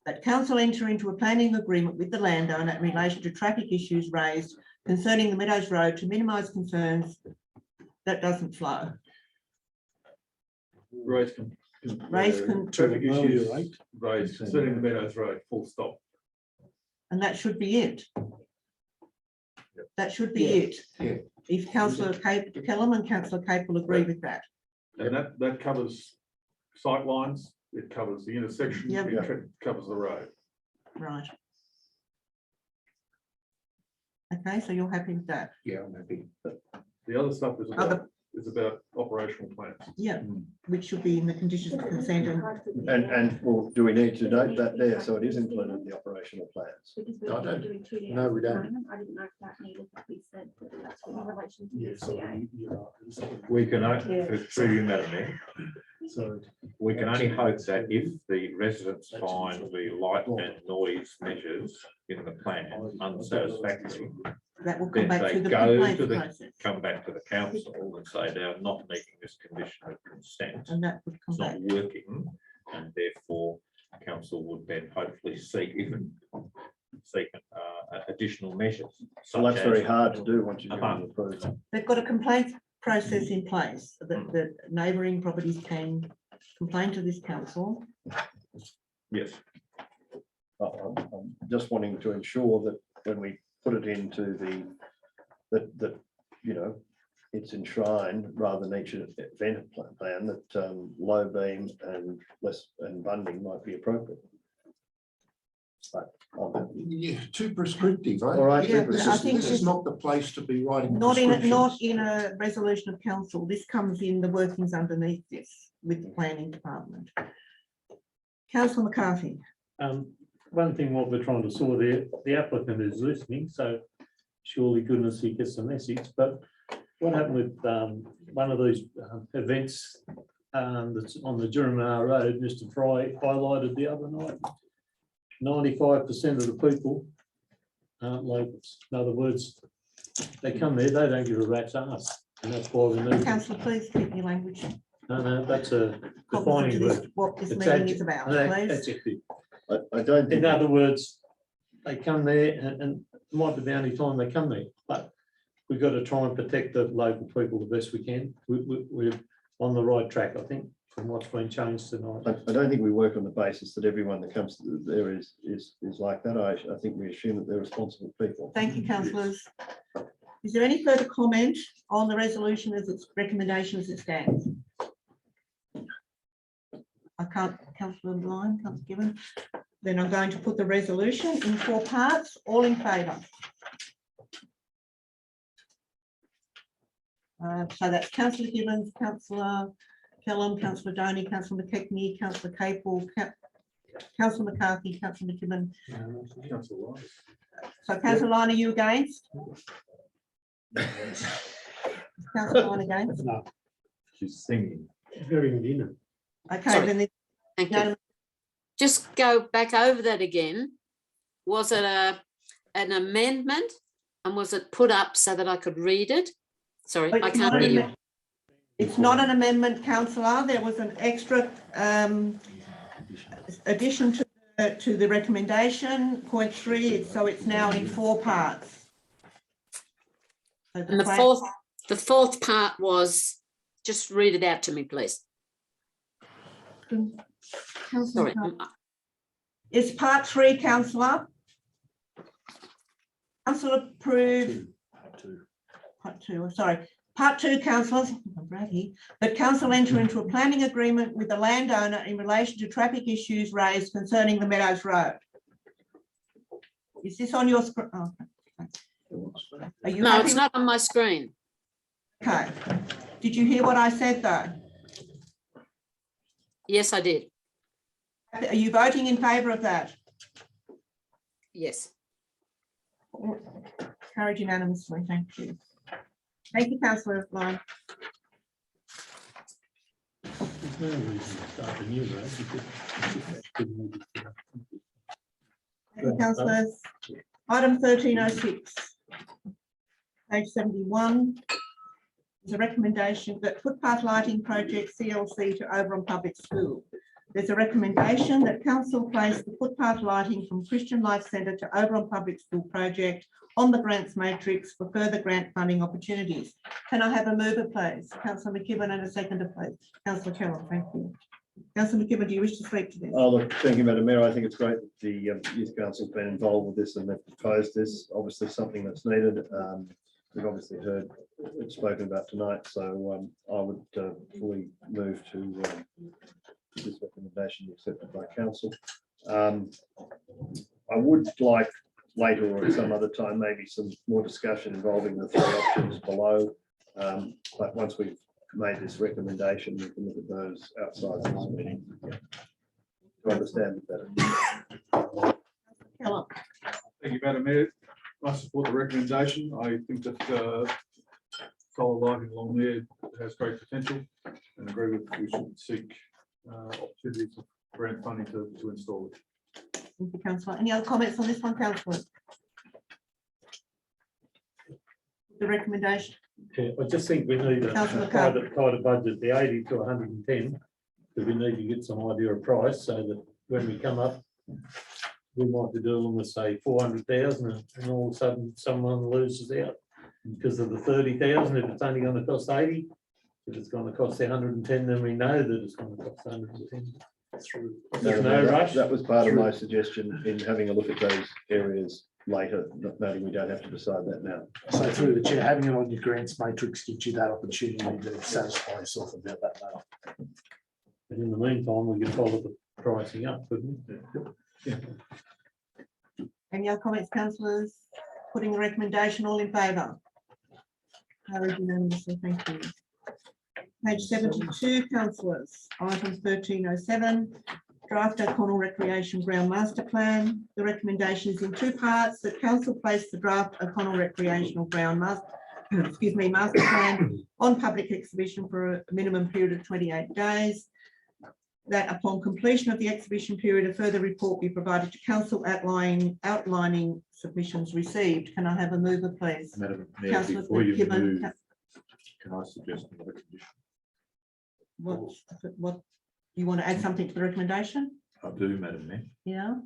That council enter into a planning agreement with the landowner in relation to traffic issues raised concerning the Meadows Road to minimise concerns. That doesn't flow. Traffic issues raised concerning the Meadows Road, full stop. And that should be it. That should be it. Yeah. If councillor Callum and councillor Capel agree with that. And that covers sight lines, it covers the intersection, Yep. it covers the road. Right. Okay, so you're happy with that? Yeah, I'm happy. The other stuff is about operational plans. Yeah, which should be in the conditions of consent And well, do we need to note that there so it is included in the operational plans? I don't. No, we don't. I didn't know if that needed to be said, but that's in relation to Yes, the CA. We can, through you, Madam Mayor, So we can only hope that if the residents find the light and noise measures in the plan unsatisfactory, That will come then back they to the go to complaints the, process, come back to the council and say they are not meeting this condition of consent. and that would come It's back. not working, and therefore council would then hopefully seek additional measures. So that's such very as- hard to do once you've Uh-huh. got it approved. They've got a complaint process in place that the neighbouring properties can complain to this council. Yes, I'm just wanting to ensure that when we put it into that, you know, it's enshrined rather than each event plan that low beam and bunding might be appropriate. But Yeah, too prescriptive. All right, Yeah, This I is, think this is not the place to be writing. Not in prescriptions. a resolution of council. This comes in the workings underneath this with the planning department. Councillor McCarthy. One thing what we're trying to sort there, the applicant is listening, so surely goodness he gets the message, but what happened with one of these events that's on the Jurumar Road, Mr. Fry highlighted the other night, 95% of the people aren't locals. In other words, they come there, they don't give a rat's ass, and that's why we need. Councillor, please keep your language No, that's a cognizant defining of this, word. what this It's meeting is adjective. about, No, please. adjective. I don't think. In other words, they come there and it might be the only time they come there, but we've got to try and protect the local people the best we can. We're on the right track, I think, from what's been changed tonight. I don't think we work on the basis that everyone that comes to there is like that. I think we assume that they're responsible people. Thank you, councillors. Is there any further comment on the resolution as its recommendation as it stands? I can't, councillor Lyon, councillor Gibbons. Then I'm going to put the resolution in 4 parts, all in favour. So that's councillor Gibbons, councillor Kellum, councillor Donny, councillor McKechnie, councillor Capel, councillor McCarthy, councillor McKibben. So councillor Lyon, are you against? Councillor Lyon against? No, she's singing. very indignant. Okay, Sorry. then Thank you. Just go back over that again. Was it an amendment and was it put up so that I could read it? Sorry, I can't hear you. it's not an amendment, councillor. There was an extra addition to the recommendation, point 3. So it's now in 4 parts. So And the fourth part was, just read it out to me, please. Councillor, Sorry. it's part 3, councillor. Councillor approved. Part 2, sorry. Part 2, councillors, that council enter into a planning agreement with the landowner in relation to traffic issues raised concerning the Meadows Road. Is this on your screen? Oh, okay. Are you No, happy it's not on my screen. Okay. Did you hear what I said though? Yes, I did. Are you voting in favour of that? Yes. Carried unanimously. Thank you. Thank you, councillor Lyon. There's no reason to start a new road because Thank you, councillors. Item 1306. Page 71. There's a recommendation that footpath lighting project CLC to Oberon Public School. There's a recommendation that council place the footpath lighting from Christian Life Centre to Oberon Public School project on the grants matrix for further grant funding opportunities. Can I have a mover, please? Councillor McKibben, and a seconder, please. Councillor Kellogg, thank you. Councillor McKibben, do you wish to speak to this? Oh, look, thank you, Madam Mayor. I think it's great that the Youth Council has been involved with this and they've proposed this. Obviously, something that's needed. We've obviously heard it spoken about tonight, so I would fully move to this recommendation be accepted by council. I would like later or at some other time, maybe some more discussion involving the 3 options below. But once we've made this recommendation, we can look at those outside this meeting to understand it better. Thank you, Madam Mayor. I support the recommendation. I think that solar lighting along there has great potential and agree with we should seek opportunities for grant funding to install it. Thank you, councillor. Any other comments on this one, councillor? the recommendation? Yeah, I just think we need a Councillor Carr. tighter budget, the 80 to 110. Because we need to get some idea of price so that when we come up, we might be dealing with, say, 400,000 and all of a sudden someone loses out because of the 30,000. If it's only going to cost 80, if it's going to cost 110, then we know that it's going to cost 110. There's no rush. That was part of my suggestion in having a look at those areas later, noting we don't have to decide that now. So through the chair, having it on your grants matrix gives you that opportunity to satisfy yourself about that matter. But in the meantime, we can follow the pricing up, couldn't we? Any other comments, councillors? Putting the recommendation, all in favour? Carried unanimously, thank you. Page 72, councillors, item 1307, draft O'Connell Recreation Ground Master Plan. The recommendation is in two parts. The council place the draft O'Connell Recreational Ground Master Plan on public exhibition for a minimum period of 28 days. That upon completion of the exhibition period, a further report be provided to council outlining submissions received. Can I have a mover, please? Madam Mayor, Councillor before you Gibbons, move, can I suggest another condition? what, you want to add something to the recommendation? I do, Madam Mayor. Yeah,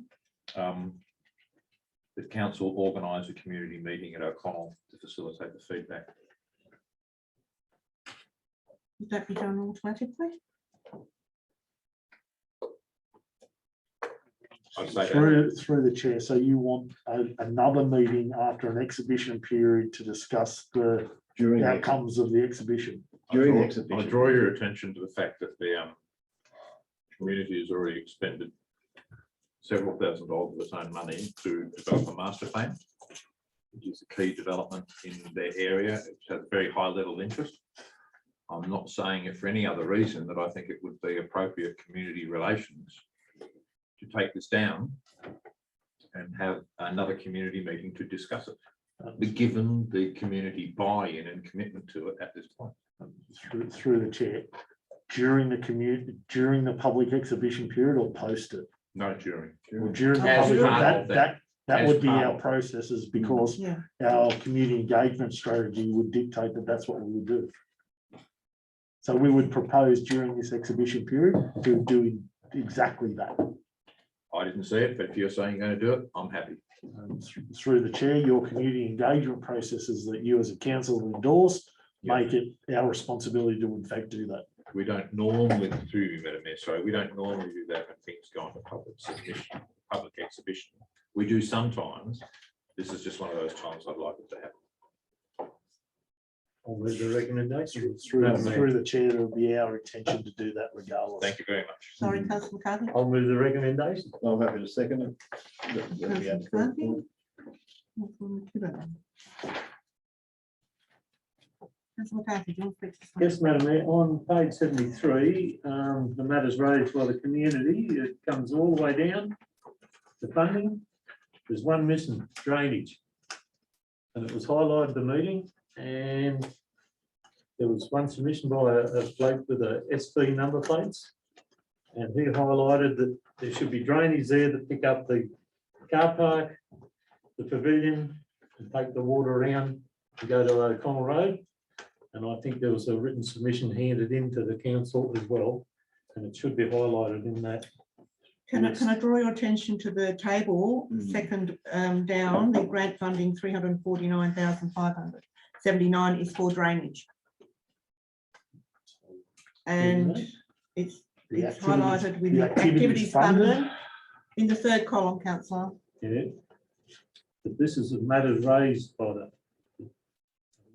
The council organise a community meeting at O'Connell to facilitate the feedback. would that be done automatically? I'd say that. Through the chair, so you want another meeting after an exhibition period to discuss the outcomes of the exhibition? During the I exhibition. draw your attention to the fact that the community has already expended several $1,000s of its own money to develop a master plan, which is a key development in their area. It's had a very high level of interest. I'm not saying it for any other reason that I think it would be appropriate community relations to take this down and have another community meeting to discuss it, given the community buy-in and commitment to it at this point. Through the chair, during the public exhibition period or post it? No, during. Or during the As public, part of that As would be part our of processes, because Yeah. our community engagement strategy would dictate that that's what we would do. So we would propose during this exhibition period to do exactly that. I didn't see it, but if you're saying you're going to do it, I'm happy. Through the chair, your community engagement processes that you as a council endorse, make it our responsibility to in fact do that. We don't normally do, Madam Mayor, sorry, we don't normally do that when things go into public submission, public exhibition. We do sometimes. This is just one of those times I'd like it to happen. I'll move the recommendation. Through the chair, it'll be our intention to do that regardless. Thank you very much. Sorry, councillor McCarthy. I'll move the recommendation. I'm happy to second it. Councillor McCarthy. Councillor Gibbons. Councillor McCarthy, do you want to speak to this one? Yes, Madam Mayor, on page 73, the matters raised by the community, it comes all the way down to funding. There's one missing, drainage. And it was highlighted at the meeting, and there was one submission by a bloke with a SB number plates. And he highlighted that there should be drainage there to pick up the car park, the pavilion, and take the water around to go to O'Connell Road. And I think there was a written submission handed into the council as well, and it should be highlighted in that. Can I draw your attention to the table, second down, the grant funding 349,579 is for drainage. And it's highlighted with the activities funded in the third column, councillor. Yeah. But this is a matter raised by the.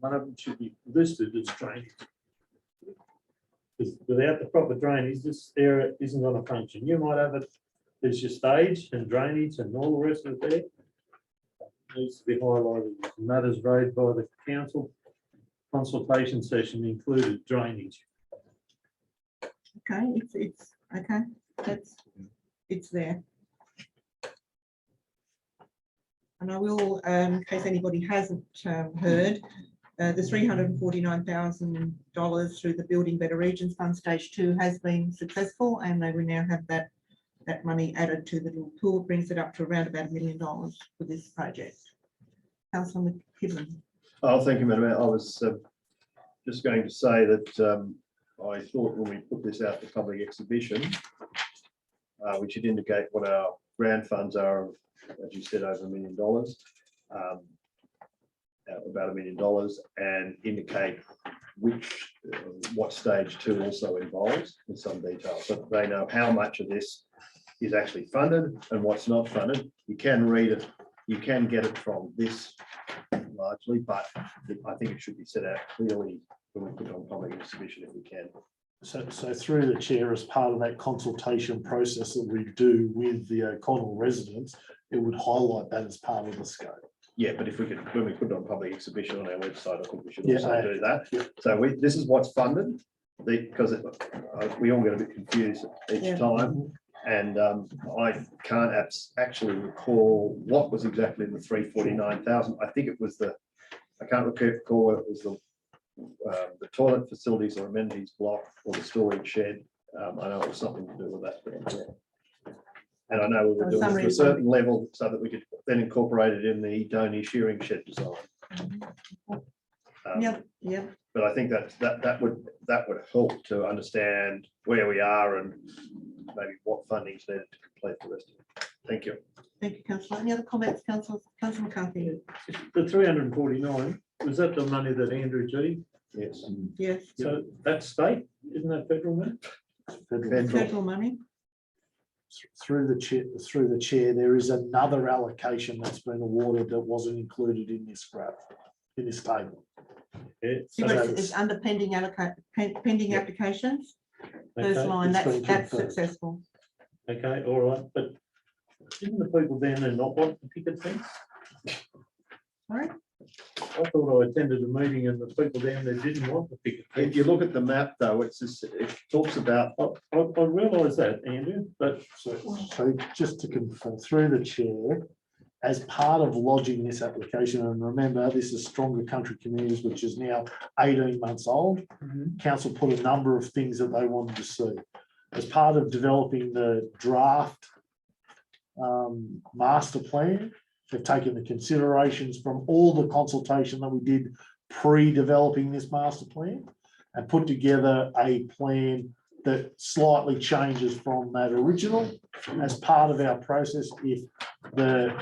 One of them should be listed as drainage. Because without the proper drainage, this area isn't going to function. You might have it, there's your stage and drainage and all the rest of it there. Needs to be highlighted. Matters raised by the council. Consultation session included drainage. Okay, it's okay. It's there. And I will, in case anybody hasn't heard, the $349,000 through the Building Better Regions Fund Stage 2 has been successful, and they will now have that money added to the little pool, brings it up to around about $1 million for this project. Councillor Gibbons. Oh, thank you, Madam Mayor. I was just going to say that I thought when we put this out to public exhibition, we should indicate what our grant funds are, of, as you said, over $1 million, about $1 million, and indicate which, what stage 2 also involves in some detail, so that they know how much of this is actually funded and what's not funded. You can read it, you can get it from this largely, but I think it should be set out clearly when we put it on public exhibition if we can. So through the chair, as part of that consultation process that we do with the O'Connell residents, it would highlight that as part of the scope. Yeah, but if we could, when we put it on public exhibition on our website, I think we should Yeah, also do that. So this is what's funded, because we all get a bit confused each time. And I can't actually recall what was exactly the 349,000. I think it was I can't recall it was the toilet facilities or amenities block or the storage shed. I know it was something to do with that. And I know we were doing it to a certain level so that we could then incorporate it in the Donny shearing shed design. Yeah. But I think that would help to understand where we are and maybe what funding is needed to complete the rest of it. Thank you. Thank you, Councillor. Any other comments, Councillor McCarthy? The 349, was that the money that Andrew G? Yes. Yes. So that's state, isn't that federal money? Federal money. Through the chair, there is another allocation that's been awarded that wasn't included in this graph, in this table. It's under pending applications. First line, that's successful. Okay, all right, but didn't the people down there not want the picket fence? Sorry? I thought I attended a meeting and the people down there didn't want the picket fence. If you look at the map, though, it talks about. I realise that, Andrew, but so just to confirm, through the chair, as part of lodging this application, and remember, this is Stronger Country Communities, which is now 18 months old. Council put a number of things that they wanted to see. As part of developing the draft master plan, they've taken the considerations from all the consultation that we did pre-developing this master plan and put together a plan that slightly changes from that original. As part of our process, if the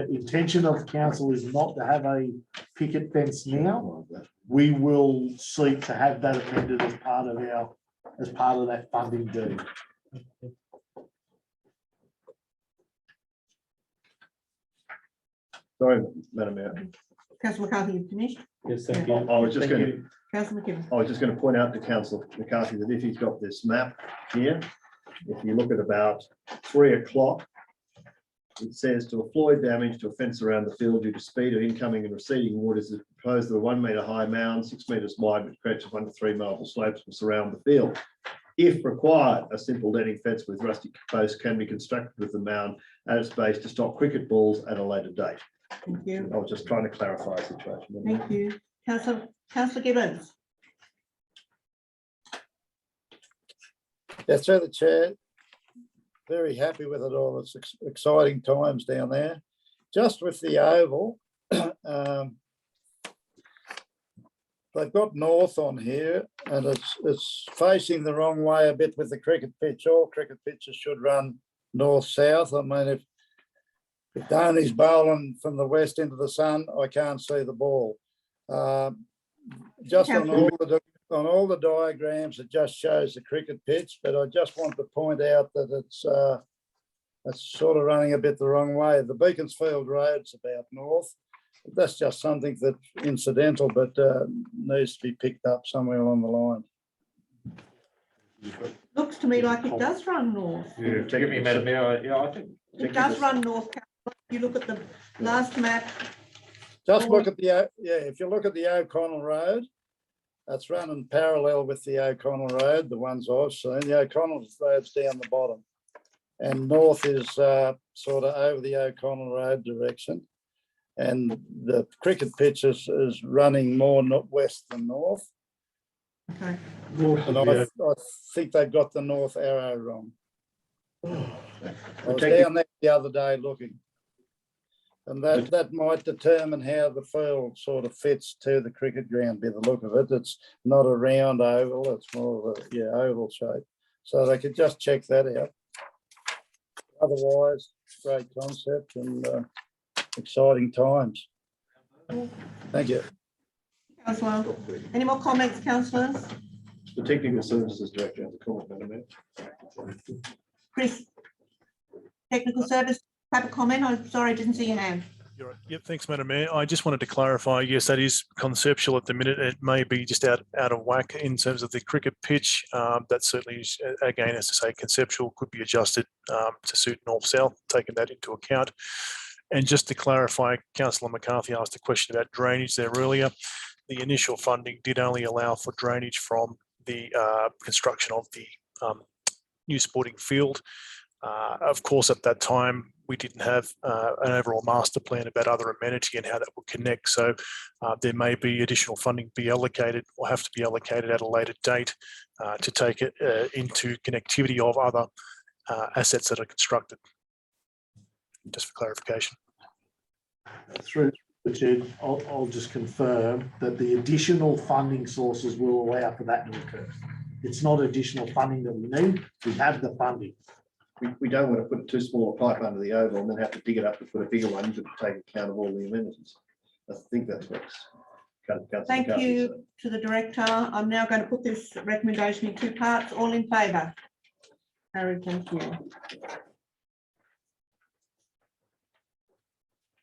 intention of council is not to have a picket fence now, we will seek to have that amended as part of that funding deed. Sorry, Madam Mayor. Councillor McCarthy, you finished? yes, thank you. I was just going to. Councillor McKibben. I was just going to point out to Councillor McCarthy that if he's got this map here, if you look at about 3 o'clock, it says to avoid damage to a fence around the field due to speed of incoming and receding waters, is proposed that a 1 metre high mound, 6 metres wide, which creates 1 to 3 marble slopes will surround the field. If required, a simple netting fence with rustic posts can be constructed with the mound at its base to stop cricket balls at a later date. Thank you. I was just trying to clarify the situation. Thank you. Councillor Gibbons. Yeah, through the chair, very happy with it all. It's exciting times down there. Just with the oval, they've got north on here and it's facing the wrong way a bit with the cricket pitch. All cricket pitches should run north-south. I mean, if Donny's bowling from the west into the sun, I can't see the ball. Just on all the diagrams, it just shows the cricket pitch, but I just want to point out that it's sort of running a bit the wrong way. The Beaconsfield Road's about north. That's just something that's incidental, but needs to be picked up somewhere along the line. Looks to me like it does run north. Yeah, take me, Madam Mayor. Yeah, I think it does run north. You look at the last map. Just look at the, if you look at the O'Connell Road, that's running parallel with the O'Connell Road, the ones I've seen. The O'Connell Road's down the bottom. And north is sort of over the O'Connell Road direction. And the cricket pitch is running more west than north. Okay. And I think they've got the north arrow wrong. I was down there the other day looking. And that might determine how the field sort of fits to the cricket ground by the look of it. It's not a round oval, it's more of a oval shape. So they could just check that out. Otherwise, great concept and exciting times. Thank you. Councillor, any more comments, councillors? The Technical Services Director has a comment, Madam Mayor. Chris, Technical Service, have a comment? I'm sorry, I didn't see your hand. You're right. Yep, thanks, Madam Mayor. I just wanted to clarify, yes, that is conceptual at the minute. It may be just out of whack in terms of the cricket pitch. That certainly is, again, as to say, conceptual, could be adjusted to suit north-south, taking that into account. And just to clarify, Councillor McCarthy asked a question about drainage there earlier. The initial funding did only allow for drainage from the construction of the new sporting field. Of course, at that time, we didn't have an overall master plan about other amenity and how that would connect. So there may be additional funding be allocated or have to be allocated at a later date to take it into connectivity of other assets that are constructed. Just for clarification. Through Richard, I'll just confirm that the additional funding sources will allow for that to occur. It's not additional funding that we need. We have the funding. We don't want to put too small a pipe under the oval and then have to dig it up to put a bigger one to take account of all the amenities. I think that's what's. Thank you to the Director. I'm now going to put this recommendation in two parts. All in favour? Carried, thank you.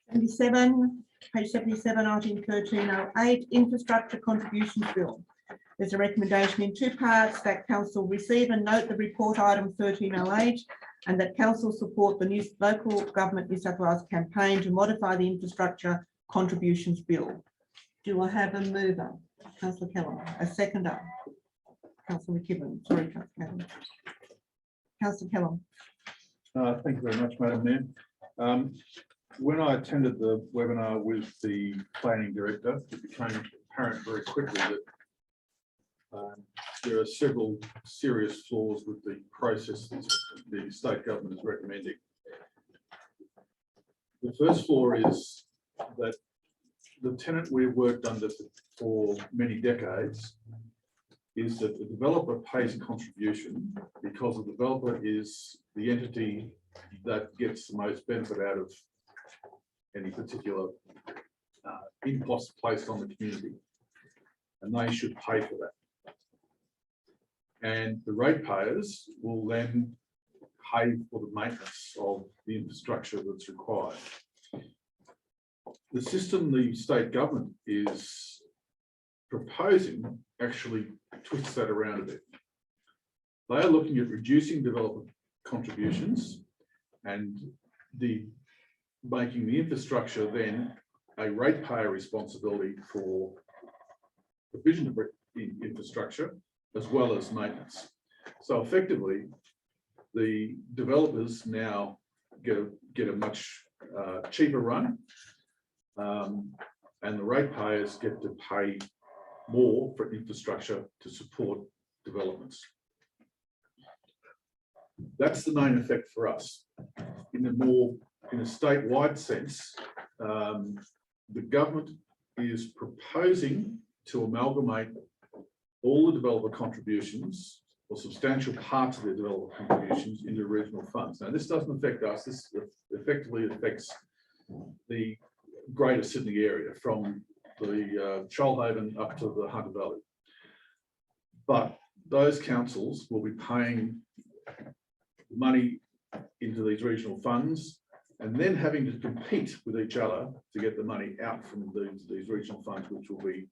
77, page 77, item 1308, Infrastructure Contributions Bill. There's a recommendation in two parts that Council receive and note the report item 1308 and that Council support the new local government New South Wales campaign to modify the Infrastructure Contributions Bill. Do I have a mover? Councillor Kellum. A seconder? Councillor Gibbons. Sorry, Councillor Kellum. Councillor Kellum. Thank you very much, Madam Mayor. When I attended the webinar with the planning director, it became apparent very quickly that there are several serious flaws with the process that the state government is recommending. The first flaw is that the tenant we've worked under for many decades is that the developer pays a contribution because the developer is the entity that gets the most benefit out of any particular impost placed on the community, and they should pay for that. And the ratepayers will then pay for the maintenance of the infrastructure that's required. The system the state government is proposing actually twists that around a bit. They are looking at reducing developer contributions and making the infrastructure then a ratepayer responsibility for provision of infrastructure as well as maintenance. So effectively, the developers now get a much cheaper run, and the ratepayers get to pay more for infrastructure to support developments. That's the main effect for us. In a statewide sense, the government is proposing to amalgamate all the developer contributions or substantial parts of the developer contributions into regional funds. Now, this doesn't affect us. This effectively affects the greater Sydney area from the Shoalhaven up to the Hunter Valley. But those councils will be paying money into these regional funds and then having to compete with each other to get the money out from these regional funds, which will be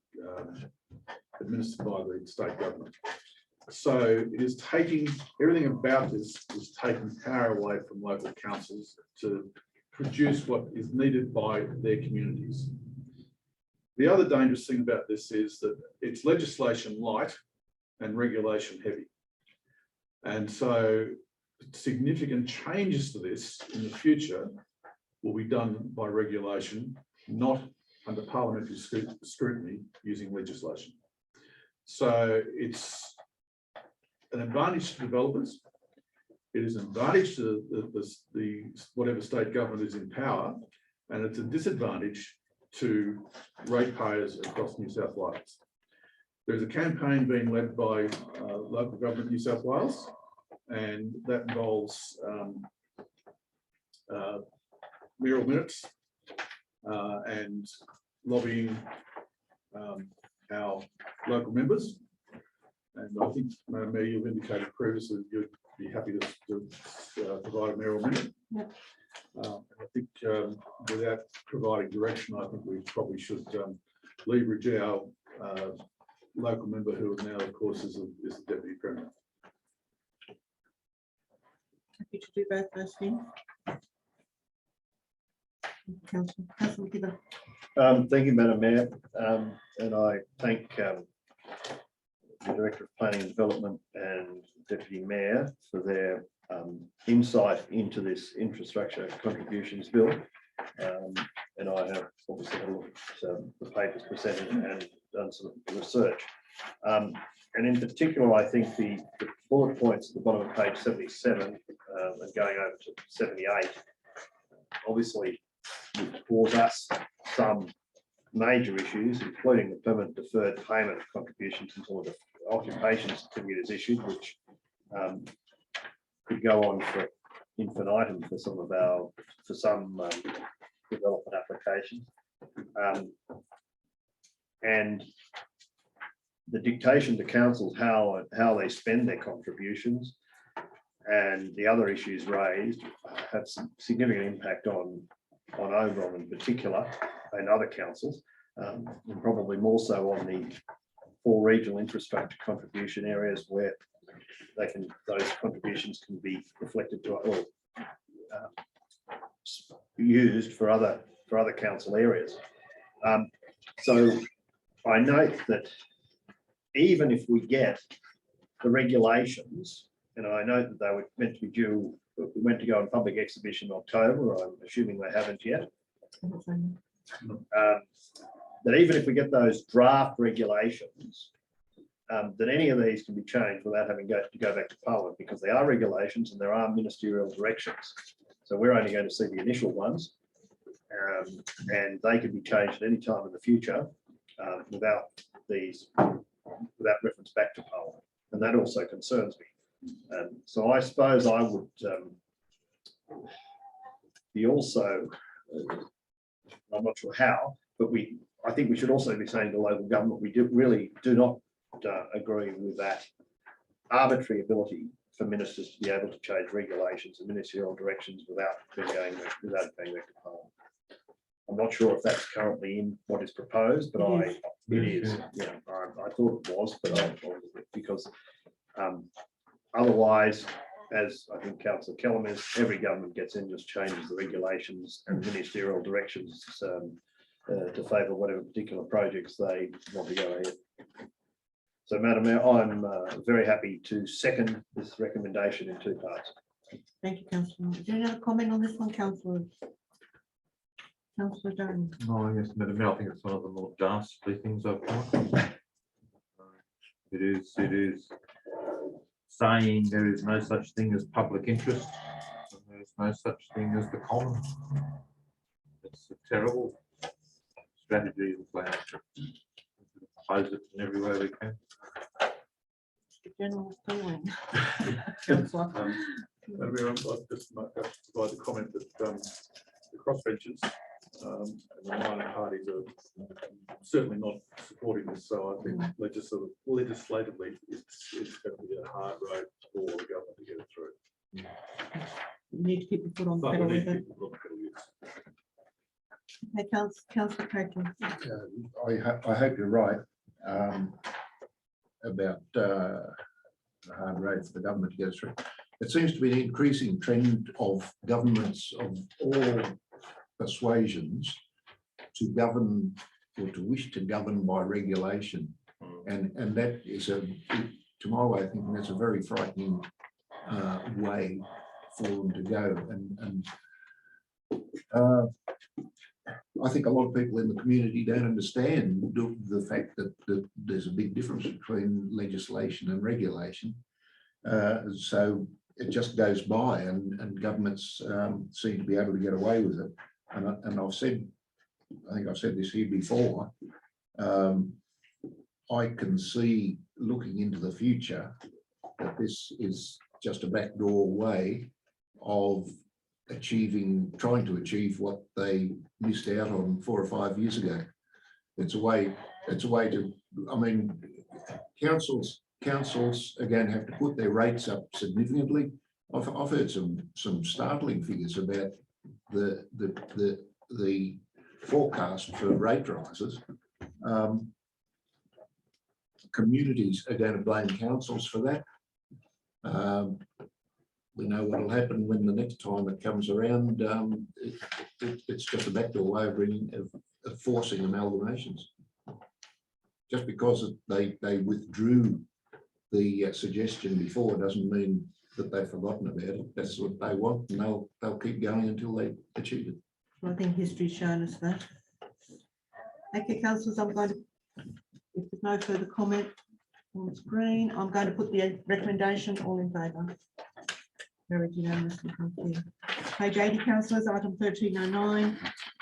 administered by the state government. So it is taking, everything about this is taking power away from local councils to produce what is needed by their communities. The other dangerous thing about this is that it's legislation light and regulation heavy. And so significant changes to this in the future will be done by regulation, not under parliamentary scrutiny using legislation. So it's an advantage to developers. It is an advantage to the whatever state government is in power, and it's a disadvantage to ratepayers across New South Wales. There's a campaign being led by local government New South Wales, and that involves mural minutes and lobbying our local members. And I think, Madam Mayor, you've indicated previously you'd be happy to provide a mayoral minute. Yep. I think without providing direction, I think we probably should leverage our local member, who now, of course, is the Deputy Premier. Happy to do both those things. Councillor Gibbons. Thank you, Madam Mayor, and I thank the Director of Planning and Development and Deputy Mayor for their insight into this infrastructure contributions bill. And I have obviously had a look at the papers presented and done some research. And in particular, I think the bullet points at the bottom of page 77 and going over to 78 obviously would cause us some major issues, including the permanent deferred payment of contributions until the occupation certificate is issued, which could go on for infinitum for some of our development applications, and the dictation to councils how they spend their contributions, and the other issues raised have some significant impact on Oberon in particular, and other councils, and probably more so on the 4 regional infrastructure contribution areas where those contributions can be reflected to or used for other council areas. So I note that even if we get the regulations, and I know that they were meant to be due, we went to go on public exhibition in October, I'm assuming they haven't yet. That even if we get those draft regulations, that any of these can be changed without having to go back to Parliament, because they are regulations and there are ministerial directions. So we're only going to see the initial ones, and they can be changed at any time in the future without reference back to Parliament, and that also concerns me. So I suppose I would be also, I'm not sure how, but I think we should also be saying to local government, we really do not agree with that arbitrary ability for ministers to be able to change regulations and ministerial directions without it going back to Parliament. I'm not sure if that's currently in what is proposed, but it is. Yeah, I thought it was, but because otherwise, as I think Councillor Kellam is, every government gets in, just changes the regulations and ministerial directions to favour whatever particular projects they want to go ahead. So, Madam Mayor, I'm very happy to second this recommendation in 2 parts. Thank you, Councillor. Is there any other comment on this one, Councillor? Councillor Dunn. Oh, yes, Madam Mayor, I think it's one of the more ghastly things I've got. It is saying there is no such thing as public interest, and there is no such thing as the common. It's a terrible strategy of the plan. Oppose it in every way we can. General feeling. I'd just like to provide the comment that the crossbenchers and the minor parties are certainly not supporting this. So I think legislatively, it's going to be a hard road for the government to get it through. You need to keep your foot on the But we pedal need with to it. keep the foot on the pedal, yes. Okay, Councillor Craig. I hope you're right about the hard road for the government to go through. It seems to be an increasing trend of governments of all persuasions to govern or to wish to govern by regulation, and that is to my way of thinking, that's a very frightening way for them to go. And I think a lot of people in the community don't understand the fact that there's a big difference between legislation and regulation. So it just goes by, and governments seem to be able to get away with it. and I've said, I think I've said this here before, I can see looking into the future that this is just a backdoor way of trying to achieve what they missed out on 4 or 5 years ago. It's a way to, I mean, councils again have to put their rates up significantly. I've heard some startling figures about the forecast for rate rises. Communities are going to blame councils for that. We know what will happen when the next time it comes around. It's just a backdoor way of forcing amalgamations. Just because they withdrew the suggestion before doesn't mean that they've forgotten about it. That's what they want, and they'll keep going until they achieve it. I think history's shown us that. Okay, councillors, I'm going to, if there's no further comment on screen, I'm going to put the recommendation. All in favour? Very unanimously. Thank you. Page 80, councillors, item 1309,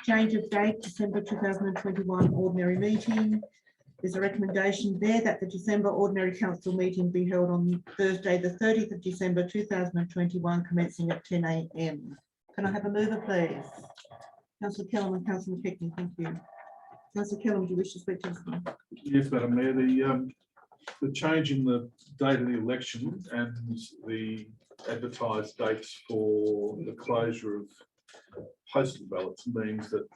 change of date, December 2021 ordinary meeting. There's a recommendation there that the December ordinary council meeting be held on Thursday, the 30th of December 2021, commencing at 10 a.m. Can I have a mover, please? Councillor Kellam and Councillor McKechnie, thank you. Councillor Kellam, do you wish to speak to this one? Yes, Madam Mayor, the change in the date of the election and the advertised dates for the closure of postal ballots means that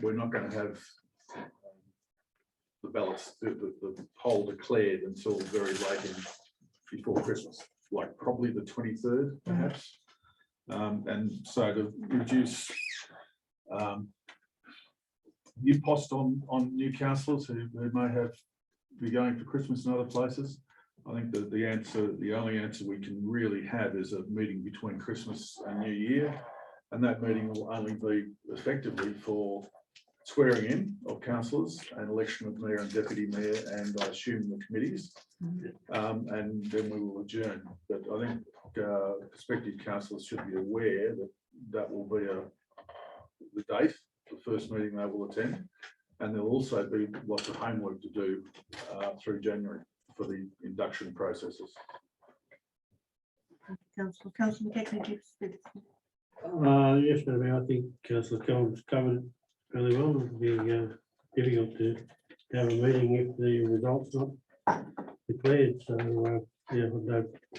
we're not going to have the ballots, the poll declared until very late before Christmas, like probably the 23rd, perhaps. And so to reduce impost on new councillors who may be going for Christmas in other places, I think that the only answer we can really have is a meeting between Christmas and New Year, and that meeting will only be effectively for swearing in of councillors and election of mayor and deputy mayor, and I assume the committees, and then we will adjourn. But I think prospective councillors should be aware that that will be the date, the first meeting they will attend, and there'll also be lots of homework to do through January for the induction processes. Councillor McKechnie, do you speak? Yes, Madam Mayor, I think Councillor Kellam's covered it fairly well. It would be difficult to have a meeting if the results not declared. So, yeah,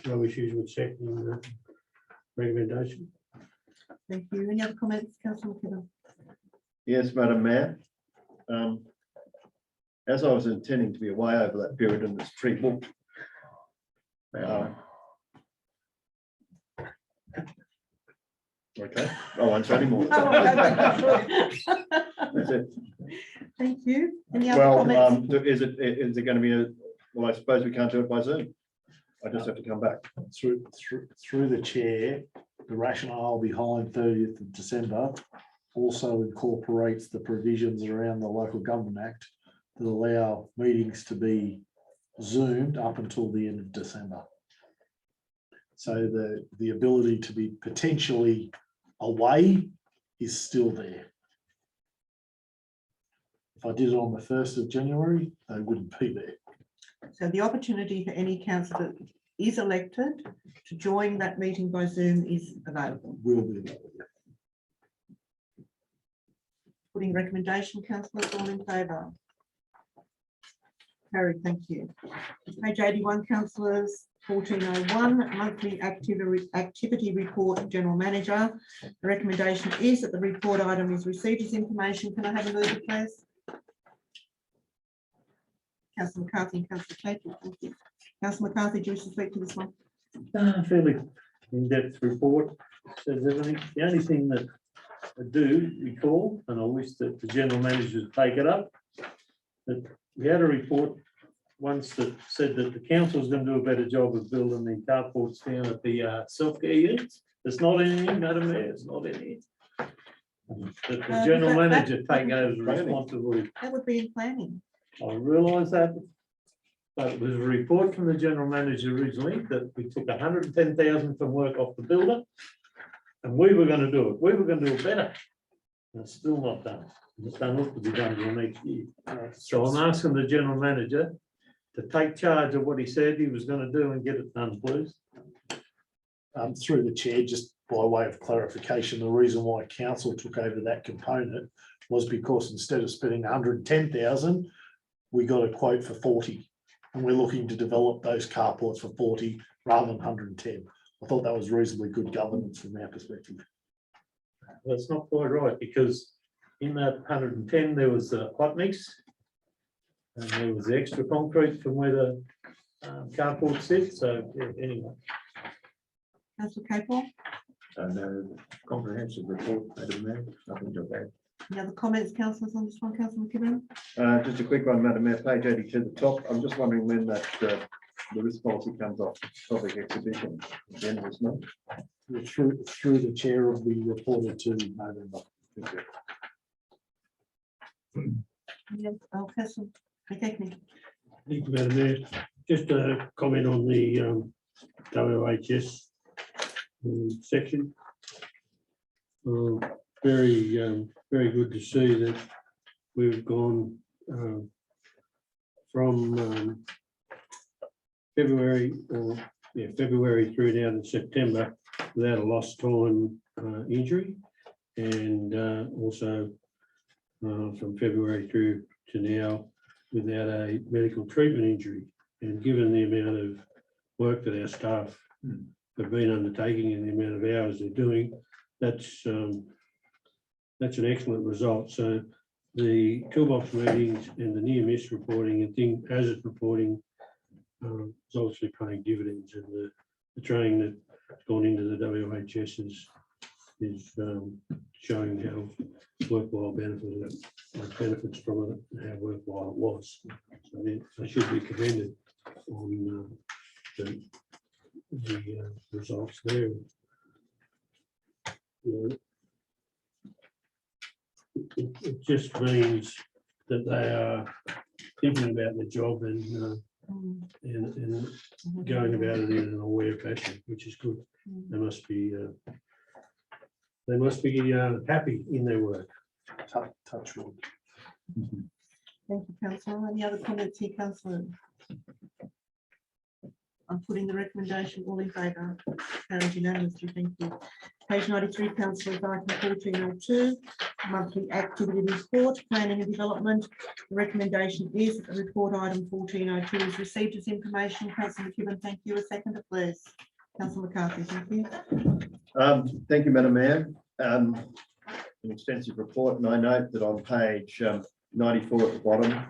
no issues with seconding the recommendation. Thank you. Any other comments, Councillor McKechnie? Yes, Madam Mayor. As I was intending to be away over that period and it's pre-booked. Okay, I won't say anymore. That's it. Thank you. Any other comments? Is it going to be well, I suppose we can't do it by Zoom. I just have to come back. Through the chair, the rationale behind 30th of December also incorporates the provisions around the Local Government Act that allow meetings to be Zoomed up until the end of December. So the ability to be potentially away is still there. If I did it on the 1st of January, they wouldn't be there. So the opportunity for any councillor that is elected to join that meeting by Zoom is available. Will be available. Putting recommendation, councillors, all in favour? Carried, thank you. Page 81, councillors, 1401, monthly activity report, general manager. The recommendation is that the report item is received as information. Can I have a mover, please? Councillor McCarthy and Councillor Chapter, thank you. Councillor McCarthy, do you wish to speak to this one? Fairly in-depth report, says everything. The only thing that I do recall, and I wish that the general manager would take it up, that we had a report once that said that the council is going to do a better job of building the carports down at the self-care units. It's not in here, Madam Mayor, it's not in here. That the general manager take over the responsibility. That would be in planning. I realise that, but it was a report from the general manager originally that we took 110,000 from work off the builder, and we were going to do it. We were going to do it better. It's still not done. It's done look to be done till next year. So I'm asking the general manager to take charge of what he said he was going to do and get it done, please. Through the chair, just by way of clarification, the reason why council took over that component was because instead of spending 110,000, we got a quote for 40. And we're looking to develop those carports for 40 rather than 110. I thought that was reasonably good governance from our perspective. That's not quite right, because in that 110, there was the hot mix, and there was the extra concrete from where the carport sits. So yeah, anyway. Councillor Capel, And comprehensive report, Madam Mayor, nothing to add. any other comments, councillors, on this one? Councillor Gibbons? Just a quick one, Madam Mayor, page 82 at the top. I'm just wondering when that the risk policy comes off public exhibition at the end of this month. Through the chair of the reported to November. Oh, Councillor McKechnie. Thank you, Madam Mayor. Just a comment on the WHS section. Very good to see that we've gone from February through down to September without a lost time injury, and also from February through to now without a medical treatment injury. And given the amount of work that our staff have been undertaking and the amount of hours they're doing, that's an excellent result. So the toolbox meetings and the near miss reporting and thing as it's reporting is obviously paying dividends, and the training that's gone into the WHS is showing how worthwhile benefits from it and how worthwhile it was. So they should be commended on the results there. It just means that they are thinking about the job and going about it in an aware fashion, which is good. They must be happy in their work. Touch wood. Thank you, councillor. Any other comments here, councillor? I'm putting the recommendation all in favour. Carried unanimously. Thank you. Page 93, councillor, item 1402, monthly activity report, planning and development. The recommendation is that the report item 1402 is received as information. Councillor McKibben, thank you. A seconder, please. Councillor McCarthy, thank you. Thank you, Madam Mayor. An extensive report, and I note that on page 94 at the bottom,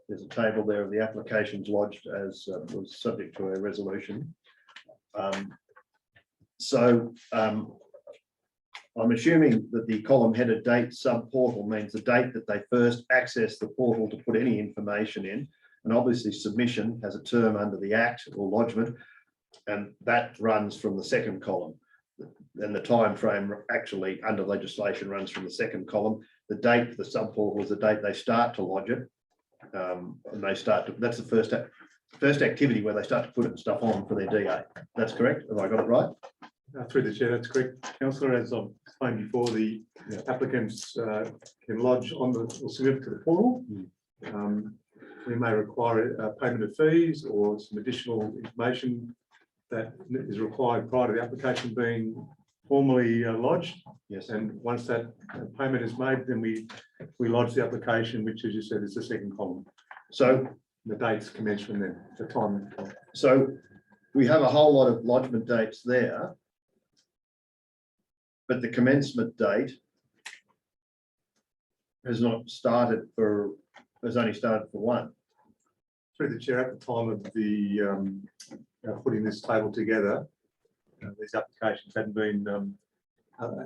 there's a table there of the applications lodged as was subject to a resolution. I'm assuming that the column header date sub portal means the date that they first access the portal to put any information in, and obviously submission has a term under the Act or lodgement, and that runs from the second column. And the time frame actually under legislation runs from the second column. The date for the sub portal is the date they start to lodge it. And they start to, that's the first activity where they start to put stuff on for their DA. That's correct? Have I got it right? Through the chair, that's correct. Councillor, as I've explained before, the applicants can lodge on the or submit to the portal. We may require payment of fees or some additional information that is required prior to the application being formally lodged. Yes. And once that payment is made, then we lodge the application, which, as you said, is the second column. So the dates commence from then, the time. So we have a whole lot of lodgement dates there, but the commencement date has not started for, has only started for one. Through the chair, at the time of the putting this table together, these applications hadn't been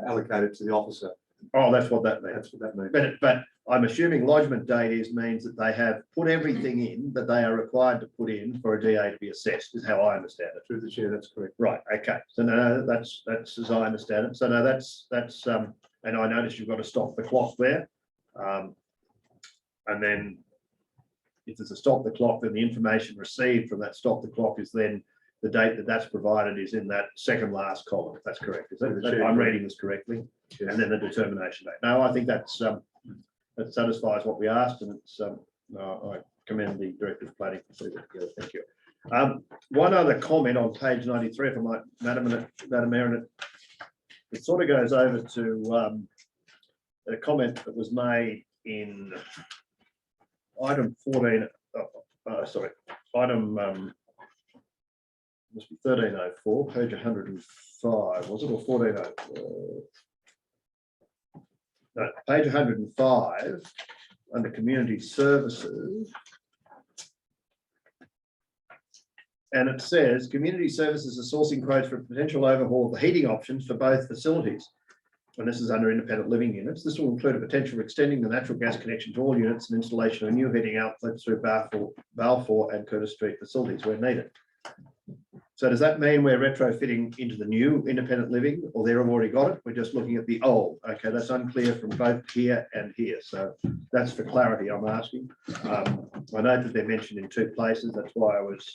allocated to the officer. Oh, that's what that means. That's what that means. But I'm assuming lodgement date means that they have put everything in that they are required to put in for a DA to be assessed, is how I understand it. Through the chair, that's correct. Right, okay. So no, that's as I understand it. So no, that's and I noticed you've got to stop the clock there. And then if there's a stop the clock, then the information received from that stop the clock is then the date that that's provided is in that second last column. If that's correct. Is that, I'm reading this correctly? and then the determination date. No, I think that's that satisfies what we asked, and it's I commend the Director of Planning for putting it together. Thank you. One other comment on page 93, if I might, Madam Mayor, and it sort of goes over to a comment that was made in item 14. Sorry, item must be 1304, page 105, was it, or 1404? No, page 105 under community services. And it says community services are sourcing quotes for a potential overhaul of the heating options for both facilities. And this is under independent living units. This will include a potential for extending the natural gas connection to all units and installation of new heating outlets through Balfour and Curtis Street facilities where needed. So does that mean we're retrofitting into the new independent living, or they've already got it? We're just looking at the old. Okay, that's unclear from both here and here. So that's for clarity I'm asking. I know that they're mentioned in two places. That's why I was.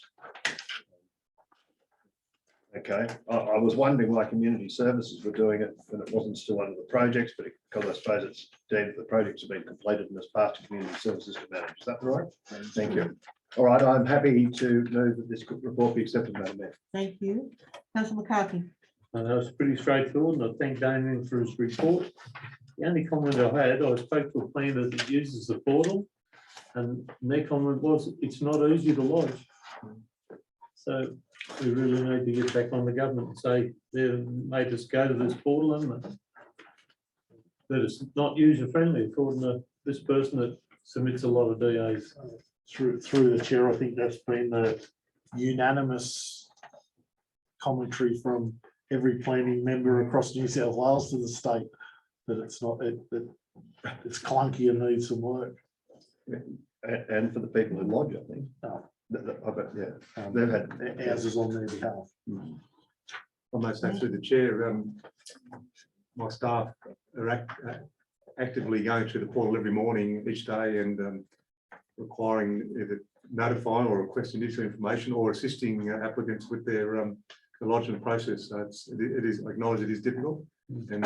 Okay, I was wondering why community services were doing it when it wasn't still under the projects, but because I suppose it's deemed that the projects have been completed and it's passed to community services to manage. Is that right? Thank you. All right, I'm happy to move that this report be accepted, Madam Mayor. Thank you. Councillor McCarthy. That was pretty straightforward, and I thank Damien for his report. The only comment I had, I spoke to a planner that uses the portal, and their comment was it's not easy to lodge. So we really need to get back on the government and say they've made us go to this portal, and that it's not user friendly according to this person that submits a lot of DAs. Through the chair, I think that's been the unanimous commentary from every planning member across New South Wales to the state, that it's not, it's clunky and needs some work. And for the people who lodge, I think. Oh. I bet, yeah, they've had ours is on their behalf. Almost through the chair, my staff are actively going through the portal every morning, each day, and requiring either notifying or requesting additional information or assisting applicants with their the lodgement process. So it is, I acknowledge it is difficult, and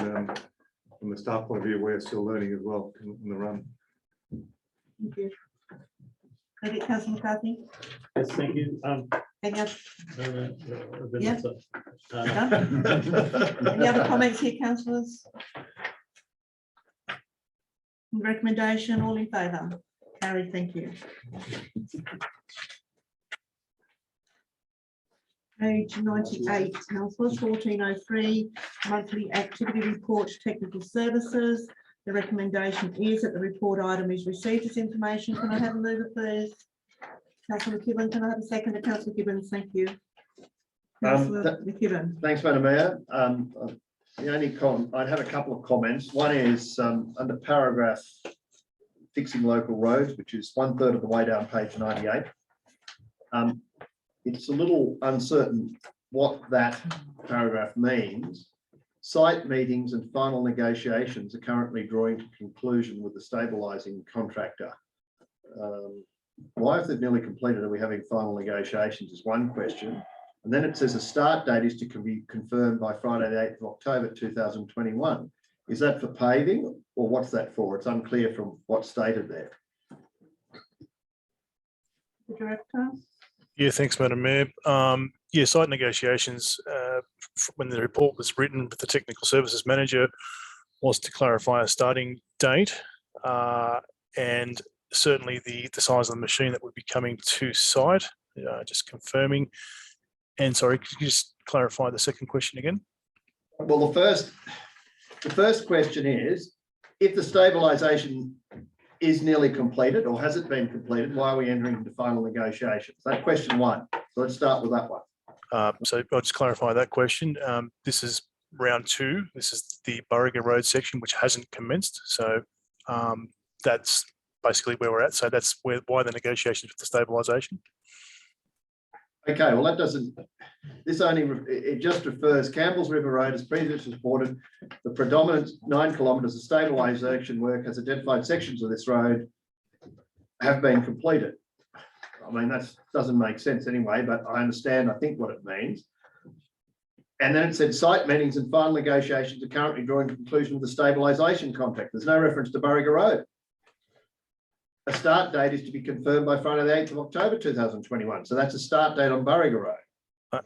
from the staff point of view, we're still learning as well in the run. Thank you. Thank you, Councillor McCarthy. Yes, thank you. Any other, Yeah. any other comments here, councillors? Recommendation, all in favour? Carried, thank you. Page 98, councillors, 1403, monthly activity report, technical services. The recommendation is that the report item is received as information. Can I have a mover, please? Councillor McKibben, can I have a second to Councillor Gibbons? Thank you. Councillor McKibben. Thanks, Madam Mayor. The only I'd have a couple of comments. One is under paragraph fixing local roads, which is 1/3 of the way down page 98. It's a little uncertain what that paragraph means. Site meetings and final negotiations are currently drawing to conclusion with the stabilising contractor. Why, if they've nearly completed, are we having final negotiations is one question. And then it says a start date is to be confirmed by Friday the 8th of October 2021. Is that for paving, or what's that for? It's unclear from what's stated there. The Director. Yeah, thanks, Madam Mayor. Yeah, site negotiations, when the report was written with the technical services manager, was to clarify a starting date, and certainly the size of the machine that would be coming to site, just confirming. And sorry, could you just clarify the second question again? Well, the first question is, if the stabilisation is nearly completed, or has it been completed, why are we entering into final negotiations? That's question one. So let's start with that one. So I'll just clarify that question. This is round 2. This is the Burriga Road section, which hasn't commenced. So that's basically where we're at. So that's why the negotiations with the stabilisation. Okay, well, that doesn't, it just refers, Campbell's River Road, as previously reported, the predominant 9 kilometres of stabilisation work has identified sections of this road have been completed. I mean, that doesn't make sense anyway, but I understand, I think, what it means. And then it said site meetings and final negotiations are currently drawing to conclusion with the stabilisation contract. There's no reference to Burriga Road. A start date is to be confirmed by Friday, the 8th of October 2021. So that's a start date on Burriga Road.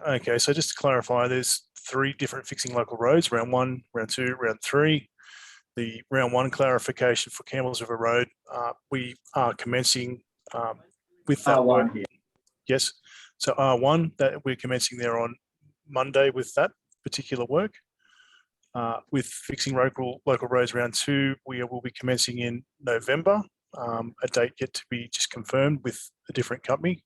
Okay, so just to clarify, there's 3 different fixing local roads, round 1, round 2, round 3. The round 1 clarification for Campbell's River Road, we are commencing with that work. Here. Yes, so R1, that we're commencing there on Monday with that particular work. With fixing local roads round 2, we will be commencing in November. A date yet to be just confirmed with a different company.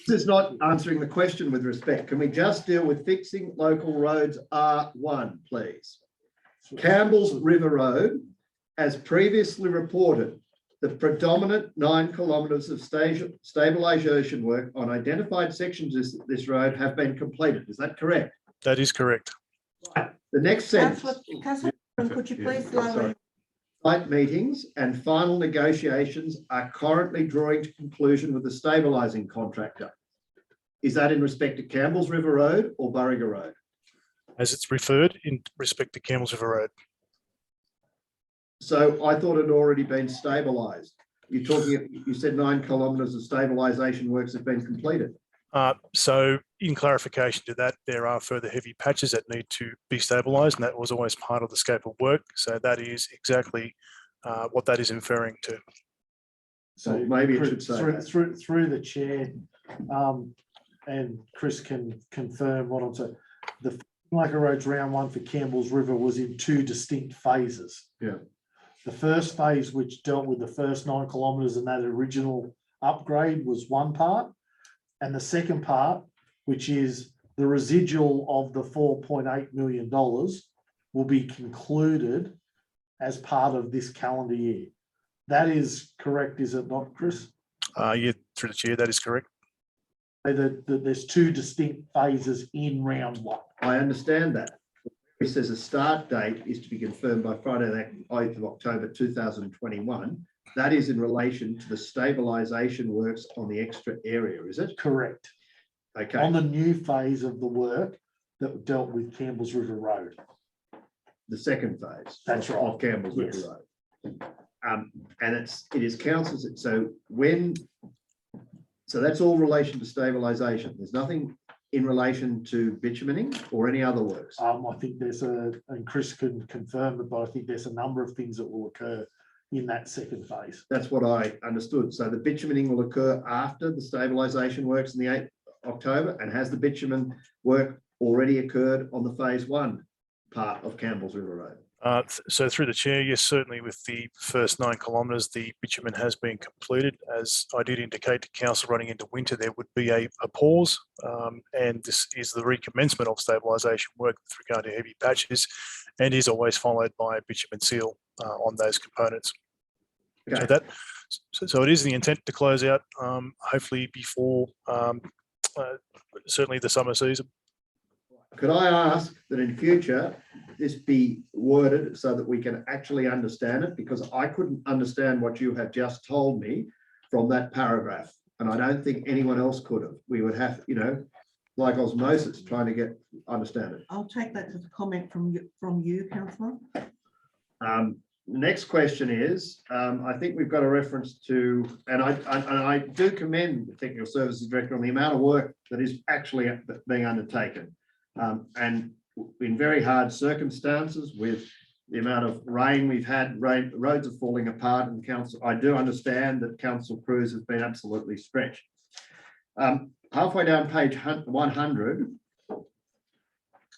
This is not answering the question with respect. Can we just deal with fixing local roads R1, please? Campbell's River Road, as previously reported, the predominant 9 kilometres of stabilisation work on identified sections of this road have been completed. Is that correct? That is correct. Right. The next sentence. Councillor, could you please slowly? Site meetings and final negotiations are currently drawing to conclusion with the stabilising contractor. Is that in respect to Campbell's River Road or Burriga Road? As it's referred in respect to Campbell's River Road. So I thought it had already been stabilised. You said 9 kilometres of stabilisation works have been completed. So in clarification to that, there are further heavy patches that need to be stabilised, and that was always part of the scope of work. So that is exactly what that is inferring to. So maybe it should say through the chair, and Chris can confirm what I'm saying. The Local Roads round 1 for Campbell's River was in 2 distinct phases. Yeah. The first phase, which dealt with the first 9 kilometres and that original upgrade, was one part. And the second part, which is the residual of the $4.8 million, will be concluded as part of this calendar year. That is correct, is it not, Chris? Yeah, through the chair, that is correct. There's 2 distinct phases in round 1. I understand that. It says a start date is to be confirmed by Friday, the 8th of October 2021. That is in relation to the stabilisation works on the extra area, is it? Correct. Okay. On the new phase of the work that dealt with Campbell's River Road. The second phase. That's right. Of Campbell's Yes. River Road. And it is councils. So that's all relation to stabilisation. There's nothing in relation to bitumening or any other works. I think there's and Chris can confirm it, but I think there's a number of things that will occur in that second phase. That's what I understood. So the bitumening will occur after the stabilisation works in the 8th of October, and has the bitumen work already occurred on the phase 1 part of Campbell's River Road? So through the chair, yes, certainly with the first 9 kilometres, the bitumen has been completed. As I did indicate to council, running into winter, there would be a pause, and this is the recommencement of stabilisation work with regard to heavy patches, and is always followed by a bitumen seal on those components. Okay. So it is the intent to close out, hopefully before certainly the summer season. Could I ask that in future this be worded so that we can actually understand it? Because I couldn't understand what you have just told me from that paragraph, and I don't think anyone else could have. We would have, like osmosis, trying to understand it. I'll take that as a comment from you, councillor. The next question is, I think we've got a reference to, and I do commend the Technical Services Director on the amount of work that is actually being undertaken. And in very hard circumstances, with the amount of rain we've had, roads are falling apart, and I do understand that council crews have been absolutely stretched. Halfway down page 100,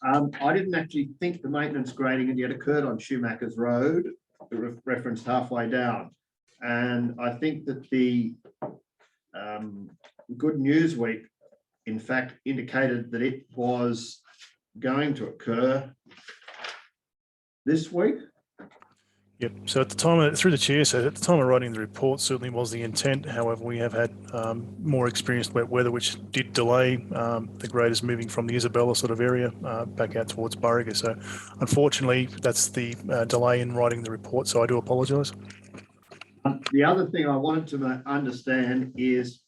I didn't actually think the maintenance grading had yet occurred on Schumacher's Road, referenced halfway down. And I think that the Good News Week, in fact, indicated that it was going to occur this week. Yep. So at the time, through the chair, so at the time of writing the report, certainly was the intent. However, we have had more experienced wet weather, which did delay the graders moving from the Isabella sort of area back out towards Burriga. So unfortunately, that's the delay in writing the report. So I do apologise. The other thing I wanted to understand is,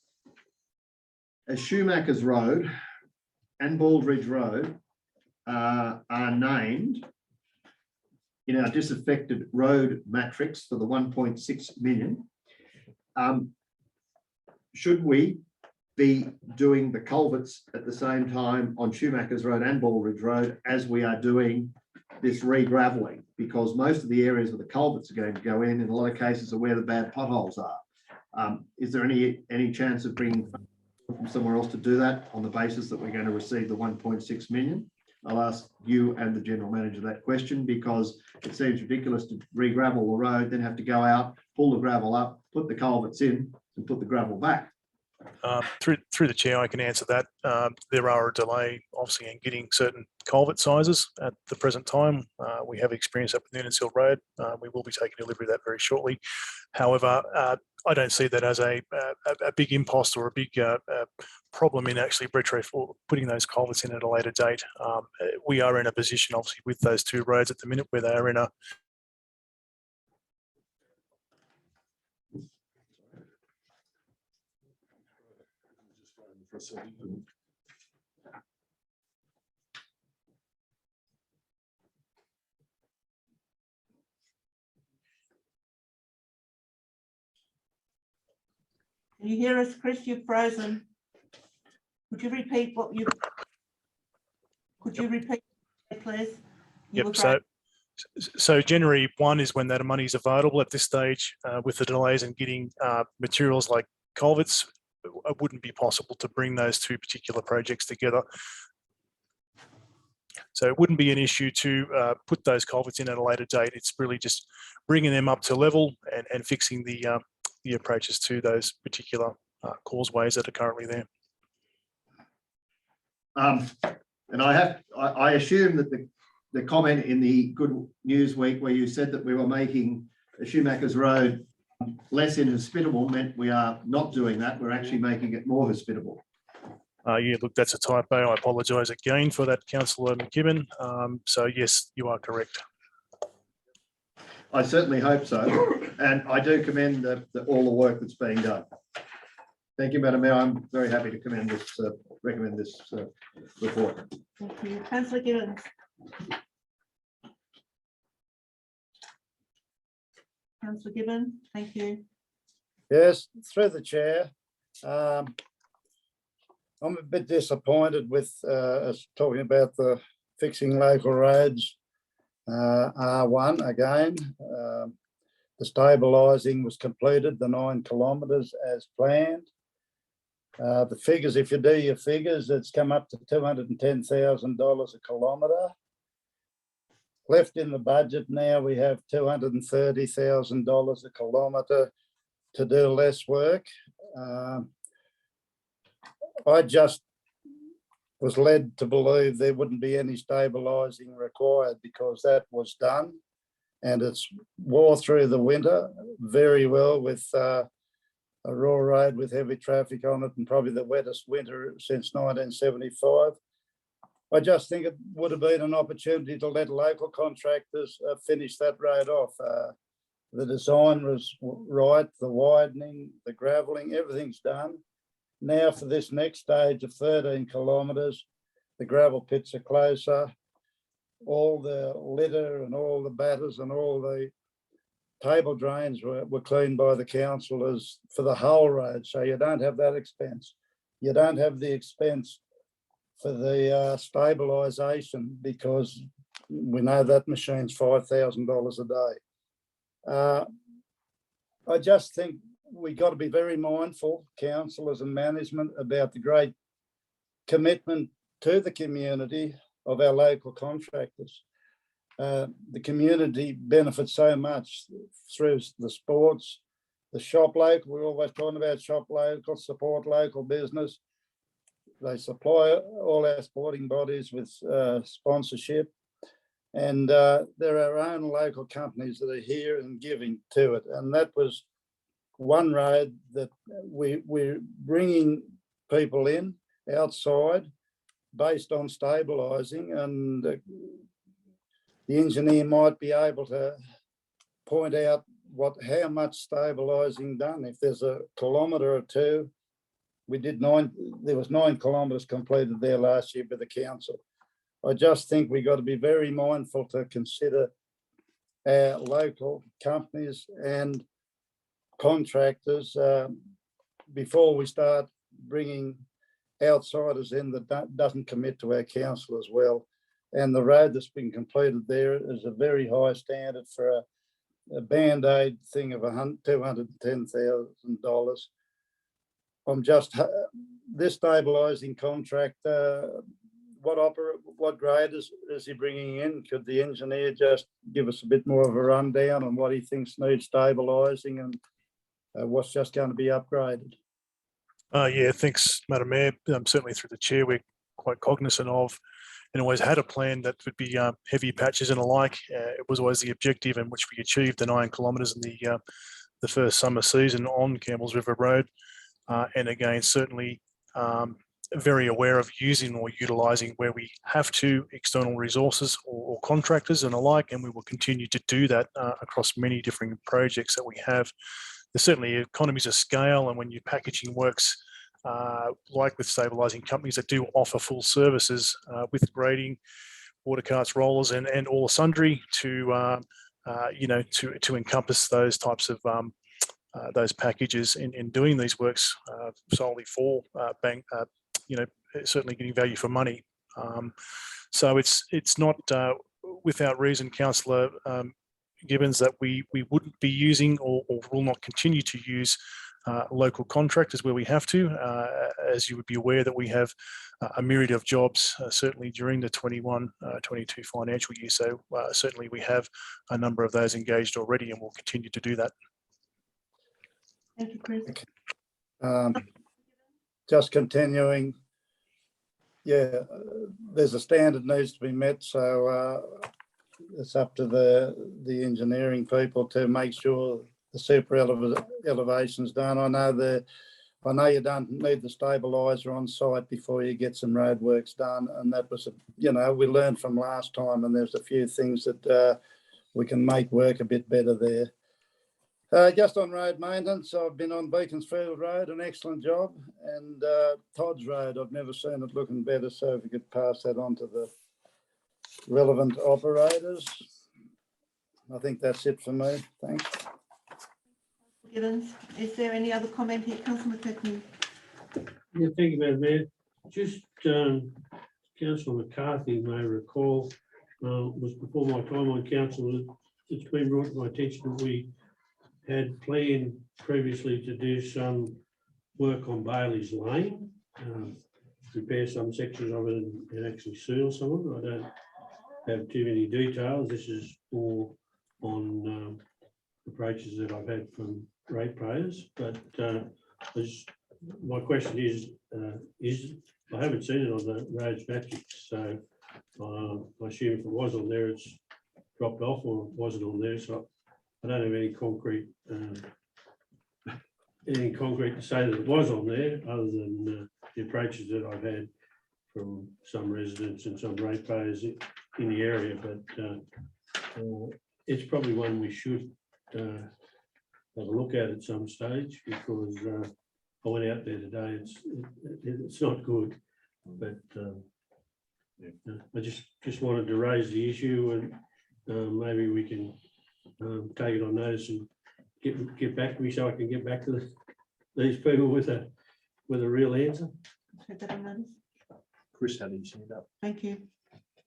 as Schumacher's Road and Baldridge Road are named in our disaffected road matrix for the 1.6 million, should we be doing the culverts at the same time on Schumacher's Road and Baldridge Road as we are doing this re-graveling? Because most of the areas where the culverts are going to go in a lot of cases, are where the bad potholes are. Is there any chance of bringing from somewhere else to do that on the basis that we're going to receive the 1.6 million? I'll ask you and the general manager that question, because it seems ridiculous to re-gravel the road, then have to go out, pull the gravel up, put the culverts in and put the gravel back. Through the chair, I can answer that. There are a delay, obviously, in getting certain culvert sizes at the present time. We have experience up with Noonan's Hill Road. We will be taking delivery of that very shortly. However, I don't see that as a big impost or a big problem in actually putting those culverts in at a later date. We are in a position, obviously, with those two roads at the minute where they are in a Can you hear us, Chris? You've frozen. Could you repeat what you? Could you repeat, please? Yep. So January 1 is when that money is available. At this stage, with the delays in getting materials like culverts, it wouldn't be possible to bring those two particular projects together. So it wouldn't be an issue to put those culverts in at a later date. It's really just bringing them up to level and fixing the approaches to those particular causeways that are currently there. And I assume that the comment in the Good News Week where you said that we were making Schumacher's Road less inhospitable meant we are not doing that. We're actually making it more hospitable. Yeah, look, that's a typo. I apologise again for that, Councillor Gibbons. So yes, you are correct. I certainly hope so, and I do commend all the work that's being done. Thank you, Madam Mayor. I'm very happy to recommend this report. Thank you. Councillor Gibbons. Councillor Gibbons, thank you. Yes, through the chair. I'm a bit disappointed with us talking about the fixing local roads. R1 again. The stabilising was completed, the 9 kilometres as planned. The figures, if you do your figures, it's come up to $210,000 a kilometre. Left in the budget now, we have $230,000 a kilometre to do less work. I just was led to believe there wouldn't be any stabilising required because that was done, and it's wore through the winter very well with a raw road with heavy traffic on it, and probably the wettest winter since 1975. I just think it would have been an opportunity to let local contractors finish that road off. The design was right, the widening, the gravelling, everything's done. Now for this next stage of 13 kilometres, the gravel pits are closer. All the litter and all the batters and all the table drains were cleaned by the councillors for the whole road. So you don't have that expense. You don't have the expense for the stabilisation because we know that machine's $5,000 a day. I just think we got to be very mindful, councillors and management, about the great commitment to the community of our local contractors. The community benefits so much through the sports, the shop local. We're always talking about shop local, support local business. They supply all our sporting bodies with sponsorship. And there are our own local companies that are here and giving to it. And that was one road that we're bringing people in outside based on stabilising, and the engineer might be able to point out how much stabilising done. If there's a kilometre or two, there was 9 kilometres completed there last year by the council. I just think we got to be very mindful to consider our local companies and contractors before we start bringing outsiders in that doesn't commit to our council as well. And the road that's been completed there is a very high standard for a Band-Aid thing of $210,000. I'm just, this stabilising contract, what grade is he bringing in? Could the engineer just give us a bit more of a rundown on what he thinks needs stabilising and what's just going to be upgraded? Yeah, thanks, Madam Mayor. Certainly through the chair, we're quite cognizant of and always had a plan that would be heavy patches and alike. It was always the objective, in which we achieved the 9 kilometres in the first summer season on Campbell's River Road. And again, certainly very aware of using or utilising where we have to external resources or contractors and alike, and we will continue to do that across many different projects that we have. There's certainly economies of scale, and when your packaging works, like with stabilising companies that do offer full services with grading, water carts, rollers, and all sundry to to encompass those types of those packages in doing these works solely for certainly getting value for money. So it's not without reason, Councillor Gibbons, that we wouldn't be using or will not continue to use local contractors where we have to. As you would be aware, that we have a myriad of jobs, certainly during the 21-22 financial year. So certainly we have a number of those engaged already, and we'll continue to do that. Thank you, Chris. Just continuing, yeah, there's a standard needs to be met, so it's up to the engineering people to make sure the super elevation's done. I know you don't need the stabiliser on site before you get some roadworks done, and that was we learned from last time, and there's a few things that we can make work a bit better there. Just on road maintenance, I've been on Beaconsfield Road, an excellent job, and Todd's Road, I've never seen it looking better, so if you could pass that on to the relevant operators. I think that's it for me. Thanks. Gibbons, is there any other comment here, Councillor McCarthy? Yeah, thank you, Madam Mayor. Just Councillor McCarthy may recall, was before my time on council, it's been brought to my attention that we had planned previously to do some work on Bailey's Lane, repair some sections of it and actually seal some of it. I don't have too many details. This is all on approaches that I've had from ratepayers, but my question is I haven't seen it on the roads matrix, so I assume if it was on there, it's dropped off, or it wasn't on there, so I don't have any concrete to say that it was on there, other than the approaches that I've had from some residents and some ratepayers in the area. But it's probably one we should have a look at some stage, because I went out there today. It's not good, but I just wanted to raise the issue, and maybe we can take it on notice and get back to me, so I can get back to these people with a real answer. Take that on notice. Chris had his hand up. Thank you.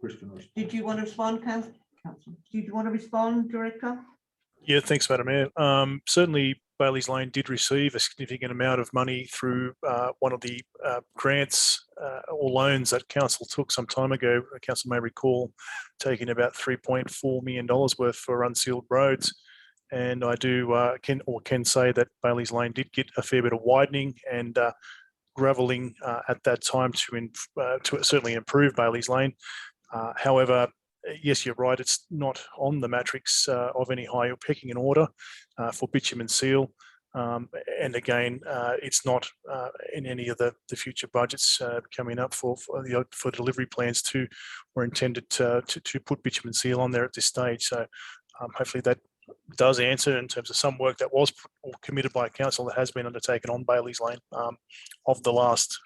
Chris can respond. Did you want to respond, Councillor? Did you want to respond, Director? Yeah, thanks, Madam Mayor. Certainly, Bailey's Lane did receive a significant amount of money through one of the grants or loans that council took some time ago. Council may recall taking about $3.4 million worth for unsealed roads. And I can say that Bailey's Lane did get a fair bit of widening and gravelling at that time to certainly improve Bailey's Lane. However, yes, you're right, it's not on the matrix of any high pecking in order for bitumen seal. And again, it's not in any of the future budgets coming up for delivery plans or intended to put bitumen seal on there at this stage. So hopefully that does answer in terms of some work that was committed by council that has been undertaken on Bailey's Lane of the last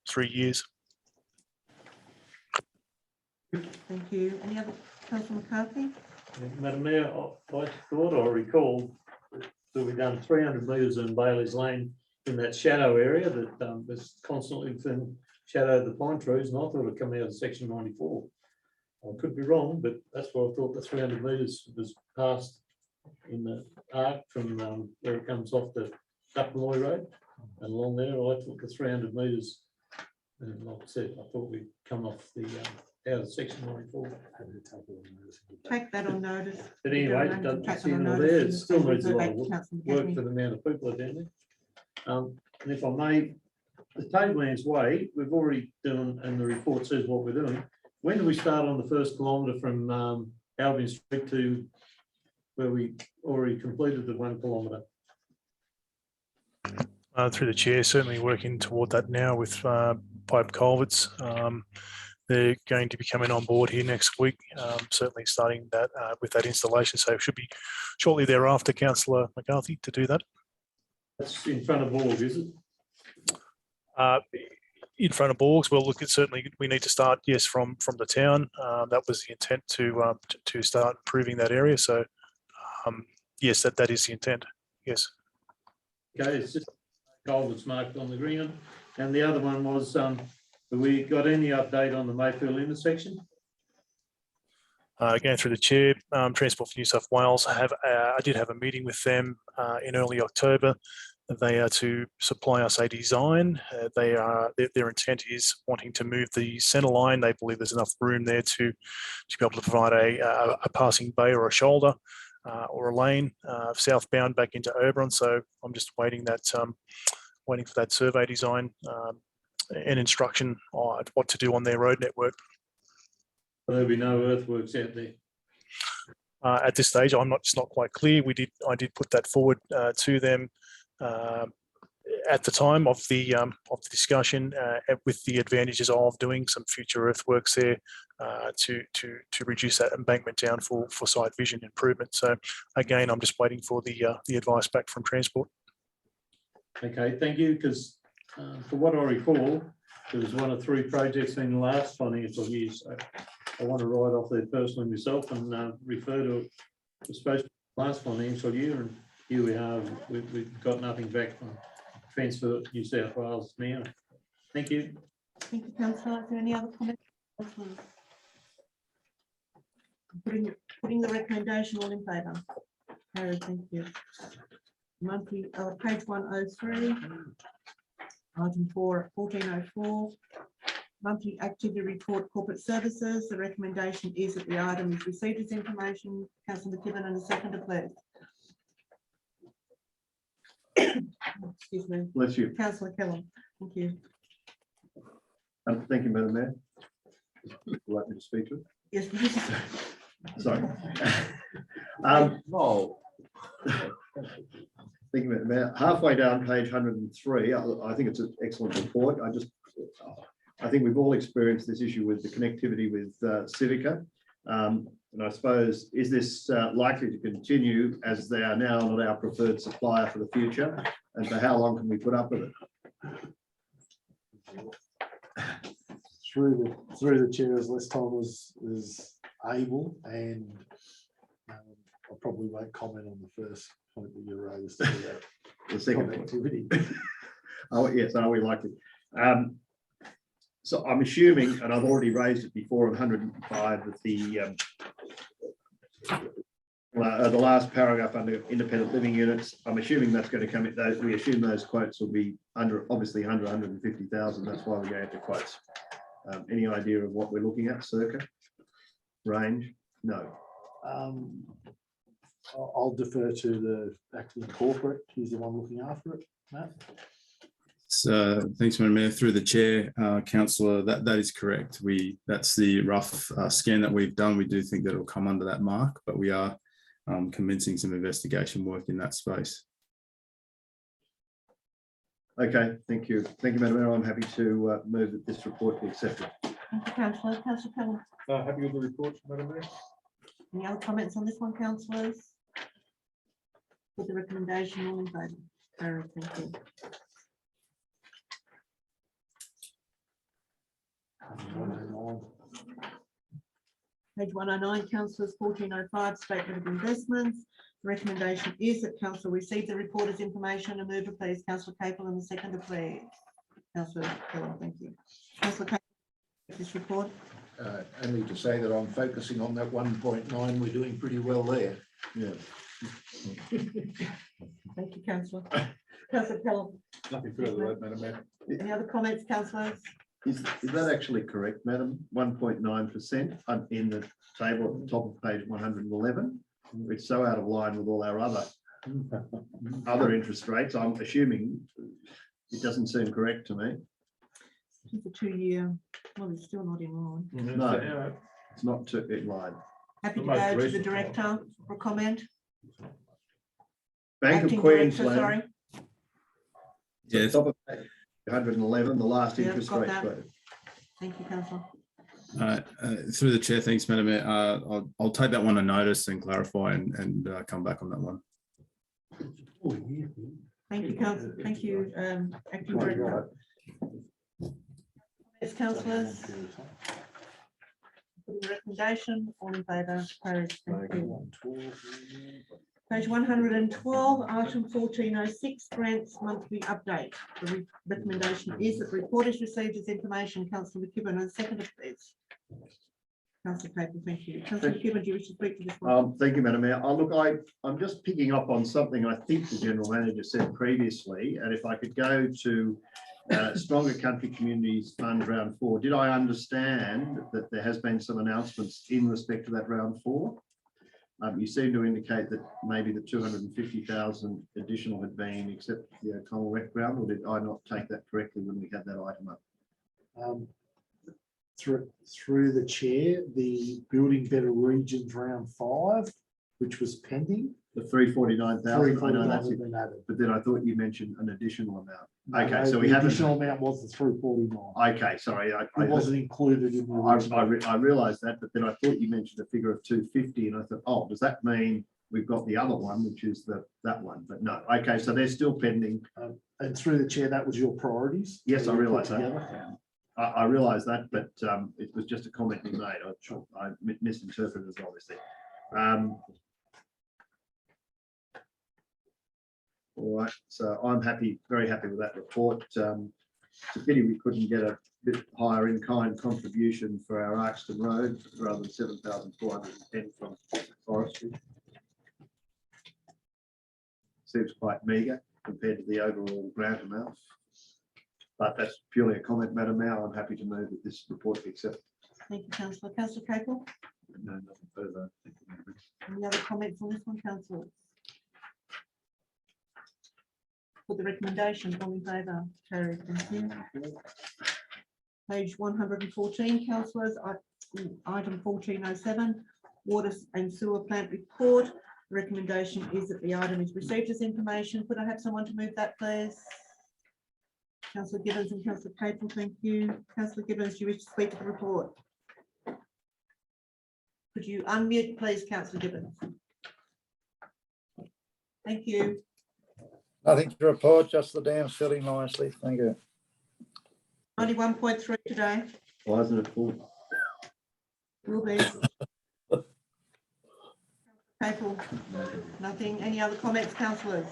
3 years. Thank you. Any other, Councillor McCarthy? Madam Mayor, I thought I recalled that we've done 300 metres in Bailey's Lane in that shadow area that was constantly within shadow of the pine trees, and I thought it'd come out of section 94. I could be wrong, but that's what I thought the 300 metres was passed in the arc from where it comes off the Duckmalloy Road and along there. I took the 300 metres, and like I said, I thought we'd come off the out of section 94. Take that on notice. But anyway, it doesn't seem to there. It still needs a lot of work for the amount of people that are down there. And if I may, the Tablelands Way, we've already done, and the report says what we're doing. When do we start on the first kilometre from Albion Street to where we already completed the 1 kilometre? Through the chair, certainly working toward that now with pipe culverts. They're going to be coming on board here next week, certainly starting that with that installation. So it should be shortly thereafter, Councillor McCarthy, to do that. That's in front of Borg, is it? In front of Borgs, well, look, certainly we need to start, yes, from the town. That was the intent to start improving that area. So yes, that is the intent. Yes. Okay, it's just culverts marked on the ground. And the other one was, have we got any update on the Mayfield intersection? Going through the chair, Transport for New South Wales I did have a meeting with them in early October. They are to supply us a design. Their intent is wanting to move the centre line. They believe there's enough room there to be able to provide a passing bay or a shoulder or a lane southbound back into Oberon. So I'm just waiting for that survey design and instruction on what to do on their road network. There'll be no earthworks out there. At this stage, it's not quite clear. I did put that forward to them at the time of the discussion, with the advantages of doing some future earthworks there to reduce that embankment down for side vision improvement. So again, I'm just waiting for the advice back from Transport. Okay, thank you. Because for what I recall, there was 1 or 3 projects in the last financial year. So I want to write off there personally myself and refer to it. It's supposed to be last financial year, and here we are. We've got nothing back from Transport New South Wales now. Thank you. Thank you, Councillor. Is there any other comments? Putting the recommendation all in favour. Carried, thank you. Monthly, page 103, item 1404. Monthly activity report, corporate services. The recommendation is that the item is received as information. Councillor Gibbons and a seconder, please. Excuse me. Bless you. Councillor Kellam. Thank you. Thank you, Madam Mayor. Would you like me to speak to it? Yes, please. Sorry. Thank you, Madam Mayor. Halfway down page 103, I think it's an excellent report. I think we've all experienced this issue with the connectivity with Civica. And I suppose, is this likely to continue as they are now not our preferred supplier for the future? And for how long can we put up with it? Through the chair, as less time is able, and I probably won't comment on the first point that you raised. The second activity. Oh yes, are we likely? So I'm assuming, and I've already raised it before on 105, that the last paragraph under independent living units, I'm assuming that's going to come in. We assume those quotes will be obviously under 150,000. That's why we're going to quotes. Any idea of what we're looking at, circa range? No. I'll defer to the acting corporate. He's the one looking after it, Matt. So thanks, Madam Mayor. Through the chair, Councillor, that is correct. That's the rough scan that we've done. We do think that it will come under that mark, but we are commencing some investigation work in that space. Okay, thank you. Thank you, Madam Mayor. I'm happy to move that this report be accepted. Thank you, Councillor. Councillor Kellam. Happy with the report, Madam Mayor. Any other comments on this one, councillors? With the recommendation all in favour. Carried, thank you. Page 109, councillors 1405, statement of investments. The recommendation is that council receive the report as information and move, please. Councillor Capel and the seconder, please. Councillor Keller, thank you. Councillor Capel, this report. Only to say that I'm focusing on that 1.9, we're doing pretty well there. Yeah. Thank you, councillor. Councillor Keller. Nothing further, Madam Mayor. Any other comments, councillors? Is that actually correct, madam? 1.9% in the table at the top of page 111. It's so out of line with all our other interest rates. I'm assuming it doesn't seem correct to me. It's a 2-year, well, it's still not in line. No, it's not in line. Happy to go to the director for a comment. Bank Acting of Director, Queensland. sorry. Yes. Top of page 111, the last Yeah, interest got rate. that. quote. Thank you, councillor. Through the chair, thanks, Madam Mayor. I'll take that one on notice and clarify and come back on that one. Thank you, councillor. Thank you, acting director. Yes, councillors. The recommendation, all in favour, carried. Thank you. Page 112, item 1406, grants monthly update. The recommendation is that the report is received as information. Councillor McKibben, and seconded, please. Councillor Capel, thank you. Councillor McKibben, do you wish to speak to this one? Thank you, Madam Mayor. I'm just picking up on something I think the General Manager said previously, and if I could go to Stronger Country Communities Fund Round 4, did I understand that there has been some announcements in respect to that Round 4? You seem to indicate that maybe the 250,000 additional had been except the O'Connell Rec Ground, or did I not take that correctly when we had that item up? Through the chair, the Building Better Regions Round 5, which was pending. The 349,000, I know that's it, been added. but then I thought you mentioned an additional amount. No, Okay, no, so we the haven't. additional amount was the 349. Okay, sorry, It wasn't included in the original. I realised that, but then I thought you mentioned a figure of 250, and I thought, oh, does that mean we've got the other one, which is that one? But no, okay, so they're still pending. And through the chair, that was your priorities. Yes, I you put realise that. together. I realise that, but it was just a comment you made. I misinterpreted it, obviously. All right, so I'm happy, very happy with that report. It's a pity we couldn't get a bit higher in-kind contribution for our Arkston Road rather than 7,410 from forestry. Seems quite meagre compared to the overall grant amount. But that's purely a comment, Madam Mayor. I'm happy to move that this report be accepted. Thank you, councillor. Councillor Capel. No, nothing further. Thank you, Madam Mayor. Any other comments on this one, councillor? For the recommendation, all in favour, carried. Thank you. Page 114, councillors, item 1407, water and sewer plant report. The recommendation is that the item is received as information. Could I have someone to move that, please? Councillor Gibbons and Councillor Capel, thank you. Councillor Gibbons, do you wish to speak to the report? Could you unmute, please, Councillor Gibbons? Thank you. Nothing to report, just the dam's filling nicely. Thank you. 91.3 today. Why isn't it full? Will be. Capel, nothing. Any other comments, councillors?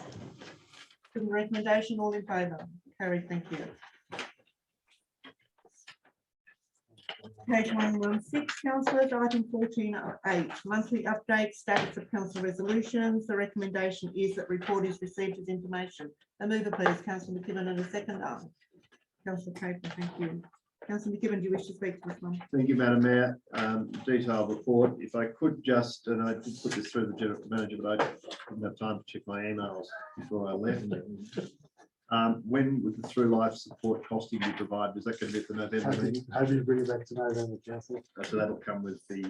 For the recommendation, all in favour? Carried, thank you. Page 116, councillors, item 1408, monthly update, status of council resolutions. The recommendation is that report is received as information. A mover, please, Councillor McKibben, and a seconder. Councillor Capel, thank you. Councillor McKibben, do you wish to speak to this one? Thank you, Madam Mayor. Detailed report. If I could just, and I did put this through the General Manager, but I didn't have time to check my emails before I left. When would the through life support costing be provided? Is that going to be at the November meeting? How do you bring it back to November, councillor? So that'll come with the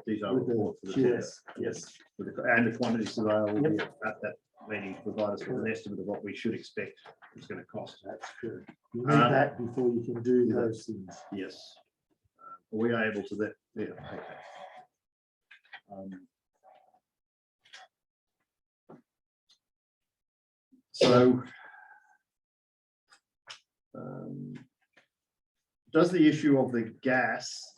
detailed With the- report. For the yes, yes. And the quantities available will be at that meeting to provide us with an estimate of what we should expect it's going to cost. That's true. You need that before you can do those things. Yes. Are we able to that? Yeah. Okay. So does the issue of the gas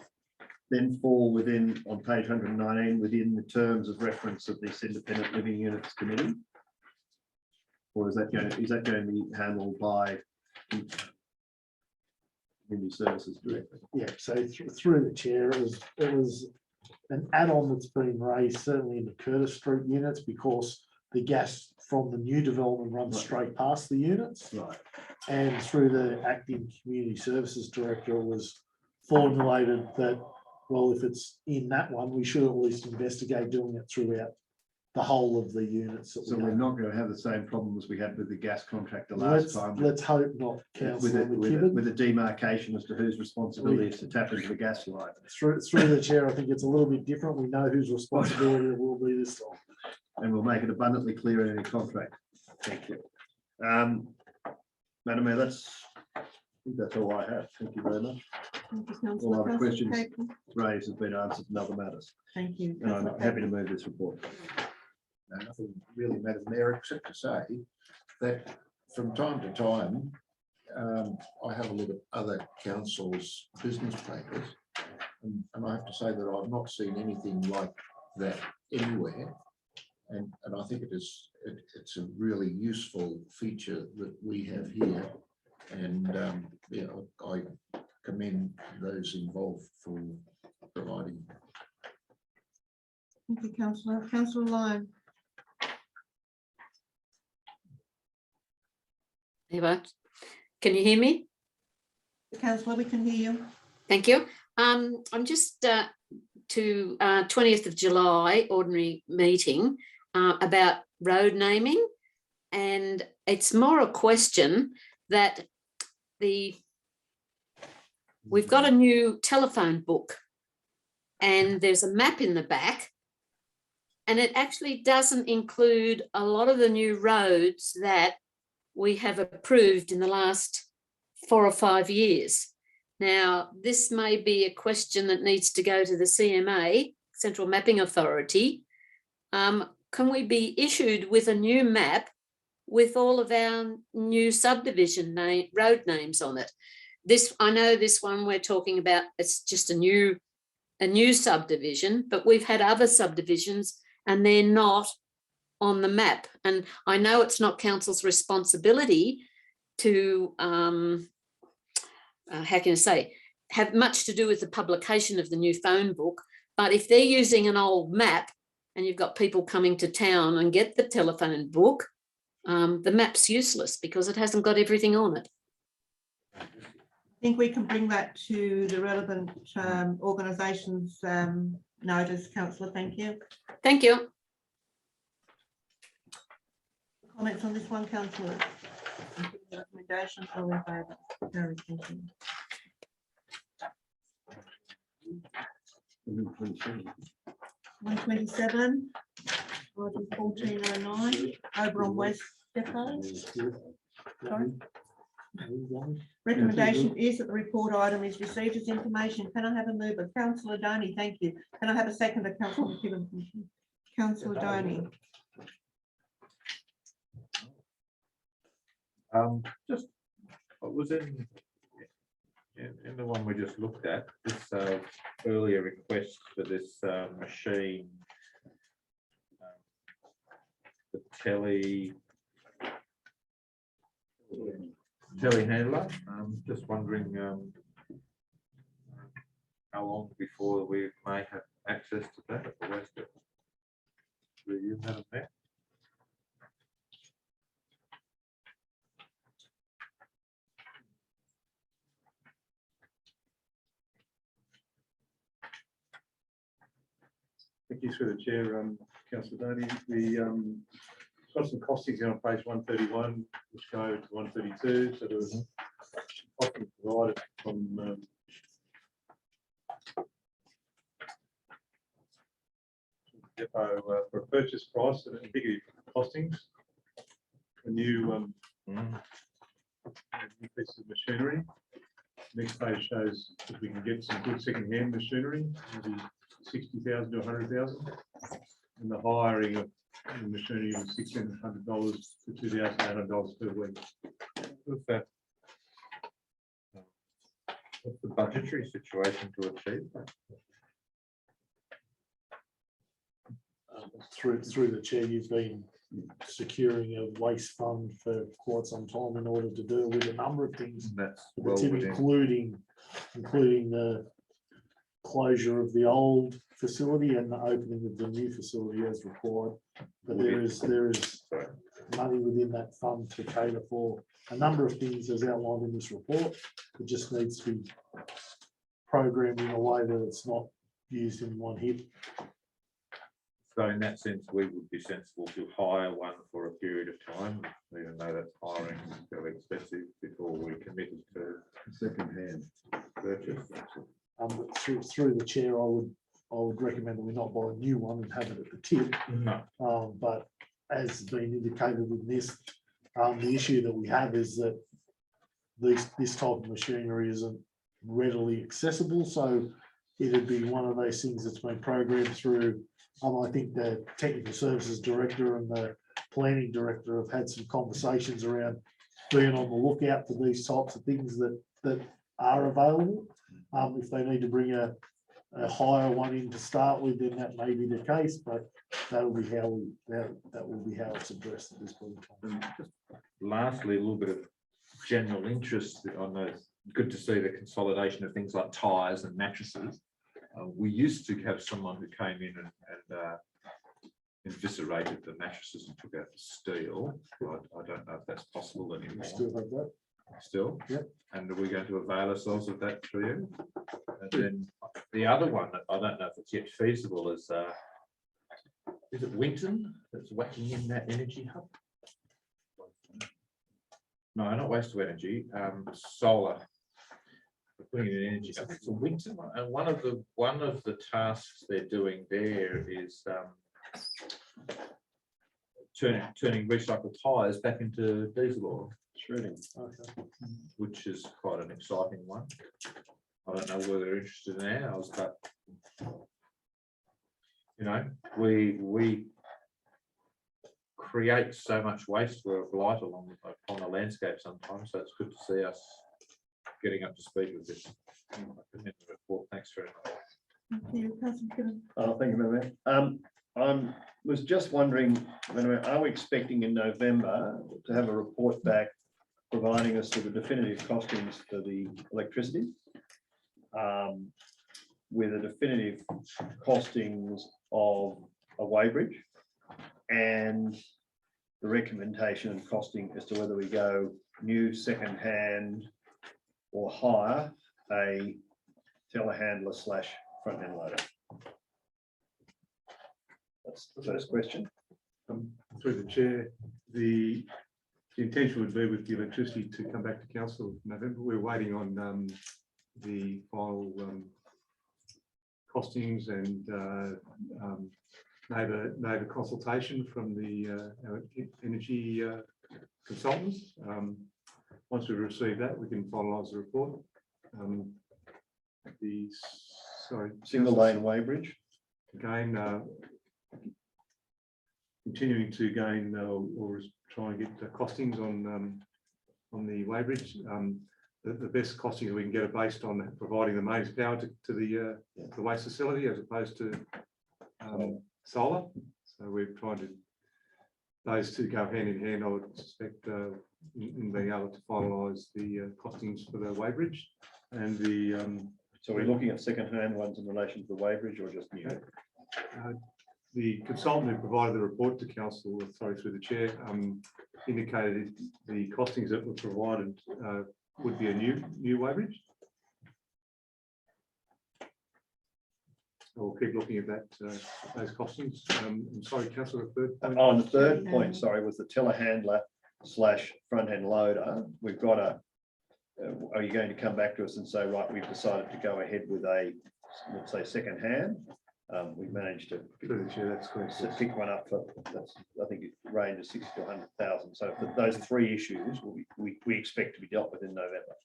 then fall within, on page 119, within the terms of reference of this independent living units committee? Or is that going to be handled by community services directly? Yeah, so through the chair, it was an add-on that's been raised certainly in the Curtis Street units because the gas from the new development runs straight past the units. Right. And through the acting community services director, it was formulated that, well, if it's in that one, we should at least investigate doing it throughout the whole of the units. So we're not going to have the same problem as we had with the gas contractor last time. Let's hope not, Councillor Gibbons. With a demarcation as to whose responsibility is to tap into the gas line. Through the chair, I think it's a little bit different. We know whose responsibility it will be this time. And we'll make it abundantly clear in any contract. Thank you. Madam Mayor, I think that's all I have. Thank you very much. Thank you, All Councillor. other questions Councillor Craig. raised have been answered in other matters. Thank you. And I'm Councillor happy to Craig. move this report. Nothing really, Madam Mayor, except to say that from time to time, I have a look at other councils' business papers, and I have to say that I've not seen anything like that anywhere. And I think it's a really useful feature that we have here. And yeah, I commend those involved for providing. Thank you, Councillor. Councillor Lyon. Eva, can you hear me? Councillor, we can hear you. Thank you. I'm just to 20th of July ordinary meeting about road naming, and it's more a question that we've got a new telephone book and there's a map in the back, and it actually doesn't include a lot of the new roads that we have approved in the last 4 or 5 years. Now, this may be a question that needs to go to the CMA, Central Mapping Authority. Can we be issued with a new map with all of our new subdivision road names on it? I know this one we're talking about, it's just a new subdivision, but we've had other subdivisions and they're not on the map. And I know it's not council's responsibility to, how can I say, have much to do with the publication of the new phone book, but if they're using an old map and you've got people coming to town and get the telephone book, the map's useless because it hasn't got everything on it. I think we can bring that to the relevant organisations notice, Councillor. Thank you. Thank you. Comments on this one, Councillor? Recommendations, all in favour? Carried, thank you. 127, item 1409, Oberon West Depot. Sorry. Recommendation is that the report item is received as information. Can I have a mover? Councillor Donny, thank you. Can I have a seconder? Councillor Gibbons. Councillor Donny. Just what was in the one we just looked at, this earlier request for this machine, the telehandler. Just wondering how long before we may have access to that at the West Depot. Do you, Madam Mayor? Thank you through the chair, Councillor Donny. We got some costings here on page 131, which go to 132. So there was costing provided from depot for a purchase price and indicative costings. A new piece of machinery. Next page shows if we can get some good second-hand machinery, maybe 60,000 to 100,000, and the hiring of the machinery of $1,600 to $2,800 per week. What's that? What's the budgetary situation to achieve that? through the chair, you've been securing a waste fund for quite some time in order to deal with a number of things, That's well within. including the closure of the old facility and the opening of the new facility as required. But there is money within that fund to cater for a number of things as outlined in this report. It just needs to be programmed in a way that it's not used in one hit. So in that sense, we would be sensible to hire one for a period of time, even though that's hiring is very expensive, before we committed to second-hand purchase. But through the chair, I would recommend that we not buy a new one and have it at the tip. No. But as has been indicated in this, the issue that we have is that this type of machinery isn't readily accessible. So it'd be one of those things that's been programmed through. I think the technical services director and the planning director have had some conversations around being on the lookout for these types of things that are available. If they need to bring a higher one in to start with, then that may be the case, but that will be how it's addressed at this point in time. Lastly, a little bit of general interest on those. Good to see the consolidation of things like tyres and mattresses. We used to have someone who came in and eviscerated the mattresses and took out the steel. I don't know if that's possible anymore. Still have that. Still? Yep. And are we going to avail ourselves of that for you? And then the other one, that I don't know if it's yet feasible, is it Winton that's whacking in that energy hub? No, not waste of energy, solar. We're putting in an energy hub. So Winton, and one of the tasks they're doing there is turning recycled tyres back into diesel oil. Shredding. Okay. Which is quite an exciting one. I don't know whether they're interested in ours, but you know, we create so much waste of light along the landscape sometimes. So it's good to see us getting up to speed with this. Thanks very much. Thank you, Councillor Gibbons. Thank you, Madam Mayor. I was just wondering, are we expecting in November to have a report back providing us with the definitive costings for the electricity, with the definitive costings of a weighbridge and the recommendation and costing as to whether we go new, second-hand or hire a telehandler / front end loader? That's the first question. Through the chair, the intention would be with the electricity to come back to council in November. We're waiting on the final costings and neighbour consultation from the our energy consultants. Once we receive that, we can finalise the report. Single lane weighbridge. Again, continuing to gain or try and get costings on the weighbridge. The best costing we can get are based on providing the mains power to the waste facility as opposed to solar. So we're trying to those two go hand in hand. I would suspect in being able to finalise the costings for the weighbridge and the. So we're looking at second-hand ones in relation to the weighbridge or just new? The consultant who provided the report to council, sorry, through the chair, indicated the costings that were provided would be a new weighbridge. We'll keep looking at that, those costings. I'm sorry, councillor, on the third point, sorry, was the telehandler / front end loader. We've got a. Are you going to come back to us and say, right, we've decided to go ahead with a, let's say, second hand? We've managed to pick one up for, I think it ranges 60 to 100,000. So for those three issues, we expect to be dealt with in November.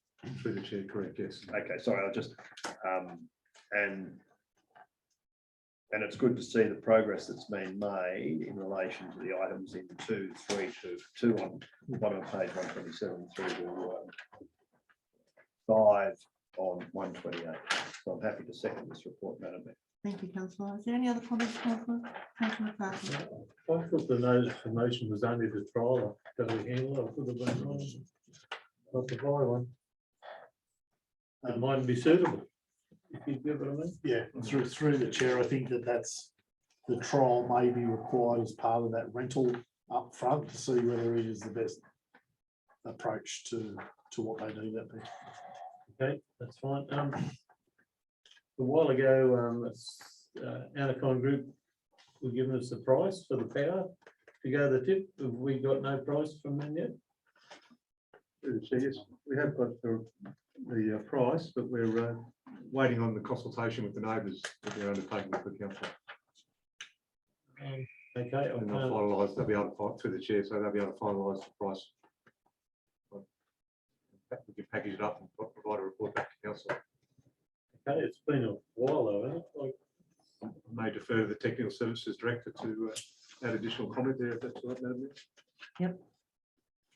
Through the chair, correct, yes. Okay, sorry, I'll just and it's good to see the progress that's been made in relation to the items in 2, 3 to 2 on the bottom of page 127 through to 5 on 128. So I'm happy to second this report, Madam Mayor. Thank you, councillor. Is there any other comments, councillor? Councillor McCarthy. I thought the notice of motion was only the trial. That we handle, I could have been wrong. Not the buy one. It might be suitable. If you get what I mean. Yeah, through the chair, I think that's the trial may be required as part of that rental up front to see whether it is the best approach to what they need that be. Okay, that's fine. A while ago, Anacon Group were giving us the price for the power to go to the tip. Have we got no price from them yet? Yes, we have got the price, but we're waiting on the consultation with the neighbours that they're undertaking with the council. Okay. And they'll finalise, they'll be able to fight through the chair, so they'll be able to finalise the price. We can package it up and provide a report back to council. Okay, it's been a while though, hasn't it? Like, I may defer to the technical services director to add additional comment there, if that's all right, Madam Mayor. Yep.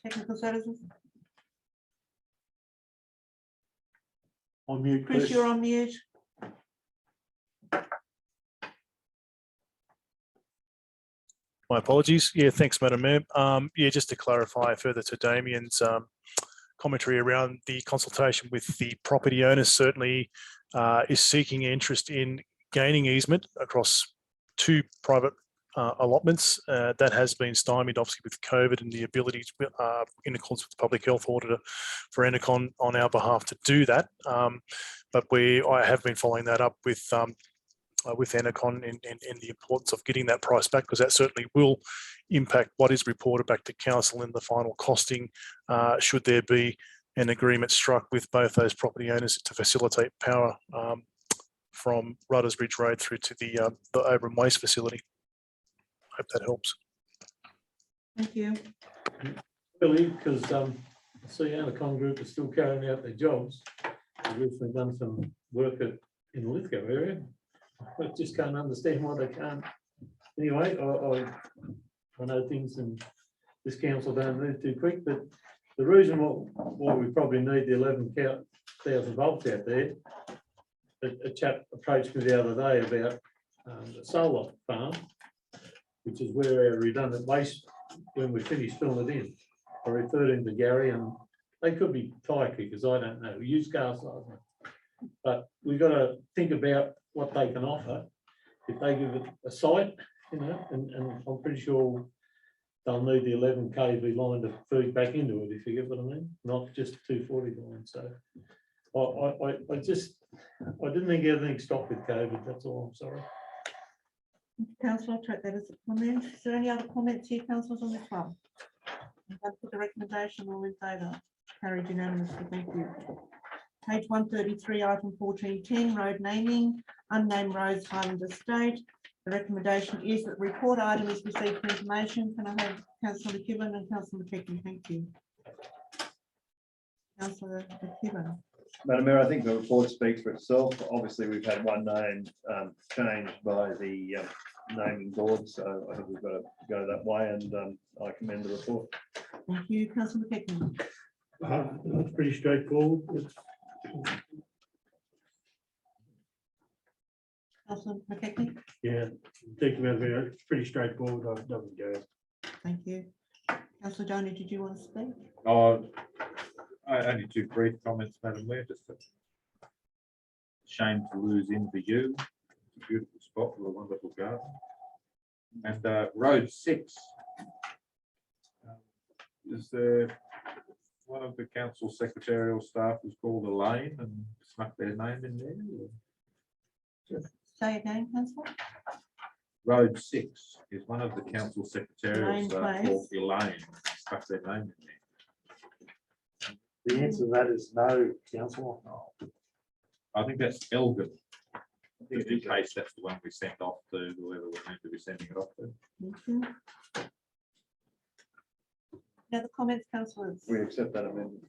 Technical services. On mute, Chris, Chris. you're on mute. My apologies. Yeah, thanks, Madam Mayor. Yeah, just to clarify further to Damien's commentary around the consultation with the property owners, certainly is seeking interest in gaining easement across 2 private allotments. That has been stymied, obviously, with COVID and the ability to, in accordance with the public health order, for Anacon on our behalf to do that. But I have been following that up with Anacon in the importance of getting that price back, because that certainly will impact what is reported back to council in the final costing, should there be an agreement struck with both those property owners to facilitate power from Rudders Ridge Road through to the Oberon Waste facility. Hope that helps. Thank you. really, because I see Anacon Group is still carrying out their jobs. They've recently done some work in the Lithgow area. I just can't understand why they can't. Anyway, I know things in this council don't move too quick, but the reason why we probably need the 11,000 volts out there, a chap approached me the other day about a solar farm, which is where our redundant waste, when we finish filling it in, I referred him to Gary, and they could be tire kickers, I don't know, used car salesmen. But we've got to think about what they can offer. If they give it a site, you know, and I'm pretty sure they'll need the 11 kV line to feed back into it, if you get what I mean, not just 240 line. So I didn't think everything stopped with COVID, that's all, I'm sorry. Councillor, I'll take that as a comment. Is there any other comments here, councillors, on this one? I'll put the recommendation, all in favour. Carried unanimously, thank you. Page 133, item 1410, road naming, unnamed roads, Highland Estate. The recommendation is that the report item is received for information. Can I have Councillor Gibbons and Councillor McKechnie? Thank you. Councillor Gibbons. Madam Mayor, I think the report speaks for itself. Obviously, we've had one name changed by the naming board, so I think we've got to go that way, and I commend the report. Thank you, Councillor McKechnie. That's pretty straightforward. Councillor McKechnie. Yeah, thank you, Madam Mayor. It's pretty straightforward. I don't go. Thank you. Councillor Donny, did you want to speak? Only 2 brief comments, Madam Mayor. Just a shame to lose in the U. It's a beautiful spot with a wonderful garden. And Road 6. Is there one of the council secretarial staff who's called Elaine and snuck their name in there? Say again, Councillor. Road 6 is one of the council secretarial Elaine staff Place. called Elaine, stuck their name in there. The answer to that is no, councillor. I think that's Elgin. Just in case that's the one we sent off to whoever we need to be sending it off to. Thank you. Any other comments, councillors? We accept that amendment.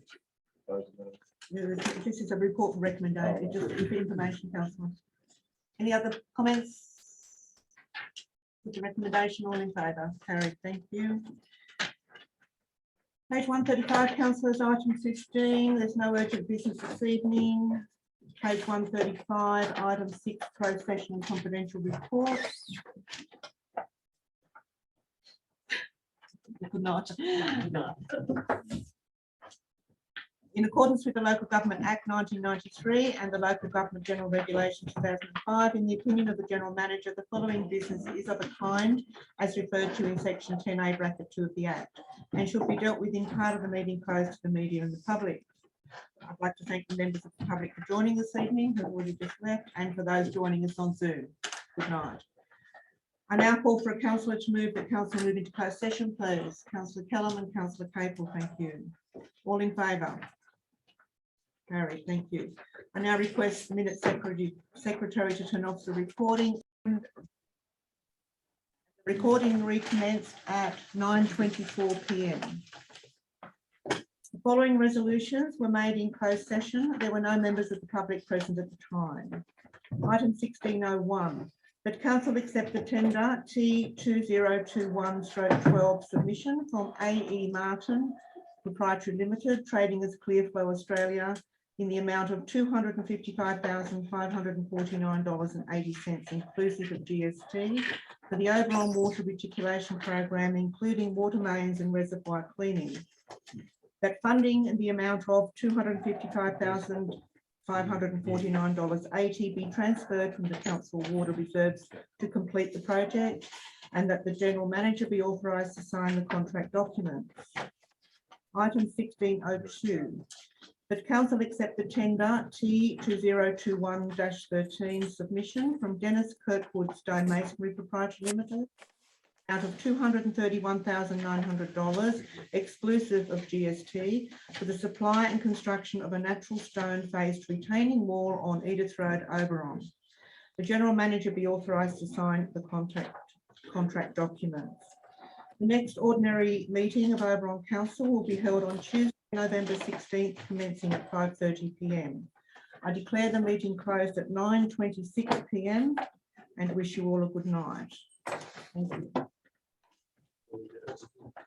This is a report for recommendation, just for information, councillor. Any other comments? With the recommendation, all in favour? Carried, thank you. Page 135, councillors, item 15. There's no urgent business this evening. Page 135, item 6, closed session and confidential reports. Good night. In accordance with the Local Government Act 1993 and the Local Government General Regulation 2005, in the opinion of the General Manager, the following business is of a kind as referred to in section 10A bracket 2 of the Act and should be dealt with in part of the meeting closed to the media and the public. I'd like to thank the members of the public for joining this evening, who have already just left, and for those joining us on Zoom. Good night. I now call for a councillor to move that council move into closed session, please. Councillor Kellam and Councillor Capel, thank you. All in favour? Carried, thank you. I now request the minute secretary to turn off the recording. Recording recommenced at 9:24 p.m. The following resolutions were made in closed session. There were no members of the public present at the time. Item 1601, that council accept the tender T2021/12 submission from AE Martin Proprietary Limited, trading as Clearflow Australia, in the amount of $255,549.80, inclusive of GST, for the Oberon water reticulation program, including water mains and reservoir cleaning. That funding in the amount of $255,549.80 be transferred from the council water reserves to complete the project, and that the General Manager be authorised to sign the contract documents. Item 1602, that council accept the tender T2021-13 submission from Dennis Kirkwood Stonemasonry Proprietary Limited, out of $231,900, exclusive of GST, for the supply and construction of a natural stone faced retaining wall on Edith Road, Oberon. The General Manager be authorised to sign the contract documents. The next ordinary meeting of Oberon Council will be held on Tuesday, November 16th, commencing at 5:30 p.m. I declare the meeting closed at 9:26 p.m. and wish you all a good night. Thank you.